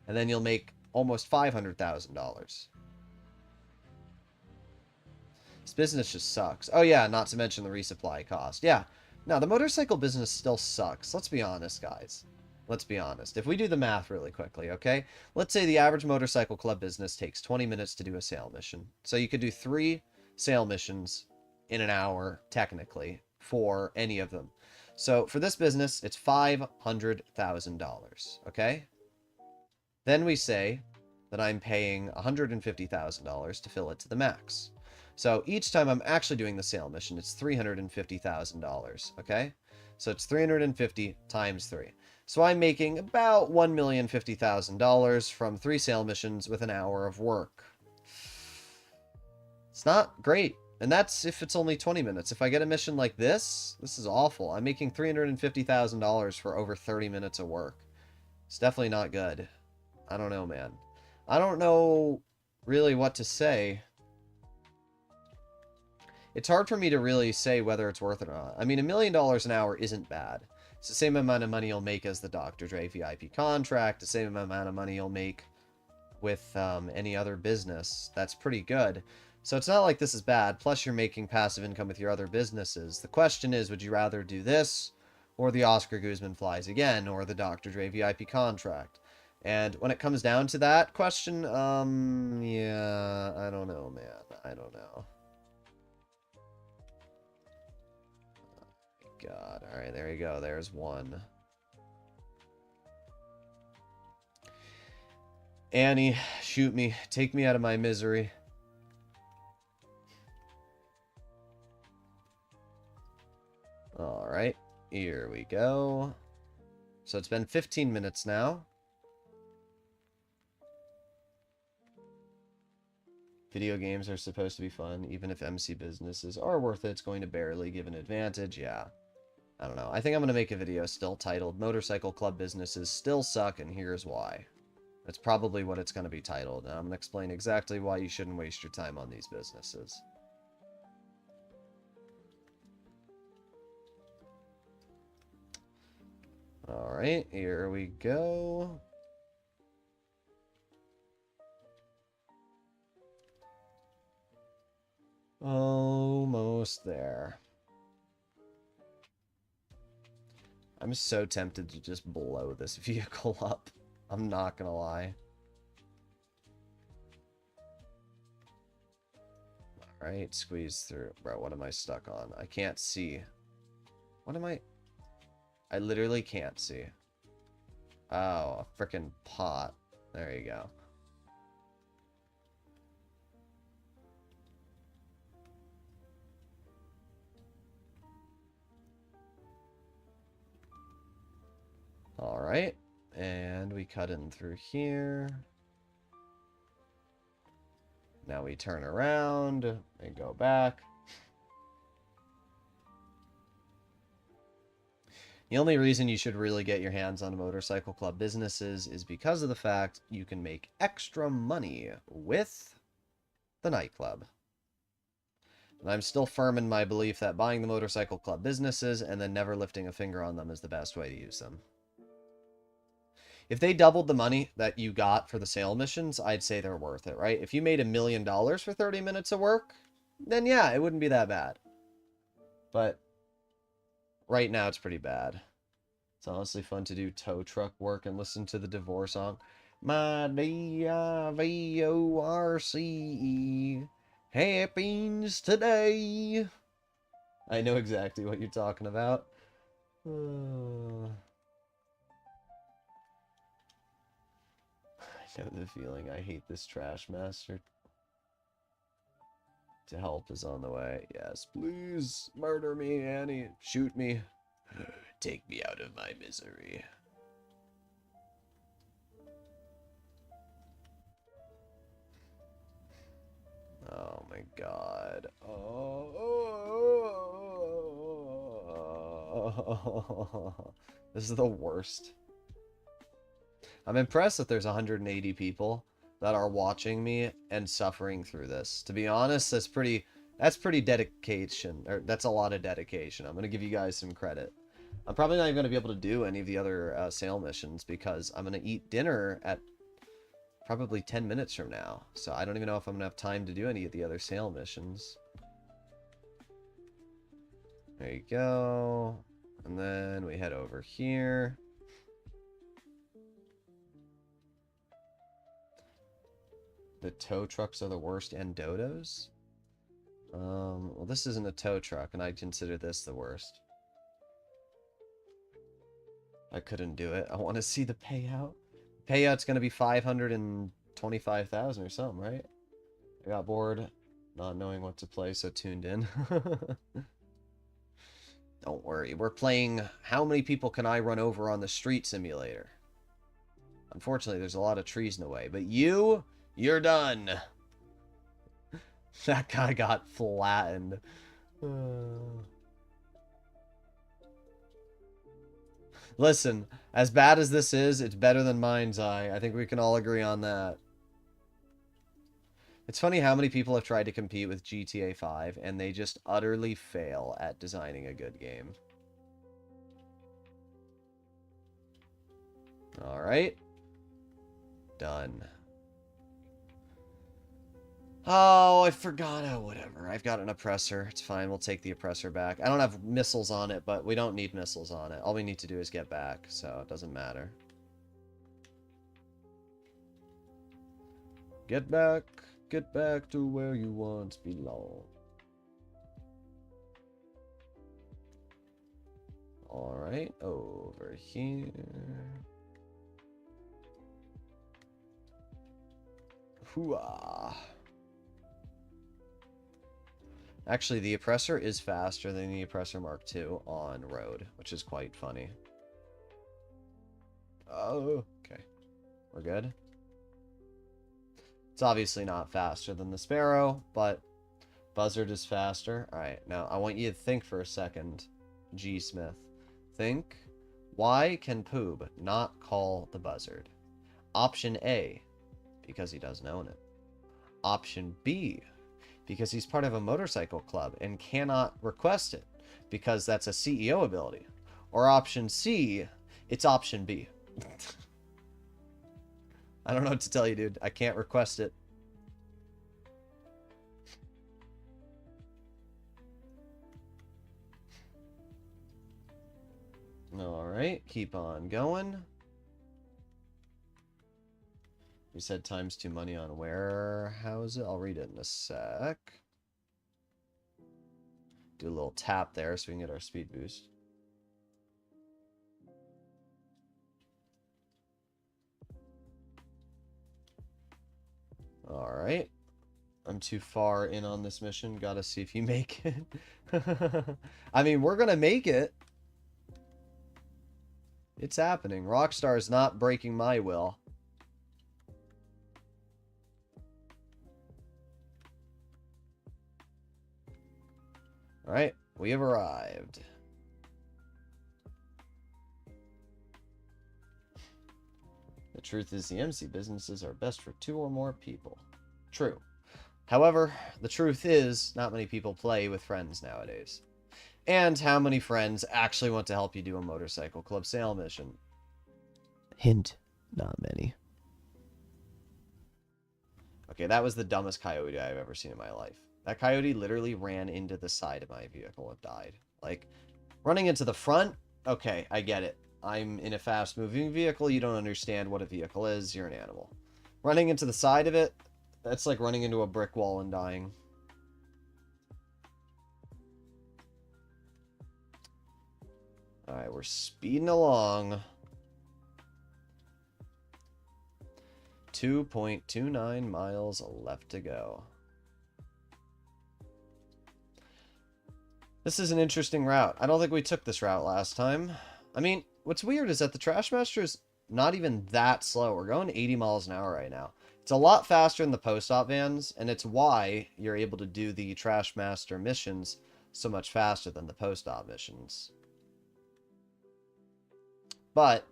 And then you'll make almost $500,000. This business just sucks. Oh yeah, not to mention the resupply cost. Yeah, no, the motorcycle business still sucks. Let's be honest, guys. Let's be honest. If we do the math really quickly, okay? Let's say the average motorcycle club business takes 20 minutes to do a sale mission. So you could do 3 sale missions in an hour, technically, for any of them. So for this business, it's $500,000, okay? Then we say that I'm paying $150,000 to fill it to the max. So each time I'm actually doing the sale mission, it's $350,000, okay? So it's 350 times 3. So I'm making about $1,050,000 from 3 sale missions with an hour of work. It's not great. And that's if it's only 20 minutes. If I get a mission like this is awful. I'm making $350,000 for over 30 minutes of work. It's definitely not good. I don't know, man. I don't know really what to say. It's hard for me to really say whether it's worth it or not. I mean, $1 million an hour isn't bad. It's the same amount of money you'll make as the Dr. Dre VIP contract, the same amount of money you'll make with any other business. That's pretty good. So it's not like this is bad. Plus, you're making passive income with your other businesses. The question is, would you rather do this or the Oscar Guzman Flies Again or the Dr. Dre VIP contract? And when it comes down to that question, yeah, I don't know, man. I don't know. god. Alright, there you go. There's one. Annie, shoot me. Take me out of my misery. Alright, here we go. So it's been 15 minutes now. Video games are supposed to be fun, even if MC businesses are worth it. It's going to barely give an advantage. Yeah. I don't know. I think I'm going to make a video still titled Motorcycle Club Businesses Still Suck, and Here's Why. That's probably what it's going to be titled. And I'm going to explain exactly why you shouldn't waste your time on these businesses. Alright, here we go. Almost there. I'm so tempted to just blow this vehicle up. I'm not gonna lie. Alright, squeeze through. Bro, what am I stuck on? I can't see. What am I... I literally can't see. Oh, a frickin' pot. There you go. Alright, and we cut in through here. Now we turn around and go back. The only reason you should really get your hands on motorcycle club businesses is because of the fact you can make extra money with the nightclub. And I'm still firm in my belief that buying the motorcycle club businesses and then never lifting a finger on them is the best way to use them. If they doubled the money that you got for the sale missions, I'd say they're worth it, right? If you made $1 million for 30 minutes of work, then yeah, it wouldn't be that bad. But right now, it's pretty bad. It's honestly fun to do tow truck work and listen to the divorce song. My D-I-V-O-R-C-E happens today. I know exactly what you're talking about. I know the feeling. I hate this trash master. To help is on the way. Yes, please murder me, Annie. Shoot me. Take me out of my misery. Oh my god. Oh. This is the worst. I'm impressed that there's 180 people that are watching me and suffering through this. To be honest, that's pretty dedication. Or that's a lot of dedication. I'm going to give you guys some credit. I'm probably not even going to be able to do any of the other sale missions because I'm going to eat dinner at probably 10 minutes from now. So I don't even know if I'm going to have time to do any of the other sale missions. There you go. And then we head over here. The tow trucks are the worst and dodos? Well, this isn't a tow truck, and I'd consider this the worst. I couldn't do it. I want to see the payout. Payout's going to be 525,000 or something, right? I got bored, not knowing what to play, so tuned in. Don't worry, we're playing How Many People Can I Run Over on the Street Simulator. Unfortunately, there's a lot of trees in the way, but you're done. That guy got flattened. Listen, as bad as this is, it's better than Mind's Eye. I think we can all agree on that. It's funny how many people have tried to compete with GTA 5 and they just utterly fail at designing a good game. Alright. Done. Oh, I forgot. Oh, whatever. I've got an oppressor. It's fine. We'll take the oppressor back. I don't have missiles on it, but we don't need missiles on it. All we need to do is get back, so it doesn't matter. Get back. Get back to where you once belong. Alright, over here. Hooah. Actually, the Oppressor is faster than the Oppressor Mark II on road, which is quite funny. Oh, okay. We're good. It's obviously not faster than the Sparrow, but Buzzard is faster. Alright, now I want you to think for a second, G. Smith. Think, why can Poob not call the Buzzard? Option A, because he doesn't own it. Option B, because he's part of a motorcycle club and cannot request it, because that's a CEO ability. Or option C, it's option B. I don't know what to tell you, dude. I can't request it. Alright, keep on going. We said times 2 money on warehouse. I'll read it in a sec. Do a little tap there so we can get our speed boost. Alright. I'm too far in on this mission. Gotta see if you make it. I mean, we're gonna make it. It's happening. Rockstar's not breaking my will. Alright, we have arrived. The truth is the MC businesses are best for 2 or more people. True. However, the truth is not many people play with friends nowadays. And how many friends actually want to help you do a motorcycle club sale mission? Hint, not many. Okay, that was the dumbest coyote I've ever seen in my life. That coyote literally ran into the side of my vehicle and died. Like, running into the front? Okay, I get it. I'm in a fast-moving vehicle. You don't understand what a vehicle is. You're an animal. Running into the side of it? That's like running into a brick wall and dying. Alright, we're speeding along. 2.29 miles left to go. This is an interesting route. I don't think we took this route last time. I mean, what's weird is that the Trashmaster is not even that slow. We're going 80 miles an hour right now. It's a lot faster than the post-op vans, and it's why you're able to do the Trashmaster missions so much faster than the post-op missions. But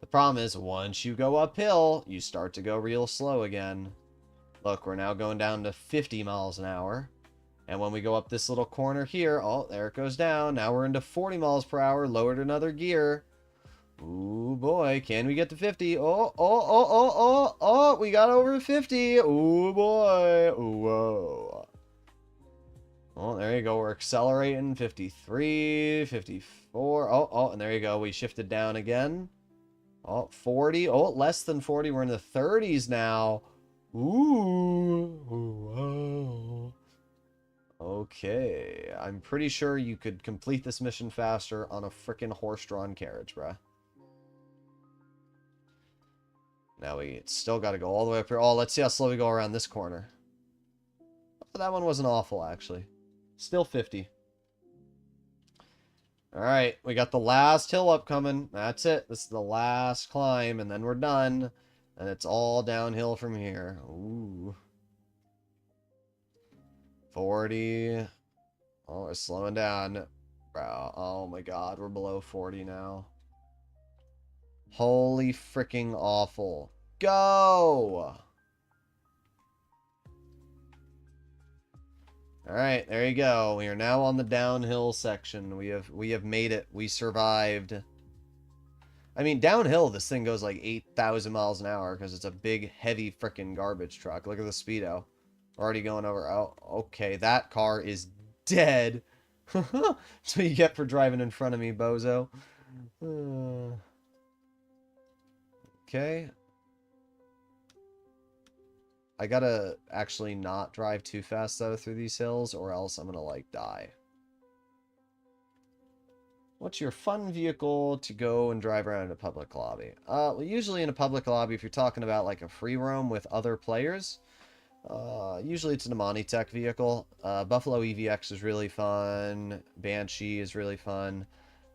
the problem is, once you go uphill, you start to go real slow again. Look, we're now going down to 50 miles an hour. And when we go up this little corner here, oh, there it goes down. Now we're into 40 miles per hour, lowered another gear. Ooh, boy, can we get to 50? Oh, we got over 50. Ooh, boy. Ooh, whoa. Oh, there you go. We're accelerating. 53, 54. Oh, and there you go. We shifted down again. Oh, 40. Oh, less than 40. We're in the 30s now. Ooh, whoa. Okay, I'm pretty sure you could complete this mission faster on a frickin' horse-drawn carriage, bruh. Now we still gotta go all the way up here. Oh, let's see how slow we go around this corner. Oh, that one wasn't awful, actually. Still 50. Alright, we got the last hill up coming. That's it. This is the last climb, and then we're done. And it's all downhill from here. Ooh. 40. Oh, we're slowing down. Bro, oh my god, we're below 40 now. Holy freaking awful. Go! Alright, there you go. We are now on the downhill section. We have made it. We survived. I mean, downhill, this thing goes like 8,000 miles an hour because it's a big, heavy freaking garbage truck. Look at the speedo. Already going over. Oh, okay, that car is dead. That's what you get for driving in front of me, bozo. Okay. I gotta actually not drive too fast, though, through these hills, or else I'm gonna, like, die. What's your fun vehicle to go and drive around in a public lobby? Well, usually in a public lobby, if you're talking about like a free roam with other players, usually it's an Amani Tech vehicle. Buffalo EVX is really fun. Banshee is really fun.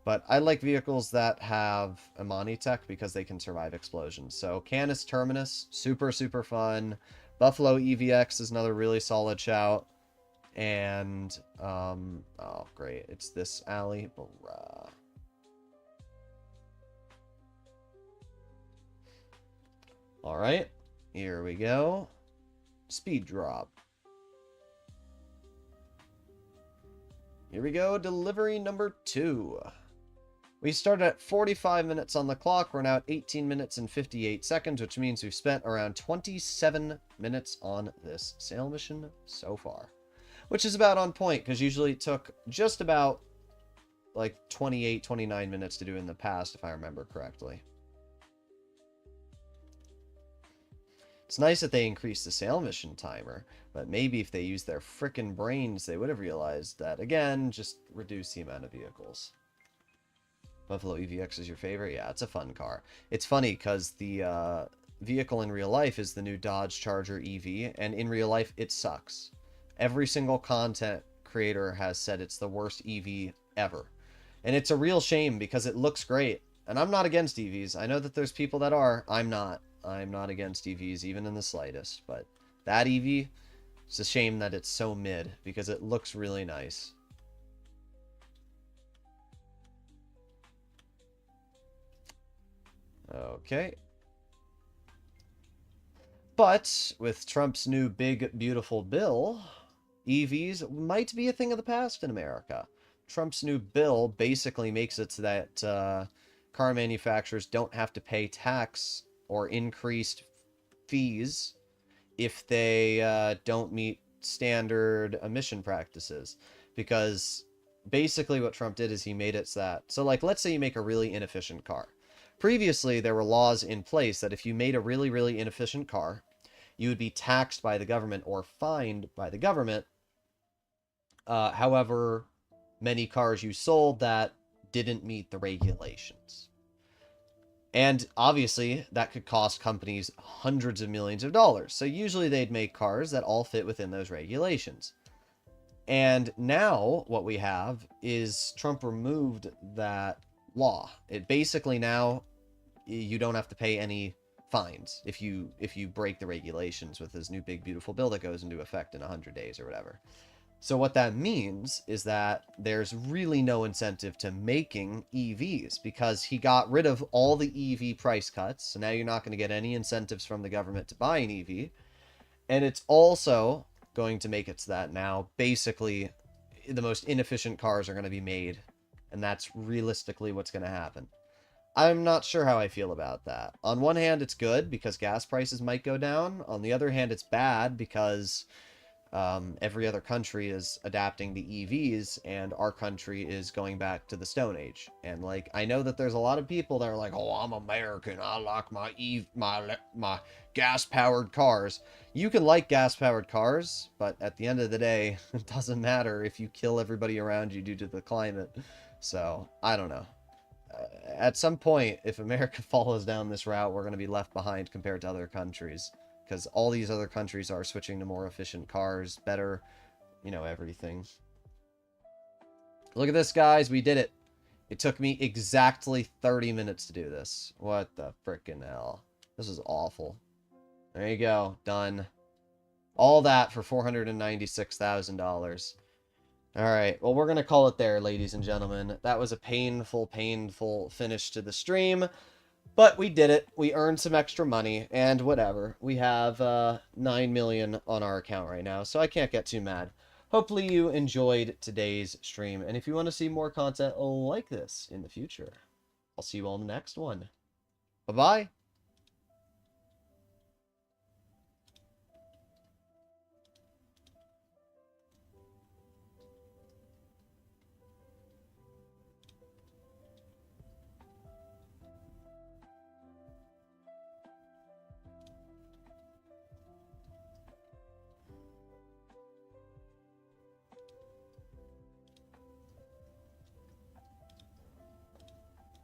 But I like vehicles that have Amani Tech because they can survive explosions. So Canis Terminus, super, super fun. Buffalo EVX is another really solid shout. And, oh, great. It's this alley. All right. Here we go. Speed drop. Here we go. Delivery number 2. We started at 45 minutes on the clock. We're now at 18 minutes and 58 seconds, which means we've spent around 27 minutes on this sale mission so far. Which is about on point, because usually it took just about like 28, 29 minutes to do in the past, if I remember correctly. It's nice that they increased the sale mission timer, but maybe if they used their frickin' brains, they would have realized that, again, just reduce the amount of vehicles. Buffalo EVX is your favorite? Yeah, it's a fun car. It's funny because the vehicle in real life is the new Dodge Charger EV, and in real life, it sucks. Every single content creator has said it's the worst EV ever. And it's a real shame because it looks great. And I'm not against EVs. I know that there's people that are. I'm not. I'm not against EVs, even in the slightest. But that EV, it's a shame that it's so mid because it looks really nice. Okay. But with Trump's new big, beautiful bill, EVs might be a thing of the past in America. Trump's new bill basically makes it so that car manufacturers don't have to pay tax or increased fees if they don't meet standard emission practices. Because basically what Trump did is he made it so that... So, like, let's say you make a really inefficient car. Previously, there were laws in place that if you made a really, really inefficient car, you would be taxed by the government or fined by the government. However many cars you sold that didn't meet the regulations. And obviously, that could cost companies hundreds of millions of dollars. So usually they'd make cars that all fit within those regulations. And now what we have is Trump removed that law. It basically now you don't have to pay any fines if you break the regulations with his new big beautiful bill that goes into effect in 100 days or whatever. So what that means is that there's really no incentive to making EVs because he got rid of all the EV price cuts. So now you're not going to get any incentives from the government to buy an EV. And it's also going to make it so that now basically the most inefficient cars are going to be made. And that's realistically what's going to happen. I'm not sure how I feel about that. On one hand, it's good because gas prices might go down. On the other hand, it's bad because every other country is adapting to EVs and our country is going back to the Stone Age. And like, I know that there's a lot of people that are like, oh, I'm American. I like my gas-powered cars. You can like gas-powered cars, but at the end of the day, it doesn't matter if you kill everybody around you due to the climate. So, I don't know. At some point, if America follows down this route, we're going to be left behind compared to other countries. Because all these other countries are switching to more efficient cars, better, you know, everything. Look at this, guys. We did it. It took me exactly 30 minutes to do this. What the frickin' hell? This is awful. There you go. Done. All that for $496,000. Alright, well, we're going to call it there, ladies and gentlemen. That was a painful, painful finish to the stream. But we did it. We earned some extra money, and whatever. We have 9 million on our account right now, so I can't get too mad. Hopefully you enjoyed today's stream, and if you want to see more content like this in the future, I'll see you all in the next one. Bye-bye.